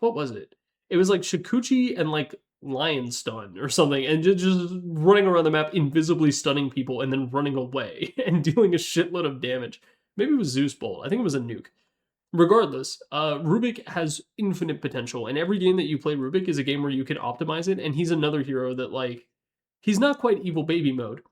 What was it? It was like Shikuchi and like Lion Stun or something, and just running around the map, invisibly stunning people, and then running away and dealing a shitload of damage. Maybe it was Zeus Bolt. I think it was a nuke. Regardless, Rubik has infinite potential, and every game that you play Rubik is a game where you can optimize it, and he's another hero that, like, he's not quite evil baby mode,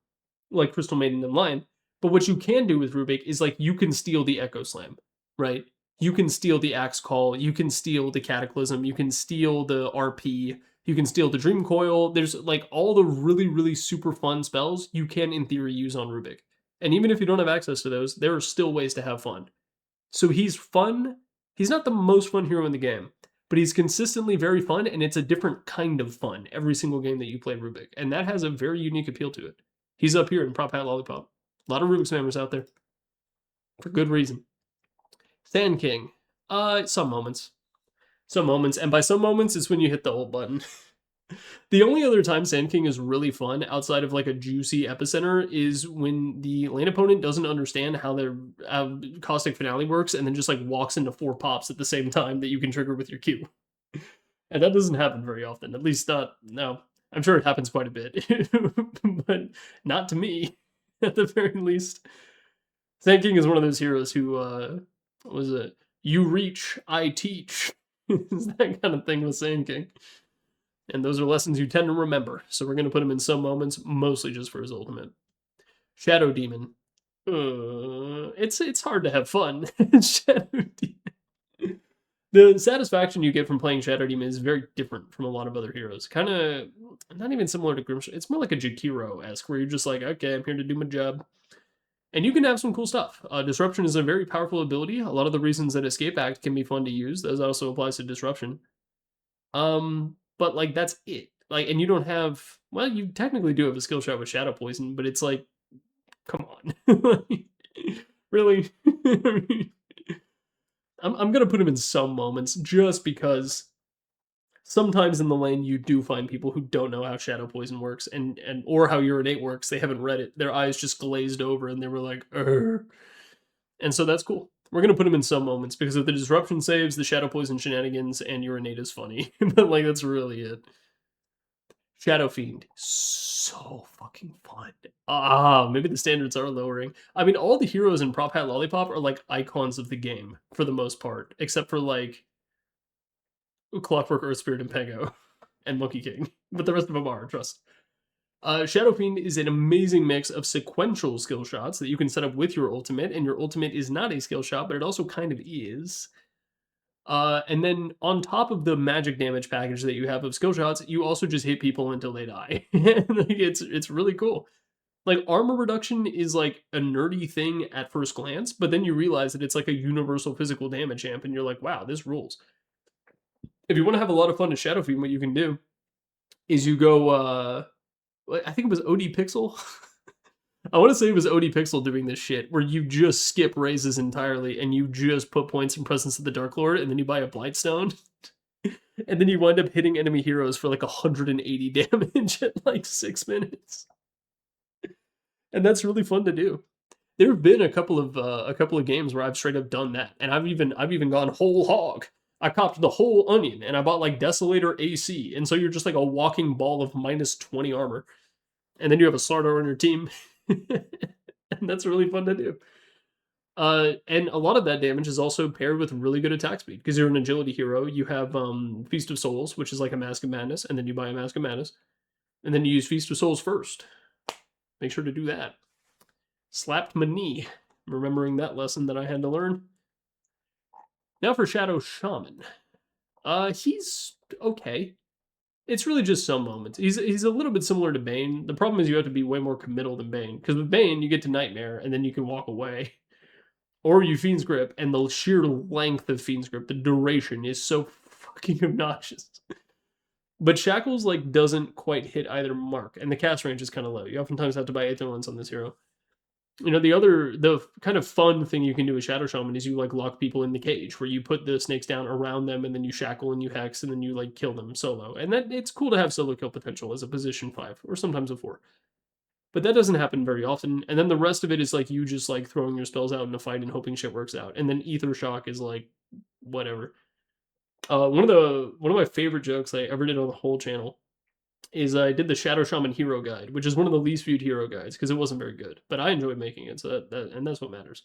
like Crystal Maiden and Lion, but what you can do with Rubik is, like, you can steal the Echo Slam, right? You can steal the Axe Call, you can steal the Cataclysm, you can steal the RP, you can steal the Dream Coil. There's, like, all the really, really super fun spells you can, in theory, use on Rubik. And even if you don't have access to those, there are still ways to have fun. So he's fun. He's not the most fun hero in the game, but he's consistently very fun, and it's a different kind of fun every single game that you play Rubik, and that has a very unique appeal to it. He's up here in Prop Hat Lollipop. A lot of Rubik spammers out there for good reason. Sand King, some moments. Some moments, and by some moments, it's when you hit the ult button. The only other time Sand King is really fun outside of like a juicy epicenter is when the lane opponent doesn't understand how their caustic finale works and then just like walks into 4 pops at the same time that you can trigger with your Q. And that doesn't happen very often, at least not, no. I'm sure it happens quite a bit, but not to me, at the very least. Sand King is one of those heroes who, what was it? You reach, I teach. It's that kind of thing with Sand King. And those are lessons you tend to remember. So we're going to put him in some moments, mostly just for his ultimate. Shadow Demon. It's hard to have fun. Shadow Demon. The satisfaction you get from playing Shadow Demon is very different from a lot of other heroes. Kind of not even similar to Grimshot. It's more like a Jakiro-esque, where you're just like, okay, I'm here to do my job. And you can have some cool stuff. Disruption is a very powerful ability. A lot of the reasons that Escape Act can be fun to use, that also applies to Disruption. But like that's it. Like, and you don't have, well, you technically do have a skill shot with Shadow Poison, but it's like, come on. Like, really? I'm gonna put him in some moments just because sometimes in the lane you do find people who don't know how Shadow Poison works and or how Urinate works. They haven't read it. Their eyes just glazed over and they were like, Urgh. And so that's cool. We're gonna put him in some moments because of the disruption saves, the Shadow Poison shenanigans, and Urinate is funny. But like that's really it. Shadow Fiend, so fucking fun. Maybe the standards are lowering. I mean, all the heroes in Prop Hat Lollipop are like icons of the game for the most part, except for like Clockwork, Earth Spirit, and Pego, and Monkey King. But the rest of them are, trust. Shadow Fiend is an amazing mix of sequential skill shots that you can set up with your ultimate, and your ultimate is not a skill shot, but it also kind of is. And then on top of the magic damage package that you have of skill shots, you also just hit people until they die. Like, it's really cool. Like armor reduction is like a nerdy thing at first glance, but then you realize that it's like a universal physical damage amp, and you're like, wow, this rules. If you want to have a lot of fun to Shadow Fiend, what you can do is you go, I think it was OD Pixel. I want to say it was OD Pixel doing this shit, where you just skip raises entirely, and you just put points in Presence of the Dark Lord, and then you buy a Blightstone, and then you wind up hitting enemy heroes for like 180 damage at like 6 minutes. And that's really fun to do. There have been a couple of games where I've straight up done that, and I've even gone whole hog. I copped the whole onion, and I bought like Desolator AC, and so you're just like a walking ball of minus 20 armor, and then you have a Slardar on your team, and that's really fun to do. And a lot of that damage is also paired with really good attack speed, because you're an agility hero. You have Feast of Souls, which is like a Mask of Madness, and then you buy a Mask of Madness, and then you use Feast of Souls first. Make sure to do that. Slapped my knee, remembering that lesson that I had to learn. Now for Shadow Shaman. He's okay. It's really just some moments. He's a little bit similar to Bane. The problem is you have to be way more committal than Bane, because with Bane you get to Nightmare and then you can walk away. Or you Fiend's Grip, and the sheer length of Fiend's Grip, the duration, is so fucking obnoxious. But Shackles like doesn't quite hit either mark, and the cast range is kind of low. You oftentimes have to buy Aether Lens on this hero. You know, the kind of fun thing you can do with Shadow Shaman is you like lock people in the cage, where you put the snakes down around them, and then you shackle and you hex, and then you like kill them solo. And that it's cool to have solo kill potential as a position 5, or sometimes a 4. But that doesn't happen very often. And then the rest of it is like you just like throwing your spells out in a fight and hoping shit works out. And then Ether Shock is like whatever. One of my favorite jokes I ever did on the whole channel is I did the Shadow Shaman hero guide, which is one of the least viewed hero guides because it wasn't very good, but I enjoyed making it, so and that's what matters.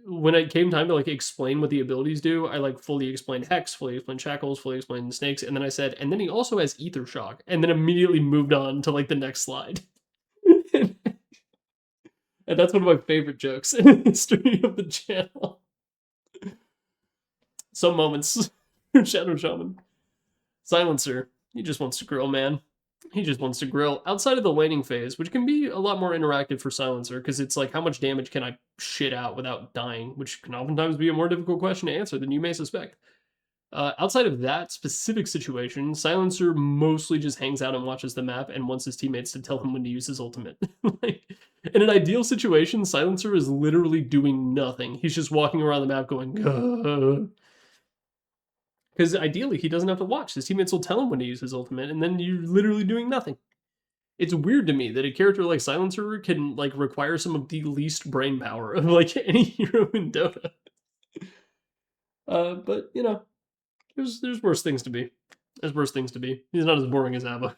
When it came time to like explain what the abilities do, I like fully explained Hex, fully explained Shackles, fully explained Snakes, and then I said, and then he also has Ether Shock, and then immediately moved on to like the next slide. And that's one of my favorite jokes in the history of the channel. Some moments. Shadow Shaman. Silencer. He just wants to grill, man. He just wants to grill. Outside of the laning phase, which can be a lot more interactive for Silencer, because it's like, how much damage can I shit out without dying, which can oftentimes be a more difficult question to answer than you may suspect. Outside of that specific situation, Silencer mostly just hangs out and watches the map and wants his teammates to tell him when to use his ultimate. Like, in an ideal situation, Silencer is literally doing nothing. He's just walking around the map going, because ideally he doesn't have to watch. His teammates will tell him when to use his ultimate, and then you're literally doing nothing. It's weird to me that a character like Silencer can like require some of the least brain power of like any hero in Dota. But you know, there's worse things to be. There's worse things to be. He's not as boring as Abba.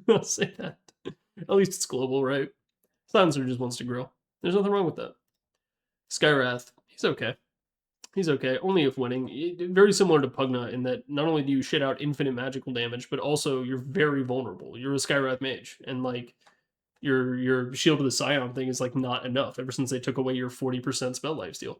I'll say that. At least it's global, right? Silencer just wants to grow. There's nothing wrong with that. Skywrath, he's okay. He's okay, only if winning. Very similar to Pugna in that not only do you shit out infinite magical damage, but also you're very vulnerable. You're a Skywrath mage, and like your Shield of the Scion thing is like not enough ever since they took away your 40% spell lifesteal.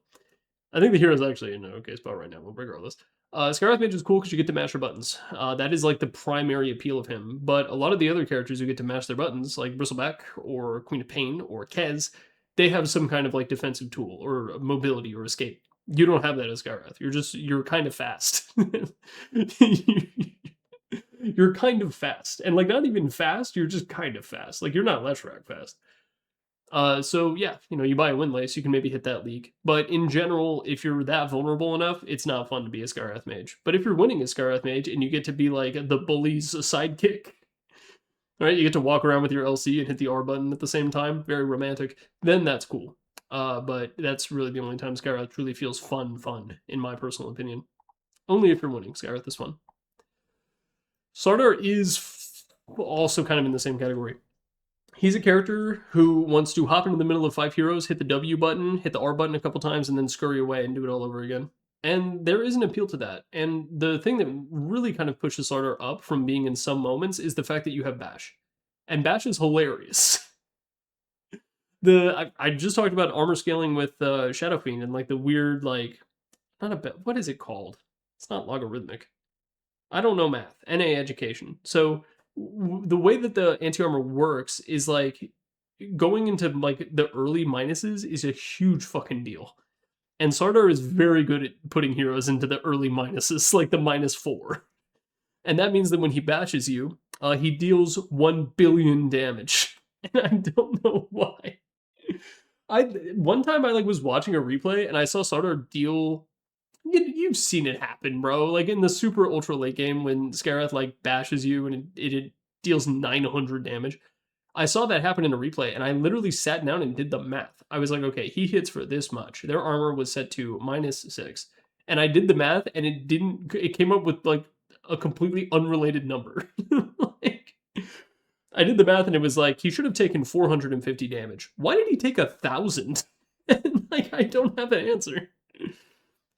I think the hero's actually in an okay spot right now, but regardless. Skywrath Mage is cool because you get to mash your buttons. That is like the primary appeal of him, but a lot of the other characters who get to mash their buttons, like Bristleback or Queen of Pain or Kez, they have some kind of like defensive tool or mobility or escape. You don't have that as Skywrath. You're kind of fast. You're kind of fast. And like not even fast, you're just kind of fast. Like you're not Leshrac fast. So yeah, you know, you buy a Windlace, you can maybe hit that league. But in general, if you're that vulnerable enough, it's not fun to be a Skywrath Mage. But if you're winning a Skywrath Mage and you get to be like the bully's sidekick, right? You get to walk around with your LC and hit the R button at the same time, very romantic, then that's cool. But that's really the only time Skywrath truly feels fun, in my personal opinion. Only if you're winning, Skywrath is fun. Sardar is also kind of in the same category. He's a character who wants to hop into the middle of 5 heroes, hit the W button, hit the R button a couple times, and then scurry away and do it all over again. And there is an appeal to that. And the thing that really kind of pushes Sardar up from being in some moments is the fact that you have Bash. And Bash is hilarious. I just talked about armor scaling with Shadow Fiend and like the weird like what is it called? It's not logarithmic. I don't know math. NA education. So the way that the anti-armor works is like going into like the early minuses is a huge fucking deal. And Sardar is very good at putting heroes into the early minuses, like the -4. And that means that when he bashes you, he deals 1 billion damage. And I don't know why. One time I like was watching a replay and I saw Sardar deal. You've seen it happen, bro. Like in the super ultra late game when Skywrath like bashes you and it deals 900 damage. I saw that happen in a replay and I literally sat down and did the math. I was like, okay, he hits for this much. Their armor was set to -6. And I did the math and it came up with like a completely unrelated number. Like, I did the math and it was like, he should have taken 450 damage. Why did he take 1,000? And like, I don't have an answer.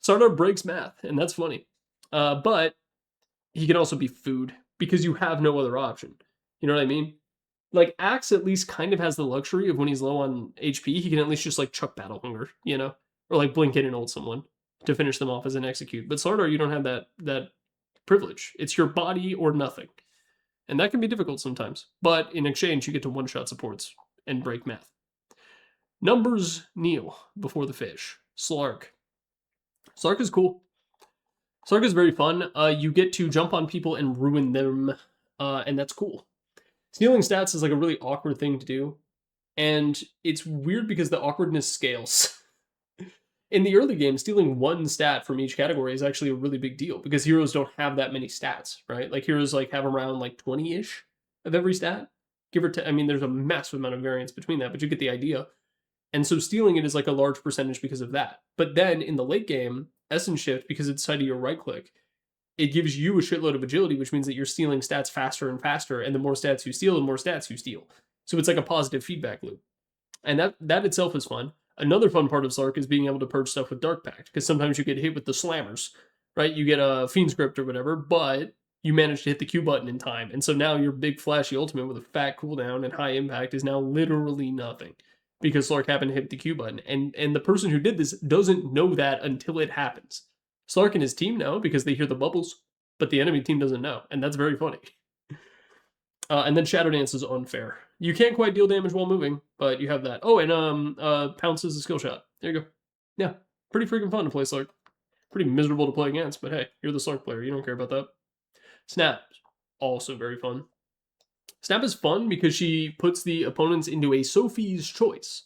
Sardar breaks math, and that's funny. But he can also be food because you have no other option. You know what I mean? Like, Axe at least kind of has the luxury of when he's low on HP, he can at least just like chuck Battle Hunger, you know? Or like blink in and ult someone to finish them off as an execute. But Sardar, you don't have that privilege. It's your body or nothing. And that can be difficult sometimes. But in exchange, you get to one-shot supports and break math. Numbers kneel before the fish. Slark. Slark is cool. Slark is very fun. You get to jump on people and ruin them, and that's cool. Stealing stats is like a really awkward thing to do. And it's weird because the awkwardness scales. In the early game, stealing 1 stat from each category is actually a really big deal because heroes don't have that many stats, right? Like heroes like have around like 20-ish of every stat, give or take. I mean, there's a massive amount of variance between that, but you get the idea. And so stealing it is like a large percentage because of that. But then in the late game, Essence Shift, because it's tied to your right click, it gives you a shitload of agility, which means that you're stealing stats faster and faster, and the more stats you steal, the more stats you steal. So it's like a positive feedback loop. And that itself is fun. Another fun part of Slark is being able to purge stuff with Dark Pact, because sometimes you get hit with the slammers, right? You get a Fiend Script or whatever, but you manage to hit the Q button in time. And so now your big flashy ultimate with a fat cooldown and high impact is now literally nothing, because Slark happened to hit the Q button. And the person who did this doesn't know that until it happens. Slark and his team know because they hear the bubbles, but the enemy team doesn't know, and that's very funny. And then Shadow Dance is unfair. You can't quite deal damage while moving, but you have that. Oh, and Pounce is a skill shot. There you go. Yeah, pretty freaking fun to play Slark. Pretty miserable to play against, but hey, you're the Slark player. You don't care about that. Snap, also very fun. Snap is fun because she puts the opponents into a Sophie's Choice,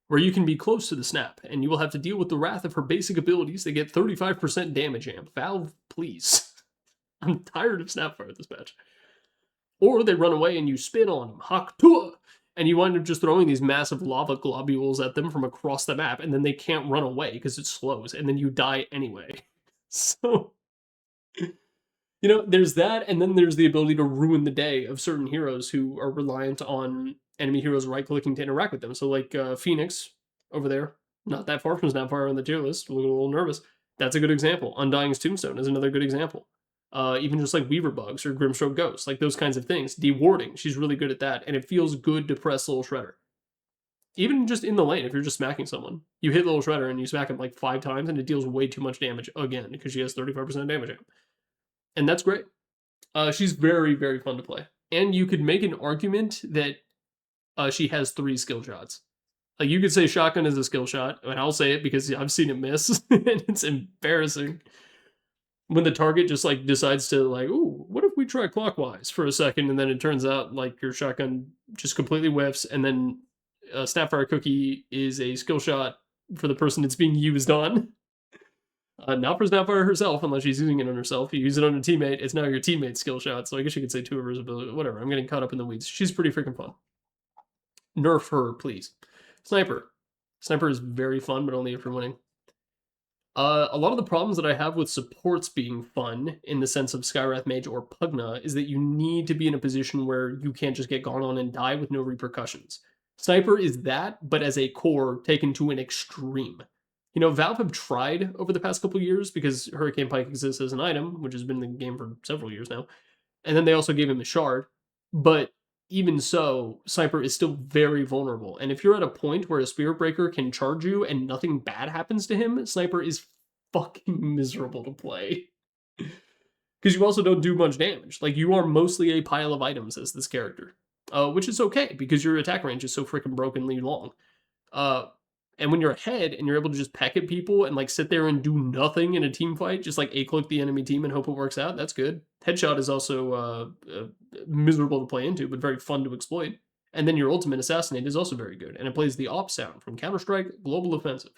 where you can be close to the Snap, and you will have to deal with the wrath of her basic abilities that get 35% damage amp. Valve, please. I'm tired of Snapfire at this match. Or they run away and you spin on them. Haktua! And you wind up just throwing these massive lava globules at them from across the map, and then they can't run away because it slows, and then you die anyway. So, there's that, and then there's the ability to ruin the day of certain heroes who are reliant on enemy heroes right-clicking to interact with them. So, like Phoenix over there, not that far from Snapfire on the tier list, looking a little nervous. That's a good example. Undying's Tombstone is another good example. Even just like Weaver Bugs or Grimstroke Ghost, like those kinds of things. Dewarding, she's really good at that, and it feels good to press Little Shredder. Even just in the lane, if you're just smacking someone, you hit Little Shredder and you smack him like 5 times, and it deals way too much damage again because she has 35% damage amp. And that's great. She's very, very fun to play. And you could make an argument that she has 3 skill shots. Like, you could say Shotgun is a skill shot, and I'll say it because I've seen it miss, and it's embarrassing. When the target just, like, decides to, like, ooh, what if we try clockwise for a second, and then it turns out, like, your Shotgun just completely whiffs, and then Snapfire Cookie is a skill shot for the person it's being used on. Not for Snapfire herself, unless she's using it on herself. You use it on a teammate, it's now your teammate's skill shot, so I guess you could say 2 of her ability. Whatever, I'm getting caught up in the weeds. She's pretty freaking fun. Nerf her, please. Sniper. Sniper is very fun, but only if you're winning. A lot of the problems that I have with supports being fun, in the sense of Skywrath Mage or Pugna, is that you need to be in a position where you can't just get gone on and die with no repercussions. Sniper is that, but as a core taken to an extreme. Valve have tried over the past couple years, because Hurricane Pike exists as an item, which has been in the game for several years now, and then they also gave him a shard, but even so, Sniper is still very vulnerable, and if you're at a point where a Spirit Breaker can charge you and nothing bad happens to him, Sniper is fucking miserable to play. Because you also don't do much damage. Like, you are mostly a pile of items as this character, which is okay, because your attack range is so freaking brokenly long. And when you're ahead and you're able to just peck at people and like sit there and do nothing in a team fight, just like A-click the enemy team and hope it works out, that's good. Headshot is also miserable to play into, but very fun to exploit. And then your ultimate Assassinate is also very good, and it plays the op sound from Counter-Strike Global Offensive.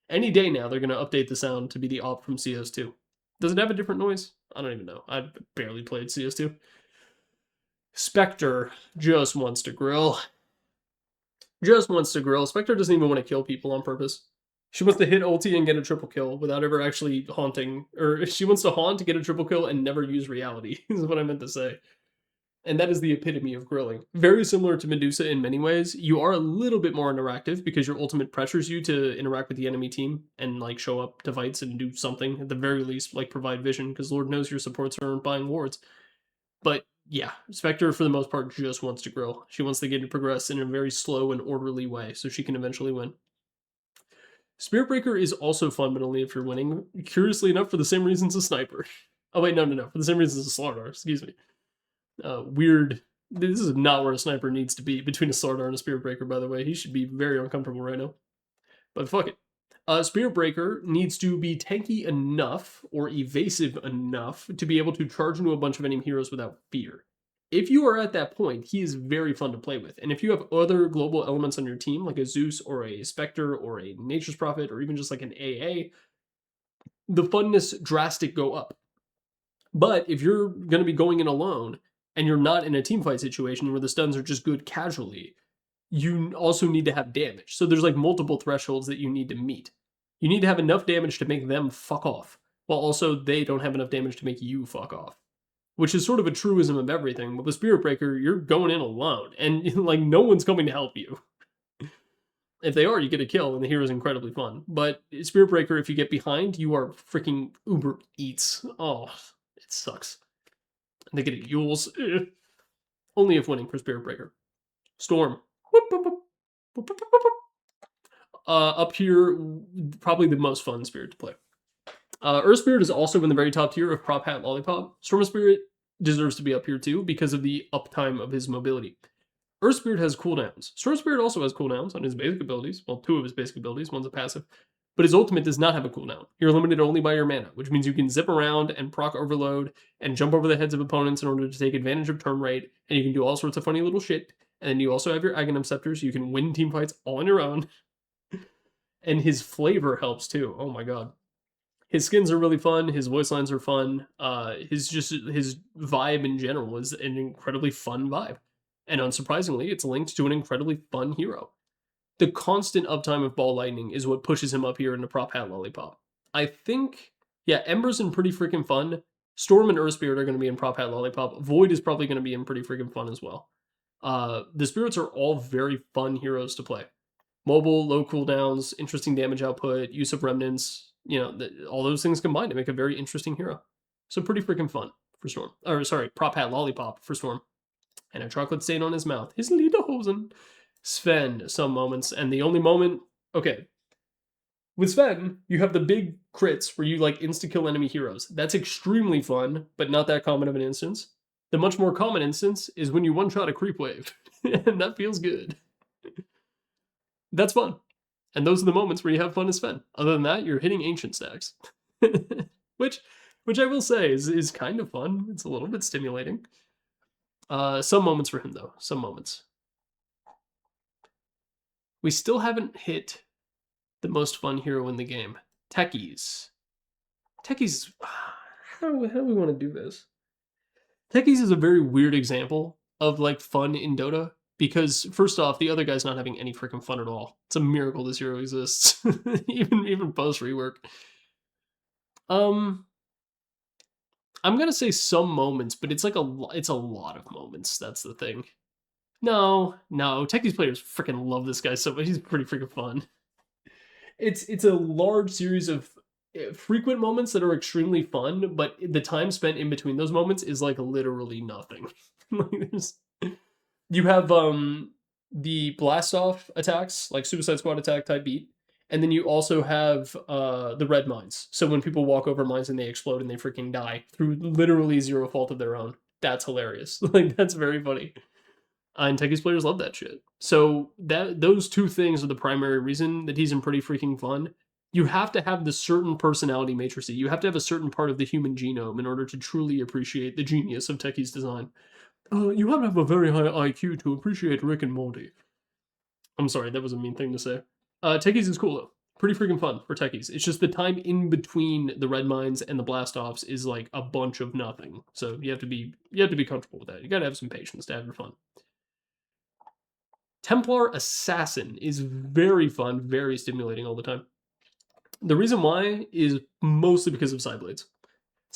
Any day now, they're going to update the sound to be the op from CS2. Does it have a different noise? I don't even know. I barely played CS2. Spectre just wants to grill. Just wants to grill. Spectre doesn't even want to kill people on purpose. She wants to hit ulti and get a triple kill without ever actually haunting. Or she wants to haunt to get a triple kill and never use reality, is what I meant to say. And that is the epitome of grilling. Very similar to Medusa in many ways. You are a little bit more interactive because your ultimate pressures you to interact with the enemy team and like show up to fights and do something. At the very least, like provide vision, because Lord knows your supports aren't buying wards. But yeah, Spectre for the most part just wants to grill. She wants the game to progress in a very slow and orderly way so she can eventually win. Spirit Breaker is also fun, but only if you're winning. Curiously enough, for the same reasons as Sniper. Oh wait, no. For the same reasons as Slardar, excuse me. Weird. This is not where a Sniper needs to be between a Slardar and a Spirit Breaker, by the way. He should be very uncomfortable right now. But fuck it. Spirit Breaker needs to be tanky enough or evasive enough to be able to charge into a bunch of enemy heroes without fear. If you are at that point, he is very fun to play with. And if you have other global elements on your team, like a Zeus or a Spectre or a Nature's Prophet or even just like an AA, the funness drastic go up. But if you're going to be going in alone and you're not in a teamfight situation where the stuns are just good casually, you also need to have damage. So there's like multiple thresholds that you need to meet. You need to have enough damage to make them fuck off, while also they don't have enough damage to make you fuck off. Which is sort of a truism of everything, but with Spirit Breaker, you're going in alone, and like no one's coming to help you. If they are, you get a kill, and the hero's incredibly fun. But Spirit Breaker, if you get behind, you are freaking Uber Eats. Oh, it sucks. They get a Yules. Only if winning for Spirit Breaker. Storm. Up here, probably the most fun Spirit to play. Earth Spirit is also in the very top tier of Prop Hat Lollipop. Storm Spirit deserves to be up here too because of the uptime of his mobility. Earth Spirit has cooldowns. Storm Spirit also has cooldowns on his basic abilities. Well, 2 of his basic abilities. One's a passive. but his ultimate does not have a cooldown. You're limited only by your mana, which means you can zip around and proc overload and jump over the heads of opponents in order to take advantage of turn rate, and you can do all sorts of funny little shit. And then you also have your Aghanim Scepters, so you can win team fights all on your own. And his flavor helps too. Oh my god. His skins are really fun. His voice lines are fun. His vibe in general is an incredibly fun vibe, and unsurprisingly, it's linked to an incredibly fun hero. The constant uptime of Ball Lightning is what pushes him up here into Prop Hat Lollipop. I think, yeah, Ember's in pretty freaking fun. Storm and Earth Spirit are going to be in Prop Hat Lollipop. Void is probably going to be in pretty freaking fun as well. The spirits are all very fun heroes to play. Mobile, low cooldowns, interesting damage output, use of remnants, all those things combined to make a very interesting hero. So pretty freaking fun for Storm. Or sorry, Prop Hat Lollipop for Storm. And a chocolate stain on his mouth. His Lederhosen. Sven, some moments, and the only moment... Okay. With Sven, you have the big crits where you, insta-kill enemy heroes. That's extremely fun, but not that common of an instance. The much more common instance is when you one-shot a creep wave. And that feels good. That's fun. And those are the moments where you have fun as Sven. Other than that, you're hitting ancient stacks. which I will say is kind of fun. It's a little bit stimulating. Some moments for him, though. Some moments. We still haven't hit the most fun hero in the game. Techies. Techies... How do we want to do this? Techies is a very weird example of, fun in Dota. Because, first off, the other guy's not having any freaking fun at all. It's a miracle this hero exists. even post-rework. I'm gonna say some moments, but it's it's a lot of moments. That's the thing. No. Techies players freaking love this guy so much. He's pretty freaking fun. It's a large series of frequent moments that are extremely fun, but the time spent in between those moments is, literally nothing. You have the blast off attacks, like Suicide Squad attack type beat, and then you also have the red mines. So when people walk over mines and they explode and they freaking die through literally zero fault of their own. That's hilarious. That's very funny. And Techies players love that shit. So those two things are the primary reason that he's in pretty freaking fun. You have to have the certain personality matrix. You have to have a certain part of the human genome in order to truly appreciate the genius of Techies design. You have to have a very high IQ to appreciate Rick and Morty. I'm sorry, that was a mean thing to say. Techies is cool, though. Pretty freaking fun for Techies. It's just the time in between the red mines and the blast-offs is a bunch of nothing. So you have to be comfortable with that. You gotta have some patience to have your fun. Templar Assassin is very fun, very stimulating all the time. The reason why is mostly because of Psyblades.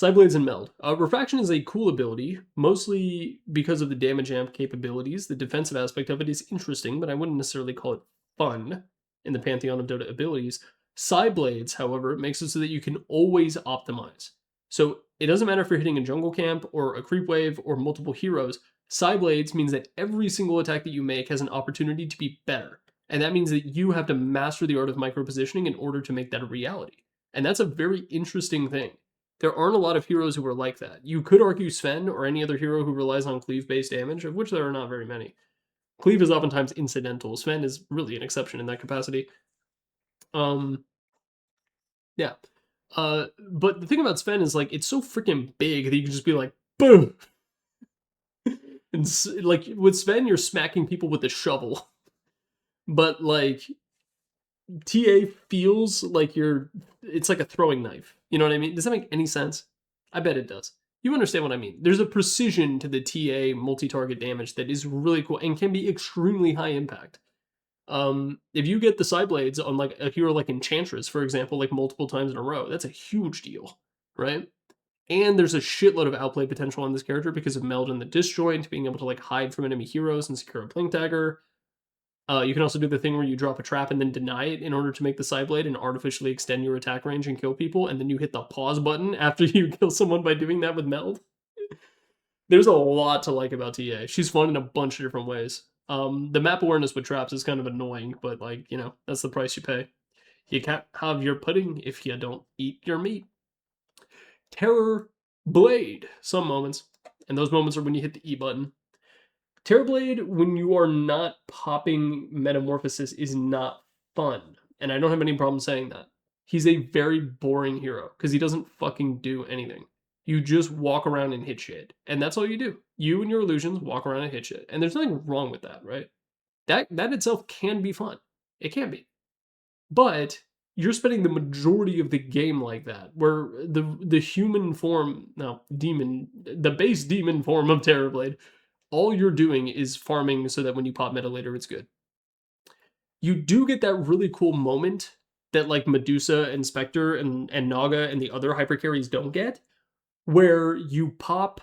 Psyblades and Meld. Refraction is a cool ability, mostly because of the damage amp capabilities. The defensive aspect of it is interesting, but I wouldn't necessarily call it fun in the pantheon of Dota abilities. Psyblades, however, makes it so that you can always optimize. So it doesn't matter if you're hitting a jungle camp or a creep wave or multiple heroes. Psyblades means that every single attack that you make has an opportunity to be better. And that means that you have to master the art of micro-positioning in order to make that a reality. And that's a very interesting thing. There aren't a lot of heroes who are like that. You could argue Sven or any other hero who relies on cleave-based damage, of which there are not very many. Cleave is oftentimes incidental. Sven is really an exception in that capacity. Yeah. But the thing about Sven is, it's so freaking big that you can just be like, boom! And, with Sven, you're smacking people with a shovel. But, TA feels like it's like a throwing knife. You know what I mean? Does that make any sense? I bet it does. You understand what I mean. There's a precision to the TA multi-target damage that is really cool and can be extremely high impact. If you get the Psyblades on a hero like Enchantress, for example, multiple times in a row, that's a huge deal, right? And there's a shitload of outplay potential on this character because of Meld and the Disjoint, being able to hide from enemy heroes and secure a Blink Dagger. You can also do the thing where you drop a trap and then deny it in order to make the Psyblade and artificially extend your attack range and kill people, and then you hit the pause button after you kill someone by doing that with Meld. There's a lot to like about TA. She's fun in a bunch of different ways. The map awareness with traps is kind of annoying, but that's the price you pay. You can't have your pudding if you don't eat your meat. Terror Blade, some moments. And those moments are when you hit the E button. Terrorblade, when you are not popping Metamorphosis, is not fun. And I don't have any problem saying that. He's a very boring hero because he doesn't fucking do anything. You just walk around and hit shit. And that's all you do. You and your illusions walk around and hit shit. And there's nothing wrong with that, right? That itself can be fun. It can be. But you're spending the majority of the game like that, where the human form, no, demon, the base demon form of Terrorblade, all you're doing is farming so that when you pop meta later, it's good. You do get that really cool moment that like Medusa and Spectre and Naga and the other hyper carries don't get, where you pop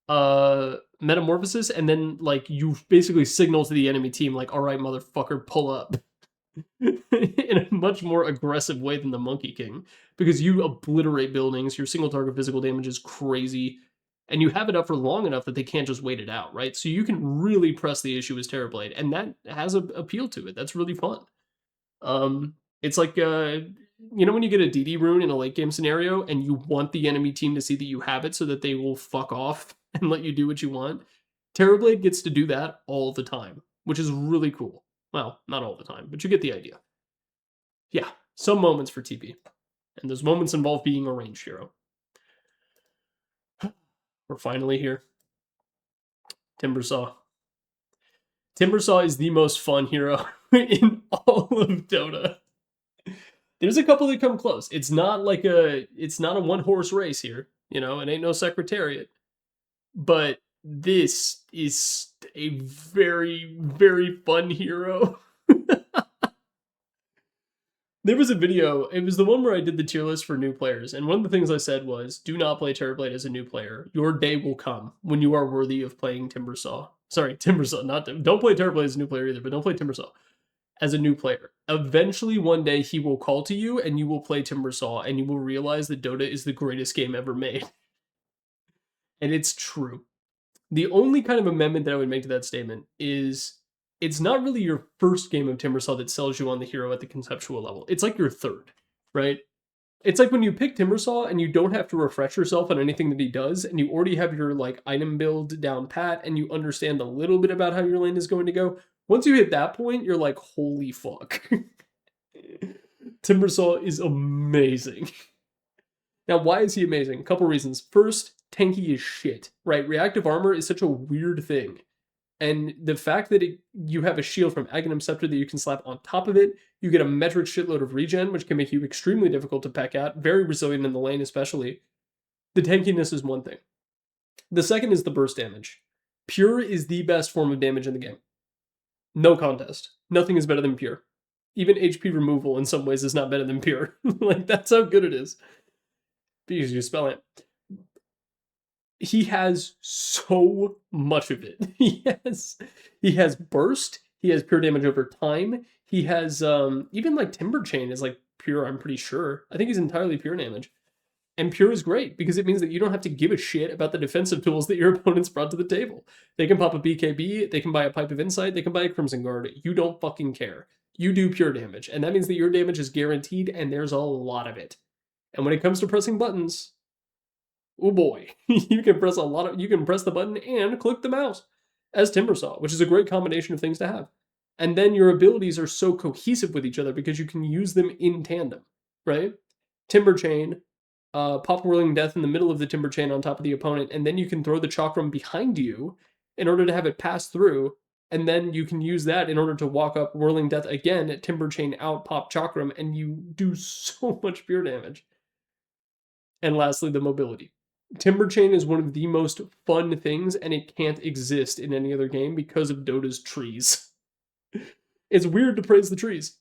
Metamorphosis and then like you basically signal to the enemy team like, all right, motherfucker, pull up. In a much more aggressive way than the Monkey King, because you obliterate buildings, your single target physical damage is crazy, and you have it up for long enough that they can't just wait it out, right? So you can really press the issue as Terrorblade, and that has an appeal to it. That's really fun. It's like, you know when you get a DD rune in a late game scenario, and you want the enemy team to see that you have it so that they will fuck off and let you do what you want? Terrorblade gets to do that all the time, which is really cool. Well, not all the time, but you get the idea. Yeah, some moments for TP. And those moments involve being a ranged hero. We're finally here. Timbersaw. Timbersaw is the most fun hero in all of Dota. There's a couple that come close. It's not a one-horse race here. You know, it ain't no Secretariat. But this is a very, very fun hero. There was a video, it was the one where I did the tier list for new players, and one of the things I said was, do not play Terrorblade as a new player. Your day will come when you are worthy of playing Timbersaw. Sorry, Timbersaw, don't play Terrorblade as a new player either, but don't play Timbersaw as a new player. Eventually, one day, he will call to you, and you will play Timbersaw, and you will realize that Dota is the greatest game ever made. And it's true. The only kind of amendment that I would make to that statement is, it's not really your first game of Timbersaw that sells you on the hero at the conceptual level. It's like your third, right? It's like when you pick Timbersaw and you don't have to refresh yourself on anything that he does, and you already have your like item build down pat, and you understand a little bit about how your lane is going to go. Once you hit that point, you're like, holy fuck. Timbersaw is amazing. Now, why is he amazing? A couple reasons. First, tanky is shit, right? Reactive armor is such a weird thing. And the fact that you have a shield from Aghanim Scepter that you can slap on top of it, you get a metric shitload of regen, which can make you extremely difficult to peck at, very resilient in the lane especially. The tankiness is one thing. The second is the burst damage. Pure is the best form of damage in the game. No contest. Nothing is better than Pure. Even HP removal in some ways is not better than Pure. Like, that's how good it is. Because you spell it. He has so much of it. He has burst. He has pure damage over time. He has even like Timber Chain is like pure. I'm pretty sure. I think he's entirely pure damage. And pure is great because it means that you don't have to give a shit about the defensive tools that your opponents brought to the table. They can pop a BKB. They can buy a Pipe of Insight. They can buy a Crimson Guard. You don't fucking care. You do pure damage, and that means that your damage is guaranteed, and there's a lot of it. And when it comes to pressing buttons, oh boy, you can press the button and click the mouse as Timbersaw, which is a great combination of things to have. And then your abilities are so cohesive with each other because you can use them in tandem, right? Timber Chain, pop Whirling Death in the middle of the Timber Chain on top of the opponent, and then you can throw the Chakram behind you in order to have it pass through, and then you can use that in order to walk up Whirling Death again at Timber Chain out, pop Chakram, and you do so much pure damage. And lastly, the mobility. Timber Chain is one of the most fun things, and it can't exist in any other game because of Dota's trees. It's weird to praise the trees.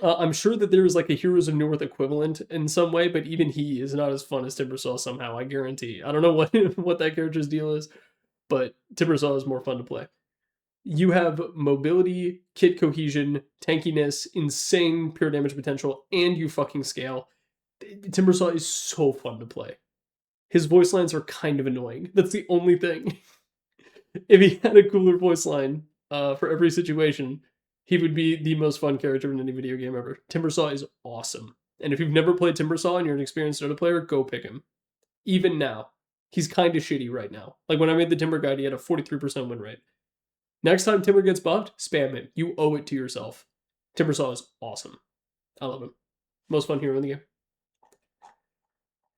I'm sure that there is like a Heroes of Newerth equivalent in some way, but even he is not as fun as Timbersaw somehow, I guarantee. I don't know what that character's deal is, but Timbersaw is more fun to play. You have mobility, kit cohesion, tankiness, insane pure damage potential, and you fucking scale. Timbersaw is so fun to play. His voice lines are kind of annoying. That's the only thing. If he had a cooler voice line for every situation, he would be the most fun character in any video game ever. Timbersaw is awesome. And if you've never played Timbersaw and you're an experienced Dota player, go pick him. Even now. He's kind of shitty right now. Like when I made the Timber guide, he had a 43% win rate. Next time Timber gets buffed, spam him. You owe it to yourself. Timbersaw is awesome. I love him. Most fun hero in the game.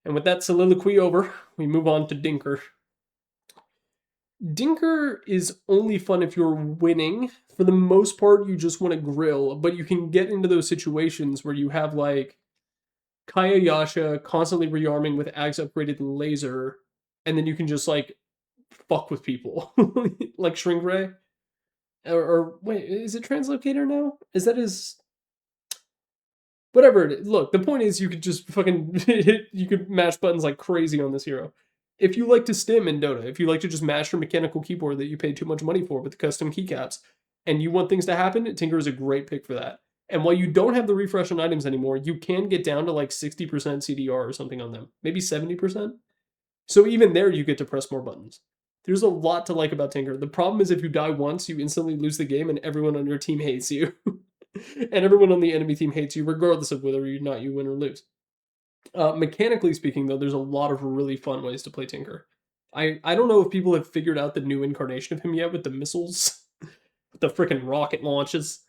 And with that soliloquy over, we move on to Dinker. Dinker is only fun if you're winning. For the most part, you just want to grill, but you can get into those situations where you have like Kaya Yasha constantly rearming with Axe upgraded laser, and then you can just like fuck with people. Like Shrink Ray. Or wait, is it Translocator now? Is that his whatever it is. Look, the point is you could just fucking hit, you could mash buttons like crazy on this hero. If you like to stim in Dota, if you like to just mash your mechanical keyboard that you paid too much money for with custom keycaps, and you want things to happen, Tinker is a great pick for that. And while you don't have the refresh on items anymore, you can get down to like 60% CDR or something on them, maybe 70%. So even there, you get to press more buttons. There's a lot to like about Tinker. The problem is if you die once, you instantly lose the game and everyone on your team hates you. And everyone on the enemy team hates you, regardless of whether you win or lose. Mechanically speaking, though, there's a lot of really fun ways to play Tinker. I don't know if people have figured out the new incarnation of him yet with the missiles, with the freaking rocket launches.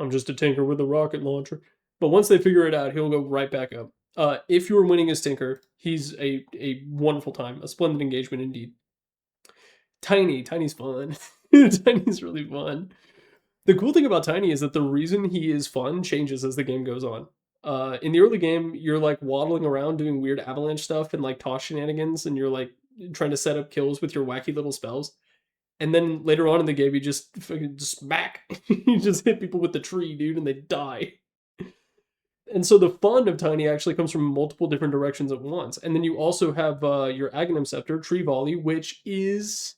I'm just a Tinker with a rocket launcher. But once they figure it out, he'll go right back up. If you're winning as Tinker, he's a wonderful time, a splendid engagement indeed. Tiny's fun. Tiny's really fun. The cool thing about Tiny is that the reason he is fun changes as the game goes on. In the early game, you're like waddling around doing weird avalanche stuff and like toss shenanigans, and you're like trying to set up kills with your wacky little spells. And then later on in the game, you just fucking smack. You just hit people with the tree, dude, and they die. And so the fun of Tiny actually comes from multiple different directions at once. And then you also have your Aghanim Scepter, Tree Volley, which is...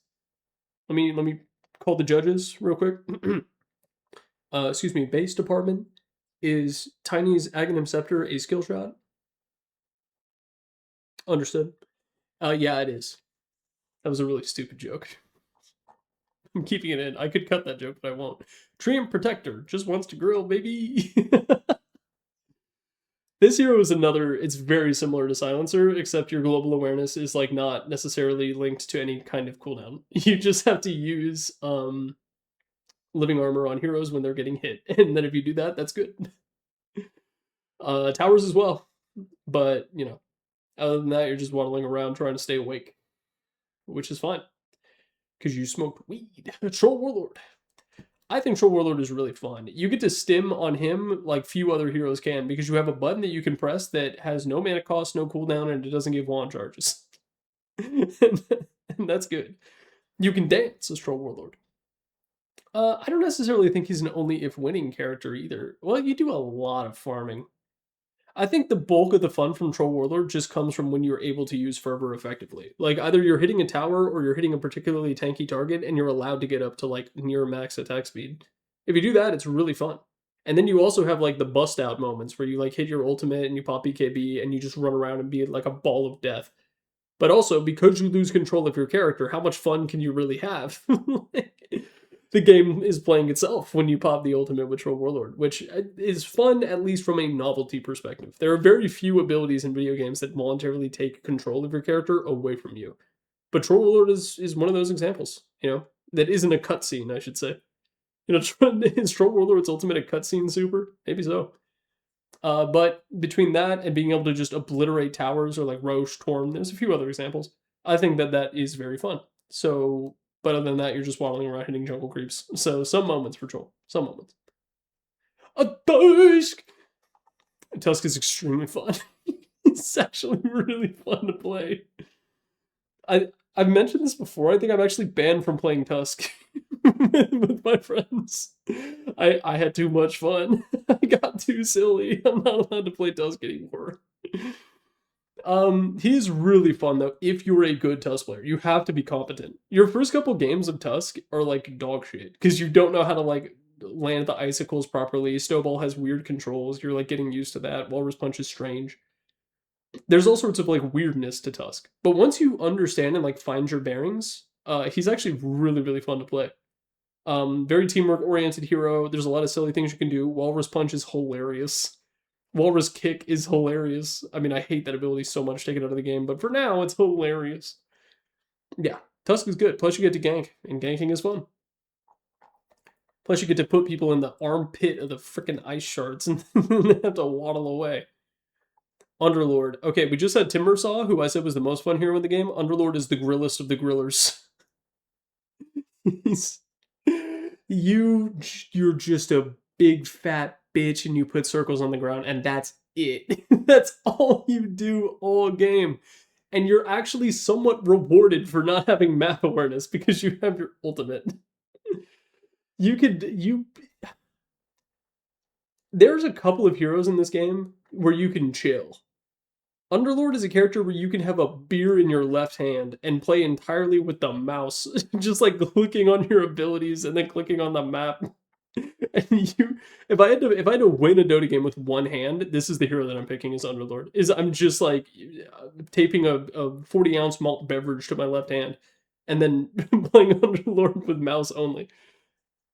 Let me call the judges real quick. Excuse me, base department. Is Tiny's Aghanim Scepter a skill shot? Understood. Yeah, it is. That was a really stupid joke. I'm keeping it in. I could cut that joke, but I won't. Treant Protector just wants to grill, baby. This hero is another, it's very similar to Silencer, except your global awareness is like not necessarily linked to any kind of cooldown. You just have to use living armor on heroes when they're getting hit. And then if you do that, that's good. Towers as well. But, you know, other than that, you're just waddling around trying to stay awake, which is fine. Because you smoked weed. Troll Warlord. I think Troll Warlord is really fun. You get to stim on him like few other heroes can because you have a button that you can press that has no mana cost, no cooldown, and it doesn't give wand charges. And that's good. You can dance as Troll Warlord. I don't necessarily think he's an only if winning character either. Well, you do a lot of farming. I think the bulk of the fun from Troll Warlord just comes from when you're able to use Fervor effectively. Like, either you're hitting a tower or you're hitting a particularly tanky target and you're allowed to get up to, like, near max attack speed. If you do that, it's really fun. And then you also have, like, the bust out moments where you, like, hit your ultimate and you pop BKB and you just run around and be like a ball of death. But also, because you lose control of your character, how much fun can you really have? The game is playing itself when you pop the ultimate with Troll Warlord, which is fun, at least from a novelty perspective. There are very few abilities in video games that voluntarily take control of your character away from you. But Troll Warlord is one of those examples, you know, that isn't a cutscene, I should say. You know, is Troll Warlord's ultimate a cutscene super? Maybe so. But between that and being able to just obliterate towers or like Roche, Torm, there's a few other examples. I think that is very fun. So... But other than that, you're just waddling around hitting jungle creeps. So some moments for Troll. Some moments. A Tusk! Tusk is extremely fun. It's actually really fun to play. I've mentioned this before. I think I'm actually banned from playing Tusk with my friends. I had too much fun. I got too silly. I'm not allowed to play Tusk anymore. He is really fun though if you're a good Tusk player. You have to be competent. Your first couple games of Tusk are like dog shit because you don't know how to like land the icicles properly. Snowball has weird controls. You're like getting used to that. Walrus Punch is strange. There's all sorts of like weirdness to Tusk. But once you understand and like find your bearings, he's actually really, really fun to play. Very teamwork oriented hero. There's a lot of silly things you can do. Walrus Punch is hilarious. Walrus Kick is hilarious. I mean, I hate that ability so much, take it out of the game, but for now, it's hilarious. Yeah, Tusk is good. Plus, you get to gank, and ganking is fun. Plus, you get to put people in the armpit of the freaking ice shards and then have to waddle away. Underlord. Okay, we just had Timbersaw, who I said was the most fun hero in the game. Underlord is the grillest of the grillers. He's, you're just a big fat bitch and you put circles on the ground and that's it. That's all you do all game. And you're actually somewhat rewarded for not having map awareness because you have your ultimate. There's a couple of heroes in this game where you can chill. Underlord is a character where you can have a beer in your left hand and play entirely with the mouse, just like clicking on your abilities and then clicking on the map. And if I had to win a Dota game with one hand, this is the hero that I'm picking as Underlord. I'm just like taping a 40-ounce malt beverage to my left hand, and then playing Underlord with mouse only.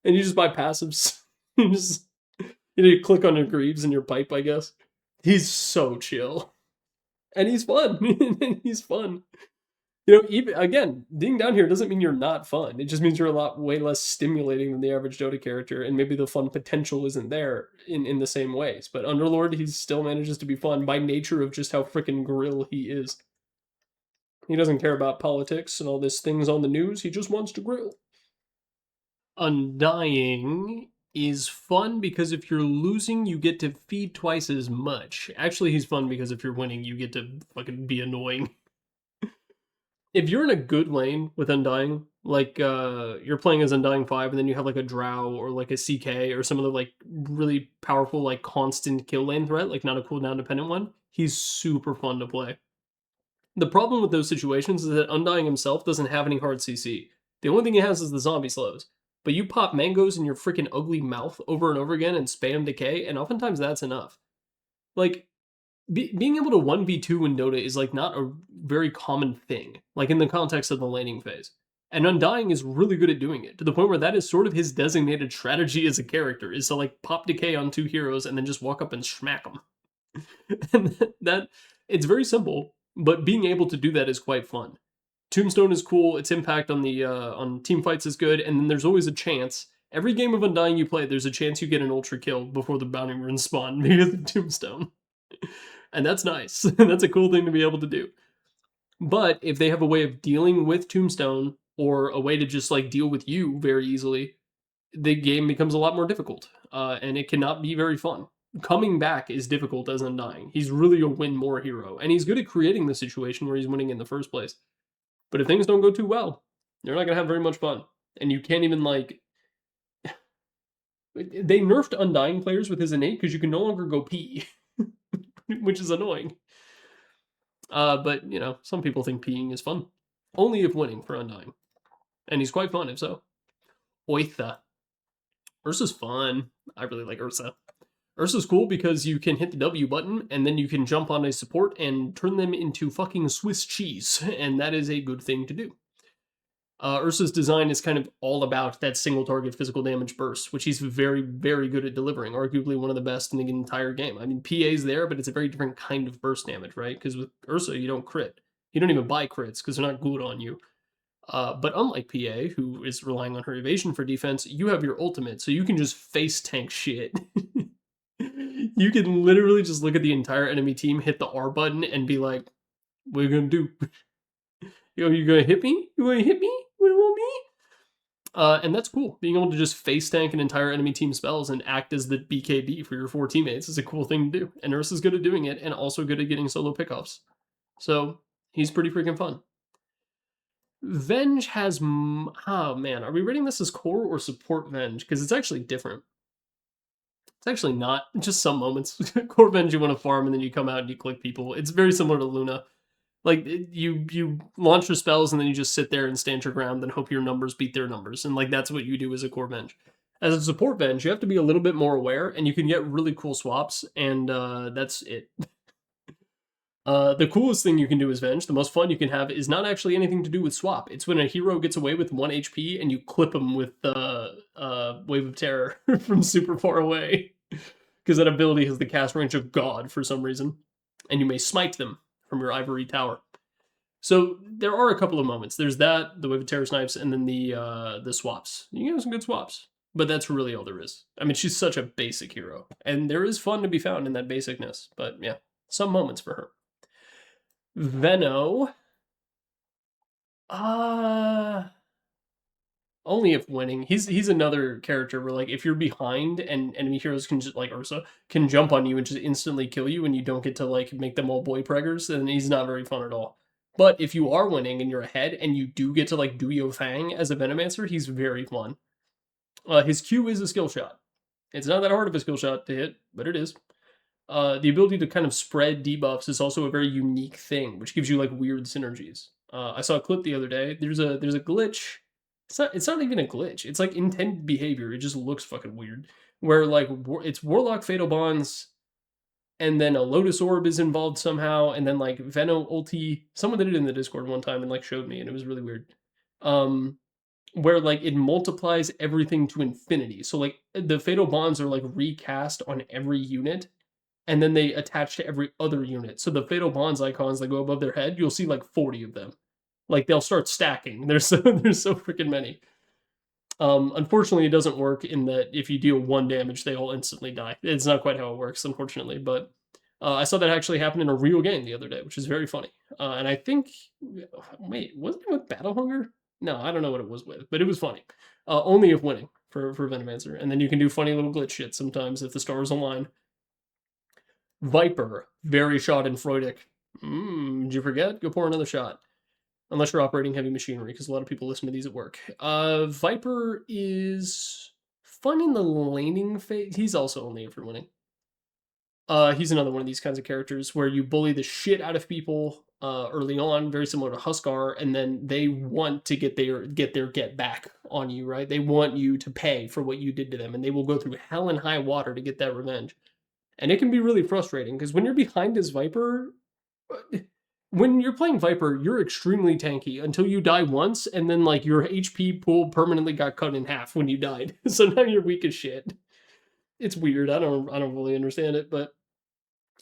And you just buy passives. You click on your greaves and your pipe, I guess. He's so chill. And he's fun. He's fun. Even again, being down here doesn't mean you're not fun. It just means you're a lot way less stimulating than the average Dota character, and maybe the fun potential isn't there in the same ways. But Underlord, he still manages to be fun by nature of just how freaking grill he is. He doesn't care about politics and all these things on the news. He just wants to grill. Undying is fun because if you're losing, you get to feed twice as much. Actually, he's fun because if you're winning, you get to fucking be annoying. If you're in a good lane with Undying, like you're playing as Undying 5 and then you have like a Drow or like a CK or some other like really powerful like constant kill lane threat, like not a cooldown dependent one, he's super fun to play. The problem with those situations is that Undying himself doesn't have any hard CC. The only thing he has is the zombie slows. But you pop mangoes in your freaking ugly mouth over and over again and spam decay, and oftentimes that's enough. Like, being able to 1v2 in Dota is like not a very common thing, like in the context of the laning phase. And Undying is really good at doing it, to the point where that is sort of his designated strategy as a character, is to like pop decay on two heroes and then just walk up and smack them. And that, it's very simple, but being able to do that is quite fun. Tombstone is cool, its impact on the on team fights is good, and then there's always a chance. Every game of Undying you play, there's a chance you get an ultra kill before the bounty runes spawn because of Tombstone. And that's nice. That's a cool thing to be able to do. But if they have a way of dealing with Tombstone, or a way to just like deal with you very easily, the game becomes a lot more difficult, and it cannot be very fun. Coming back is difficult as Undying. He's really a win more hero, and he's good at creating the situation where he's winning in the first place. But if things don't go too well, you're not going to have very much fun. And you can't even, like... They nerfed Undying players with his innate because you can no longer go pee. Which is annoying. But, some people think peeing is fun. Only if winning for Undying. And he's quite fun if so. Oitha. Ursa's fun. I really like Ursa. Ursa's cool because you can hit the W button, and then you can jump on a support and turn them into fucking Swiss cheese, and that is a good thing to do. Ursa's design is kind of all about that single target physical damage burst, which he's very, very good at delivering, arguably one of the best in the entire game. I mean, PA's there, but it's a very different kind of burst damage, right? Because with Ursa, you don't crit. You don't even buy crits because they're not good on you. But unlike PA, who is relying on her evasion for defense, you have your ultimate, so you can just face tank shit. You can literally just look at the entire enemy team, hit the R button, and be like, what are you gonna do? You gonna hit me? You gonna hit me? What do you want me? And that's cool. Being able to just face tank an entire enemy team spells and act as the BKB for your 4 teammates is a cool thing to do. And Ursa's good at doing it, and also good at getting solo pickoffs. So, he's pretty freaking fun. Venge has... Oh, man. Are we rating this as core or support Venge? Because it's actually different. It's actually not. Just some moments. Core Venge, you want to farm, and then you come out and you click people. It's very similar to Luna. Like, you launch your spells, and then you just sit there and stand your ground, and hope your numbers beat their numbers. And, like, that's what you do as a core Venge. As a support Venge, you have to be a little bit more aware, and you can get really cool swaps, and that's it. The coolest thing you can do as Venge, the most fun you can have, is not actually anything to do with swap. It's when a hero gets away with 1 HP and you clip him with the Wave of Terror from super far away. Because that ability has the cast range of God for some reason. And you may smite them from your ivory tower. So there are a couple of moments. There's that, the Wave of Terror snipes, and then the swaps. You can have some good swaps. But that's really all there is. I mean, she's such a basic hero, and there is fun to be found in that basicness. But yeah, some moments for her. Venno, uh only if winning. He's another character where like if you're behind and enemy heroes can just like Ursa can jump on you and just instantly kill you and you don't get to like make them all boy preggers, then he's not very fun at all. But if you are winning and you're ahead and you do get to like do your thing as a Venomancer, he's very fun. His Q is a skill shot. It's not that hard of a skill shot to hit, but it is. The ability to kind of spread debuffs is also a very unique thing, which gives you like weird synergies. I saw a clip the other day. There's a glitch. It's not even a glitch. It's like intended behavior. It just looks fucking weird. Where like it's Warlock Fatal Bonds, and then a Lotus Orb is involved somehow, and then like Veno ulti. Someone did it in the Discord one time and like showed me, and it was really weird. Where like it multiplies everything to infinity. So like the Fatal Bonds are like recast on every unit, and then they attach to every other unit. So the Fatal Bonds icons that go above their head, you'll see like 40 of them. Like they'll start stacking. There's so freaking many. Unfortunately, it doesn't work in that if you deal 1 damage, they all instantly die. It's not quite how it works, unfortunately. But I saw that actually happen in a real game the other day, which is very funny. And I think, wait, wasn't it with Battle Hunger? No, I don't know what it was with, but it was funny. Only if winning for Venomancer, and then you can do funny little glitch shit sometimes if the stars align. Viper, very Schadenfreudig. Did you forget? Go pour another shot. Unless you're operating heavy machinery, because a lot of people listen to these at work. Viper is fun in the laning phase. He's also only if you're winning. He's another one of these kinds of characters where you bully the shit out of people early on, very similar to Huskar, and then they want to get their get back on you, right? They want you to pay for what you did to them, and they will go through hell and high water to get that revenge. And it can be really frustrating because when you're behind as Viper, when you're playing Viper, you're extremely tanky until you die once, and then like your HP pool permanently got cut in half when you died. So now you're weak as shit. It's weird. I don't really understand it, but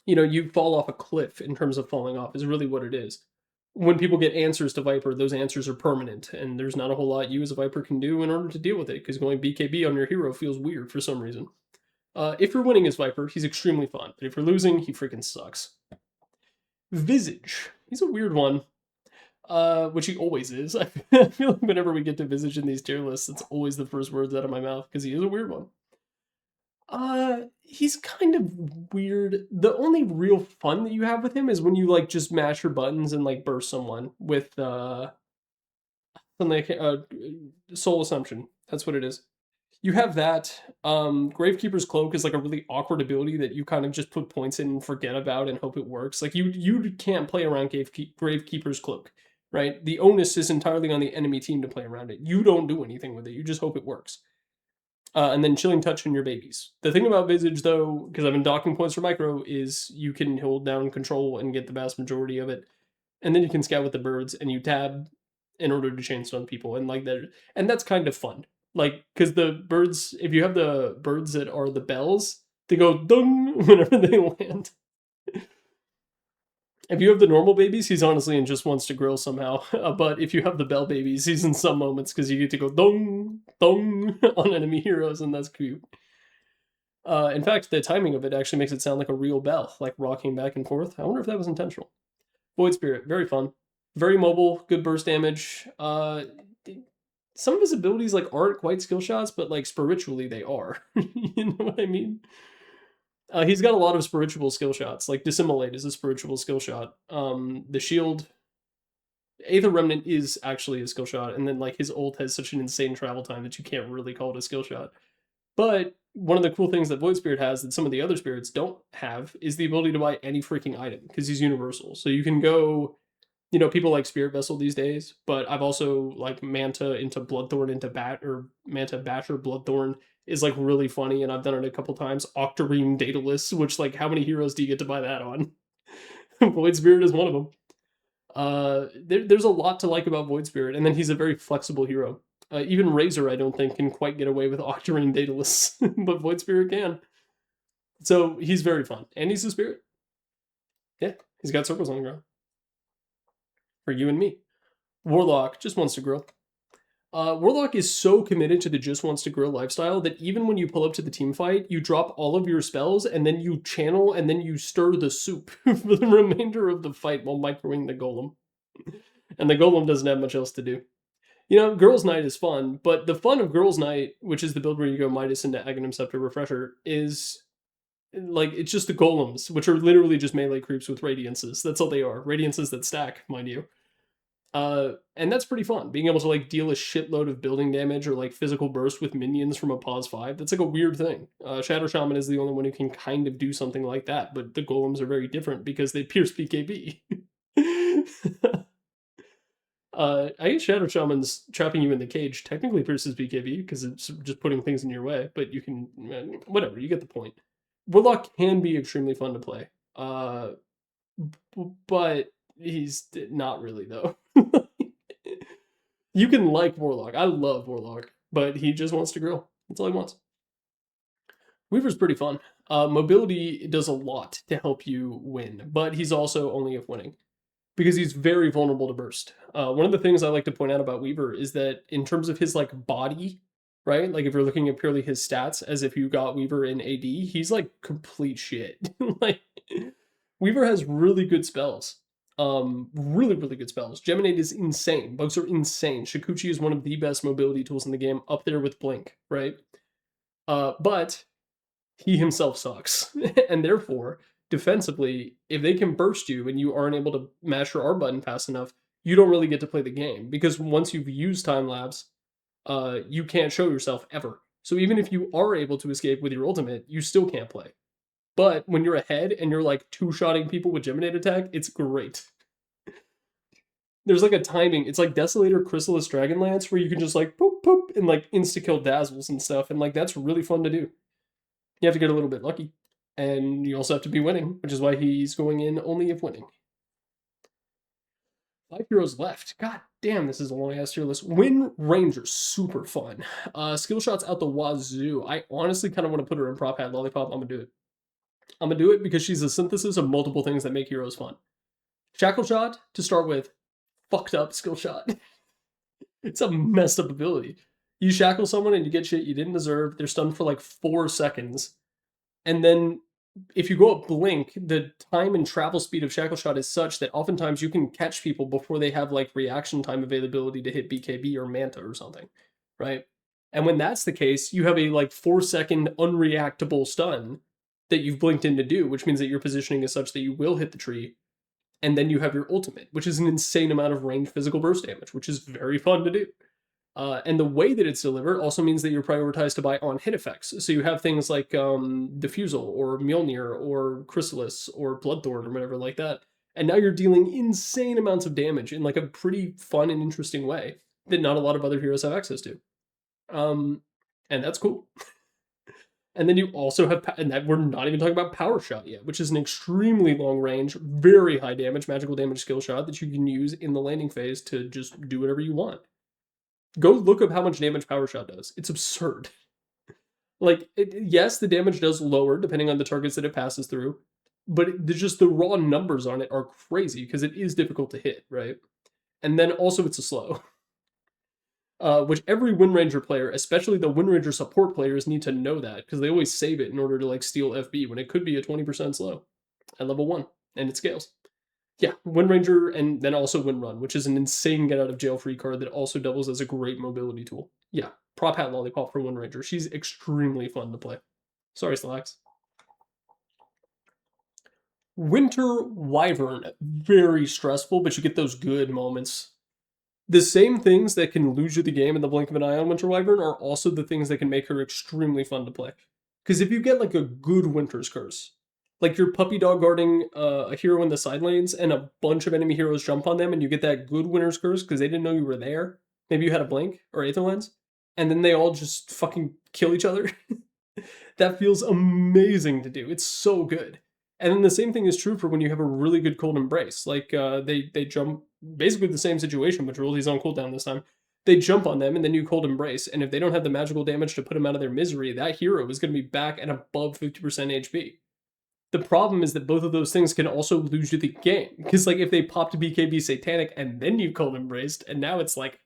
you fall off a cliff in terms of falling off is really what it is. When people get answers to Viper, those answers are permanent, and there's not a whole lot you as a Viper can do in order to deal with it, because going BKB on your hero feels weird for some reason. If you're winning as Viper, he's extremely fun, but if you're losing, he freaking sucks. Visage. He's a weird one, which he always is. I feel like whenever we get to Visage in these tier lists, it's always the first words out of my mouth, because he is a weird one. He's kind of weird. The only real fun that you have with him is when you like just mash your buttons and like burst someone with something like Soul Assumption. That's what it is. You have that. Gravekeeper's Cloak is like a really awkward ability that you kind of just put points in and forget about and hope it works. Like you can't play around Gravekeeper's Cloak, right? The onus is entirely on the enemy team to play around it. You don't do anything with it. You just hope it works. And then Chilling Touch on your babies. The thing about Visage, though, because I've been docking points for Micro, is you can hold down control and get the vast majority of it. And then you can scout with the birds and you tab in order to chain stun people. And like that, and that's kind of fun. Like, because the birds, if you have the birds that are the bells, they go dung whenever they land. If you have the normal babies, he's honestly in just wants to grill somehow. But if you have the bell babies, he's in some moments because you get to go dong, dong on enemy heroes, and that's cute. In fact, the timing of it actually makes it sound like a real bell, like rocking back and forth. I wonder if that was intentional. Void Spirit, very fun. Very mobile, good burst damage. Some of his abilities like aren't quite skill shots, but like spiritually they are. You know what I mean? He's got a lot of spiritual skill shots. Like Dissimulate is a spiritual skill shot. The shield, Aether Remnant is actually a skill shot, and then like his ult has such an insane travel time that you can't really call it a skill shot. But one of the cool things that Void Spirit has that some of the other spirits don't have is the ability to buy any freaking item because he's universal. So you can go, people like Spirit Vessel these days, but I've also like Manta into Bloodthorn into Manta Basher Bloodthorn is like really funny, and I've done it a couple times. Octarine Daedalus, which like how many heroes do you get to buy that on? Void Spirit is one of them. There's a lot to like about Void Spirit, and then he's a very flexible hero. Even Razor, I don't think, can quite get away with Octarine Daedalus, but Void Spirit can. So he's very fun, and he's a spirit. Yeah, he's got circles on the ground. For you and me. Warlock just wants to grow. Warlock is so committed to the just wants to grow lifestyle that even when you pull up to the team fight, you drop all of your spells and then you channel and then you stir the soup for the remainder of the fight while microing the golem. And the golem doesn't have much else to do. You know, Girls' Night is fun, but the fun of Girls' Night, which is the build where you go Midas into Aghanim Scepter Refresher, is like it's just the golems, which are literally just melee creeps with radiances. That's all they are. Radiances that stack, mind you. And that's pretty fun. Being able to like deal a shitload of building damage or like physical burst with minions from a pause 5. That's like a weird thing. Shadow Shaman is the only one who can kind of do something like that, but the golems are very different because they pierce BKB. I guess Shadow Shaman's trapping you in the cage technically pierces BKB because it's just putting things in your way, but you can, whatever, you get the point. Warlock can be extremely fun to play, but he's not really, though. You can like Warlock. I love Warlock, but he just wants to grow. That's all he wants. Weaver's pretty fun. Mobility does a lot to help you win, but he's also only if winning because he's very vulnerable to burst. One of the things I like to point out about Weaver is that in terms of his like body, right? Like if you're looking at purely his stats as if you got Weaver in AD, he's like complete shit. Like Weaver has really good spells. Really, really good spells. Geminate is insane. Bugs are insane. Shikuchi is one of the best mobility tools in the game, up there with Blink, right? But he himself sucks. And therefore, defensively, if they can burst you and you aren't able to mash your R button fast enough, you don't really get to play the game. Because once you've used time lapse, you can't show yourself ever. So even if you are able to escape with your ultimate, you still can't play. But when you're ahead and you're like two-shotting people with Geminate attack, it's great. There's like a timing. It's like Desolator Chrysalis Dragonlance where you can just like poop poop and like insta-kill dazzles and stuff. And like that's really fun to do. You have to get a little bit lucky. And you also have to be winning, which is why he's going in only if winning. 5 heroes left. God damn, this is a long ass tier list. Wind Ranger, super fun. Skill shots out the wazoo. I honestly kind of want to put her in Prop Hat Lollipop. I'm gonna do it. I'm gonna do it because she's a synthesis of multiple things that make heroes fun. Shackle Shot, to start with, fucked up skill shot. It's a messed up ability. You shackle someone and you get shit you didn't deserve. They're stunned for like 4 seconds. And then if you go up Blink, the time and travel speed of Shackle Shot is such that oftentimes you can catch people before they have like reaction time availability to hit BKB or Manta or something, right? And when that's the case, you have a like 4-second unreactable stun that you've blinked in to do, which means that your positioning is such that you will hit the tree. And then you have your ultimate, which is an insane amount of range physical burst damage, which is very fun to do. And the way that it's delivered also means that you're prioritized to buy on-hit effects. So you have things like Diffusal or Mjolnir or Chrysalis or Bloodthorn or whatever like that. And now you're dealing insane amounts of damage in like a pretty fun and interesting way that not a lot of other heroes have access to. And that's cool. And then you also have, and that we're not even talking about Power Shot yet, which is an extremely long range, very high damage, magical damage skill shot that you can use in the landing phase to just do whatever you want. Go look up how much damage Power Shot does. It's absurd. Like, yes, the damage does lower depending on the targets that it passes through, but just the raw numbers on it are crazy because it is difficult to hit, right? And then also it's a slow. Which every Wind Ranger player, especially the Wind Ranger support players, need to know that because they always save it in order to like steal FB when it could be a 20% slow at level 1, and it scales. Yeah, Wind Ranger and then also Wind Run, which is an insane get out of jail free card that also doubles as a great mobility tool. Yeah, Prop Hat Lollipop for Wind Ranger. She's extremely fun to play. Sorry, Slacks. Winter Wyvern, very stressful, but you get those good moments. The same things that can lose you the game in the blink of an eye on Winter Wyvern are also the things that can make her extremely fun to play. Because if you get like a good Winter's Curse, like you're puppy dog guarding a hero in the side lanes and a bunch of enemy heroes jump on them and you get that good Winter's Curse because they didn't know you were there. Maybe you had a blink or Aether Lens. And then they all just fucking kill each other. That feels amazing to do. It's so good. And then the same thing is true for when you have a really good Cold Embrace. Like they jump, basically the same situation, but Roldy's on cooldown this time. They jump on them and then you Cold Embrace. And if they don't have the magical damage to put them out of their misery, that hero is going to be back at above 50% HP. The problem is that both of those things can also lose you the game. Because like if they popped BKB Satanic and then you Cold Embraced, and now it's like,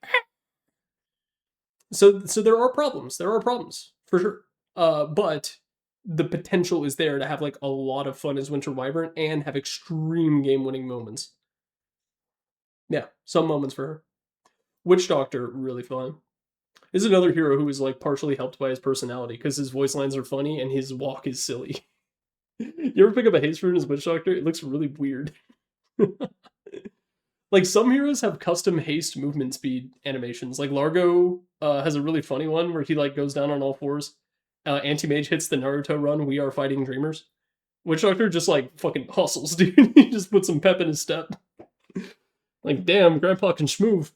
So there are problems. There are problems for sure. But the potential is there to have like a lot of fun as Winter Wyvern and have extreme game-winning moments. Yeah, some moments for her. Witch Doctor, really fun. This is another hero who is like partially helped by his personality because his voice lines are funny and his walk is silly. You ever pick up a haste rune as Witch Doctor? It looks really weird. Like some heroes have custom haste movement speed animations. Like Largo has a really funny one where he like goes down on all fours. Anti-Mage hits the Naruto run, "We are fighting dreamers." Witch Doctor just like fucking hustles, dude. He just puts some pep in his step. Like, damn, Grandpa can schmoove.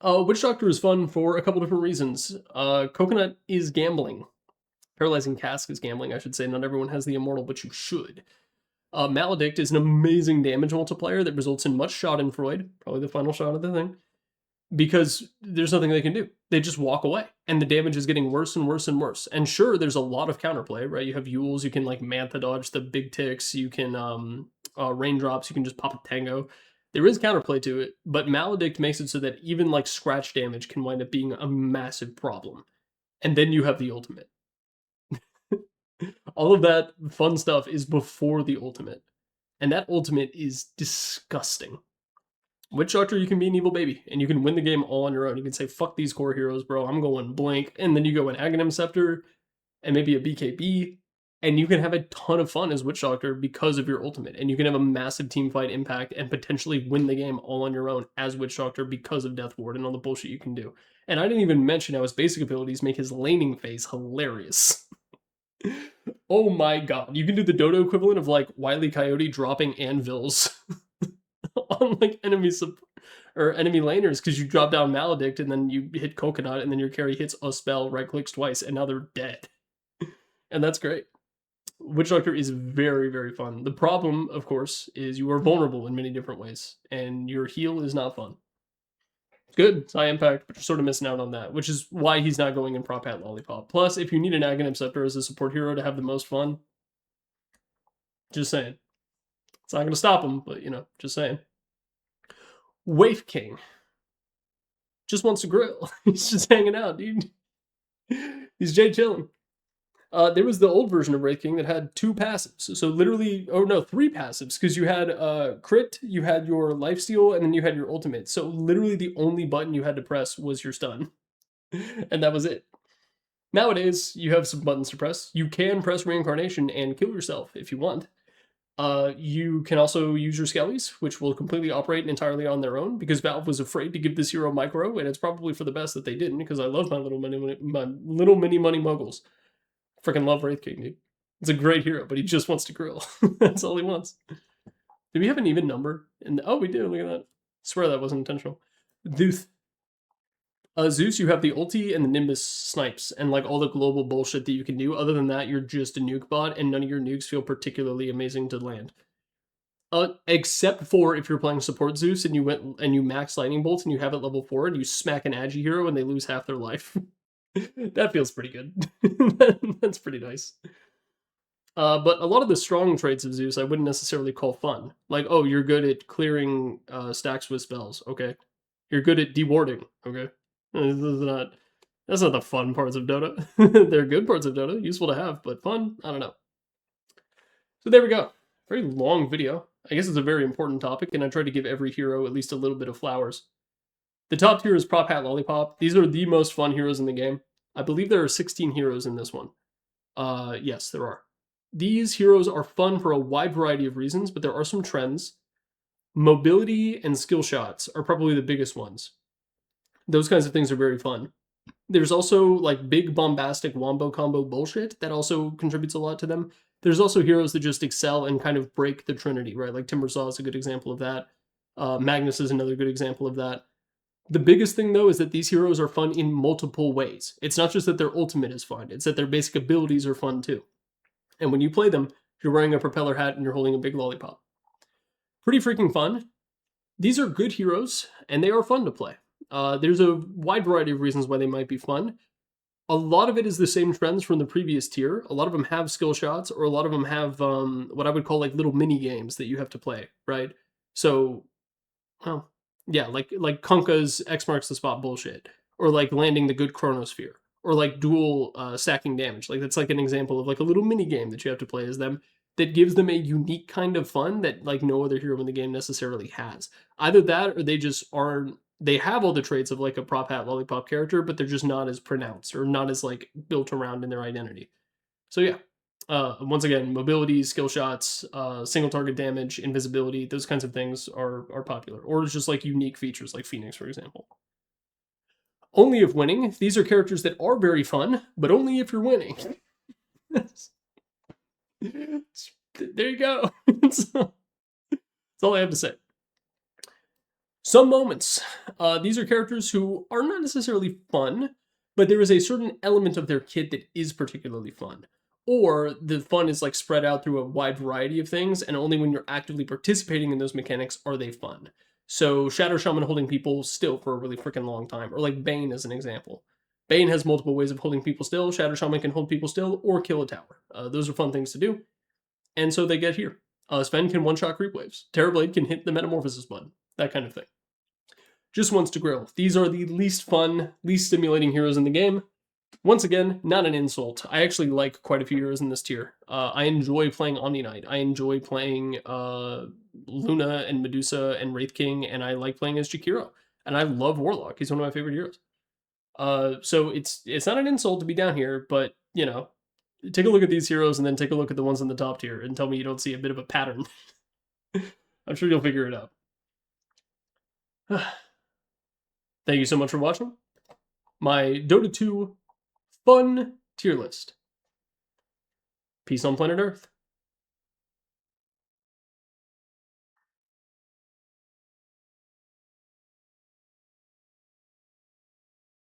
Witch Doctor is fun for a couple different reasons. Coconut is gambling. Paralyzing Cask is gambling, I should say. Not everyone has the Immortal, but you should. Maledict is an amazing damage multiplier that results in much Schadenfreude, probably the final shot of the thing, because there's nothing they can do. They just walk away, and the damage is getting worse and worse and worse. And sure, there's a lot of counterplay, right? You have Yules, you can like Mantha dodge the big ticks, you can raindrops, you can just pop a Tango. There is counterplay to it, but Maledict makes it so that even like scratch damage can wind up being a massive problem. And then you have the ultimate. All of that fun stuff is before the ultimate. And that ultimate is disgusting. Witch Doctor, you can be an evil baby, and you can win the game all on your own. You can say, fuck these core heroes, bro, I'm going blank. And then you go an Aghanim Scepter, and maybe a BKB, and you can have a ton of fun as Witch Doctor because of your ultimate. And you can have a massive team fight impact and potentially win the game all on your own as Witch Doctor because of Death Ward and all the bullshit you can do. And I didn't even mention how his basic abilities make his laning phase hilarious. Oh my god, you can do the Dota equivalent of like Wile E. Coyote dropping anvils on like enemy or enemy laners because you drop down Maledict and then you hit Coconut and then your carry hits a spell, right clicks twice, and now they're dead. And that's great. Witch Doctor is very, very fun. The problem, of course, is you are vulnerable in many different ways, and your heal is not fun. Good, it's high impact, but you're sort of missing out on that, which is why he's not going in Prop Hat Lollipop. Plus, if you need an Aghanim Scepter as a support hero to have the most fun, just saying. It's not going to stop him, but, you know, just saying. Waif King just wants to grill. He's just hanging out, dude. He's Jay chilling. There was the old version of Wraith King that had 2 passives. So literally, oh no, 3 passives, because you had crit, you had your lifesteal, and then you had your ultimate. So literally the only button you had to press was your stun. And that was it. Nowadays, you have some buttons to press. You can press Reincarnation and kill yourself if you want. You can also use your Skellies, which will completely operate entirely on their own, because Valve was afraid to give this hero micro, and it's probably for the best that they didn't, because I love my little mini money muggles. Freaking love Wraith King, dude. It's a great hero, but he just wants to grill. That's all he wants. Do we have an even number? Oh, we do. Look at that. I swear that wasn't intentional. Zeus. Zeus, you have the ulti and the Nimbus snipes and like all the global bullshit that you can do. Other than that, you're just a nuke bot, and none of your nukes feel particularly amazing to land. Except for if you're playing support Zeus and you went and you max lightning bolts and you have it level 4 and you smack an Agi hero and they lose half their life. That feels pretty good. That's pretty nice. But a lot of the strong traits of Zeus I wouldn't necessarily call fun. Like, oh, you're good at clearing stacks with spells. Okay. You're good at dewarding. Okay. That's not the fun parts of Dota. They're good parts of Dota, useful to have, but fun? I don't know. So there we go. Very long video. I guess it's a very important topic, and I tried to give every hero at least a little bit of flowers. The top tier is Prop Hat Lollipop. These are the most fun heroes in the game. I believe there are 16 heroes in this one. Yes, there are. These heroes are fun for a wide variety of reasons, but there are some trends. Mobility and skill shots are probably the biggest ones. Those kinds of things are very fun. There's also like big bombastic wombo combo bullshit that also contributes a lot to them. There's also heroes that just excel and kind of break the trinity, right? Like Timbersaw is a good example of that. Magnus is another good example of that. The biggest thing, though, is that these heroes are fun in multiple ways. It's not just that their ultimate is fun, it's that their basic abilities are fun, too. And when you play them, you're wearing a propeller hat and you're holding a big lollipop. Pretty freaking fun. These are good heroes, and they are fun to play. There's a wide variety of reasons why they might be fun. A lot of it is the same trends from the previous tier. A lot of them have skill shots, or a lot of them have what I would call like little mini games that you have to play, right? So, well, yeah, like Kunkka's X marks the spot bullshit, or like landing the good chronosphere, or like dual stacking damage. Like that's like an example of like a little mini game that you have to play as them that gives them a unique kind of fun that like no other hero in the game necessarily has. Either that or they just aren't, they have all the traits of like a prop hat lollipop character, but they're just not as pronounced or not as like built around in their identity. So yeah, once again, mobility, skill shots, single target damage, invisibility, those kinds of things are popular, or it's just like unique features like Phoenix, for example. Only if winning. These are characters that are very fun, but only if you're winning. There you go. That's all I have to say. Some moments. These are characters who are not necessarily fun, but there is a certain element of their kit that is particularly fun. Or the fun is like spread out through a wide variety of things, and only when you're actively participating in those mechanics are they fun. So Shadow Shaman holding people still for a really freaking long time, or like Bane as an example. Bane has multiple ways of holding people still. Shadow Shaman can hold people still or kill a tower. Those are fun things to do, and so they get here. Sven can one-shot creep waves. Terrorblade can hit the Metamorphosis button. That kind of thing. Just wants to grill. These are the least fun, least stimulating heroes in the game. Once again, not an insult. I actually like quite a few heroes in this tier. I enjoy playing Omni Knight. I enjoy playing Luna and Medusa and Wraith King, and I like playing as Jakiro. And I love Warlock. He's one of my favorite heroes. So it's not an insult to be down here, but you know, take a look at these heroes and then take a look at the ones in the top tier and tell me you don't see a bit of a pattern. I'm sure you'll figure it out. Thank you so much for watching my Dota 2 fun tier list. Peace on planet Earth.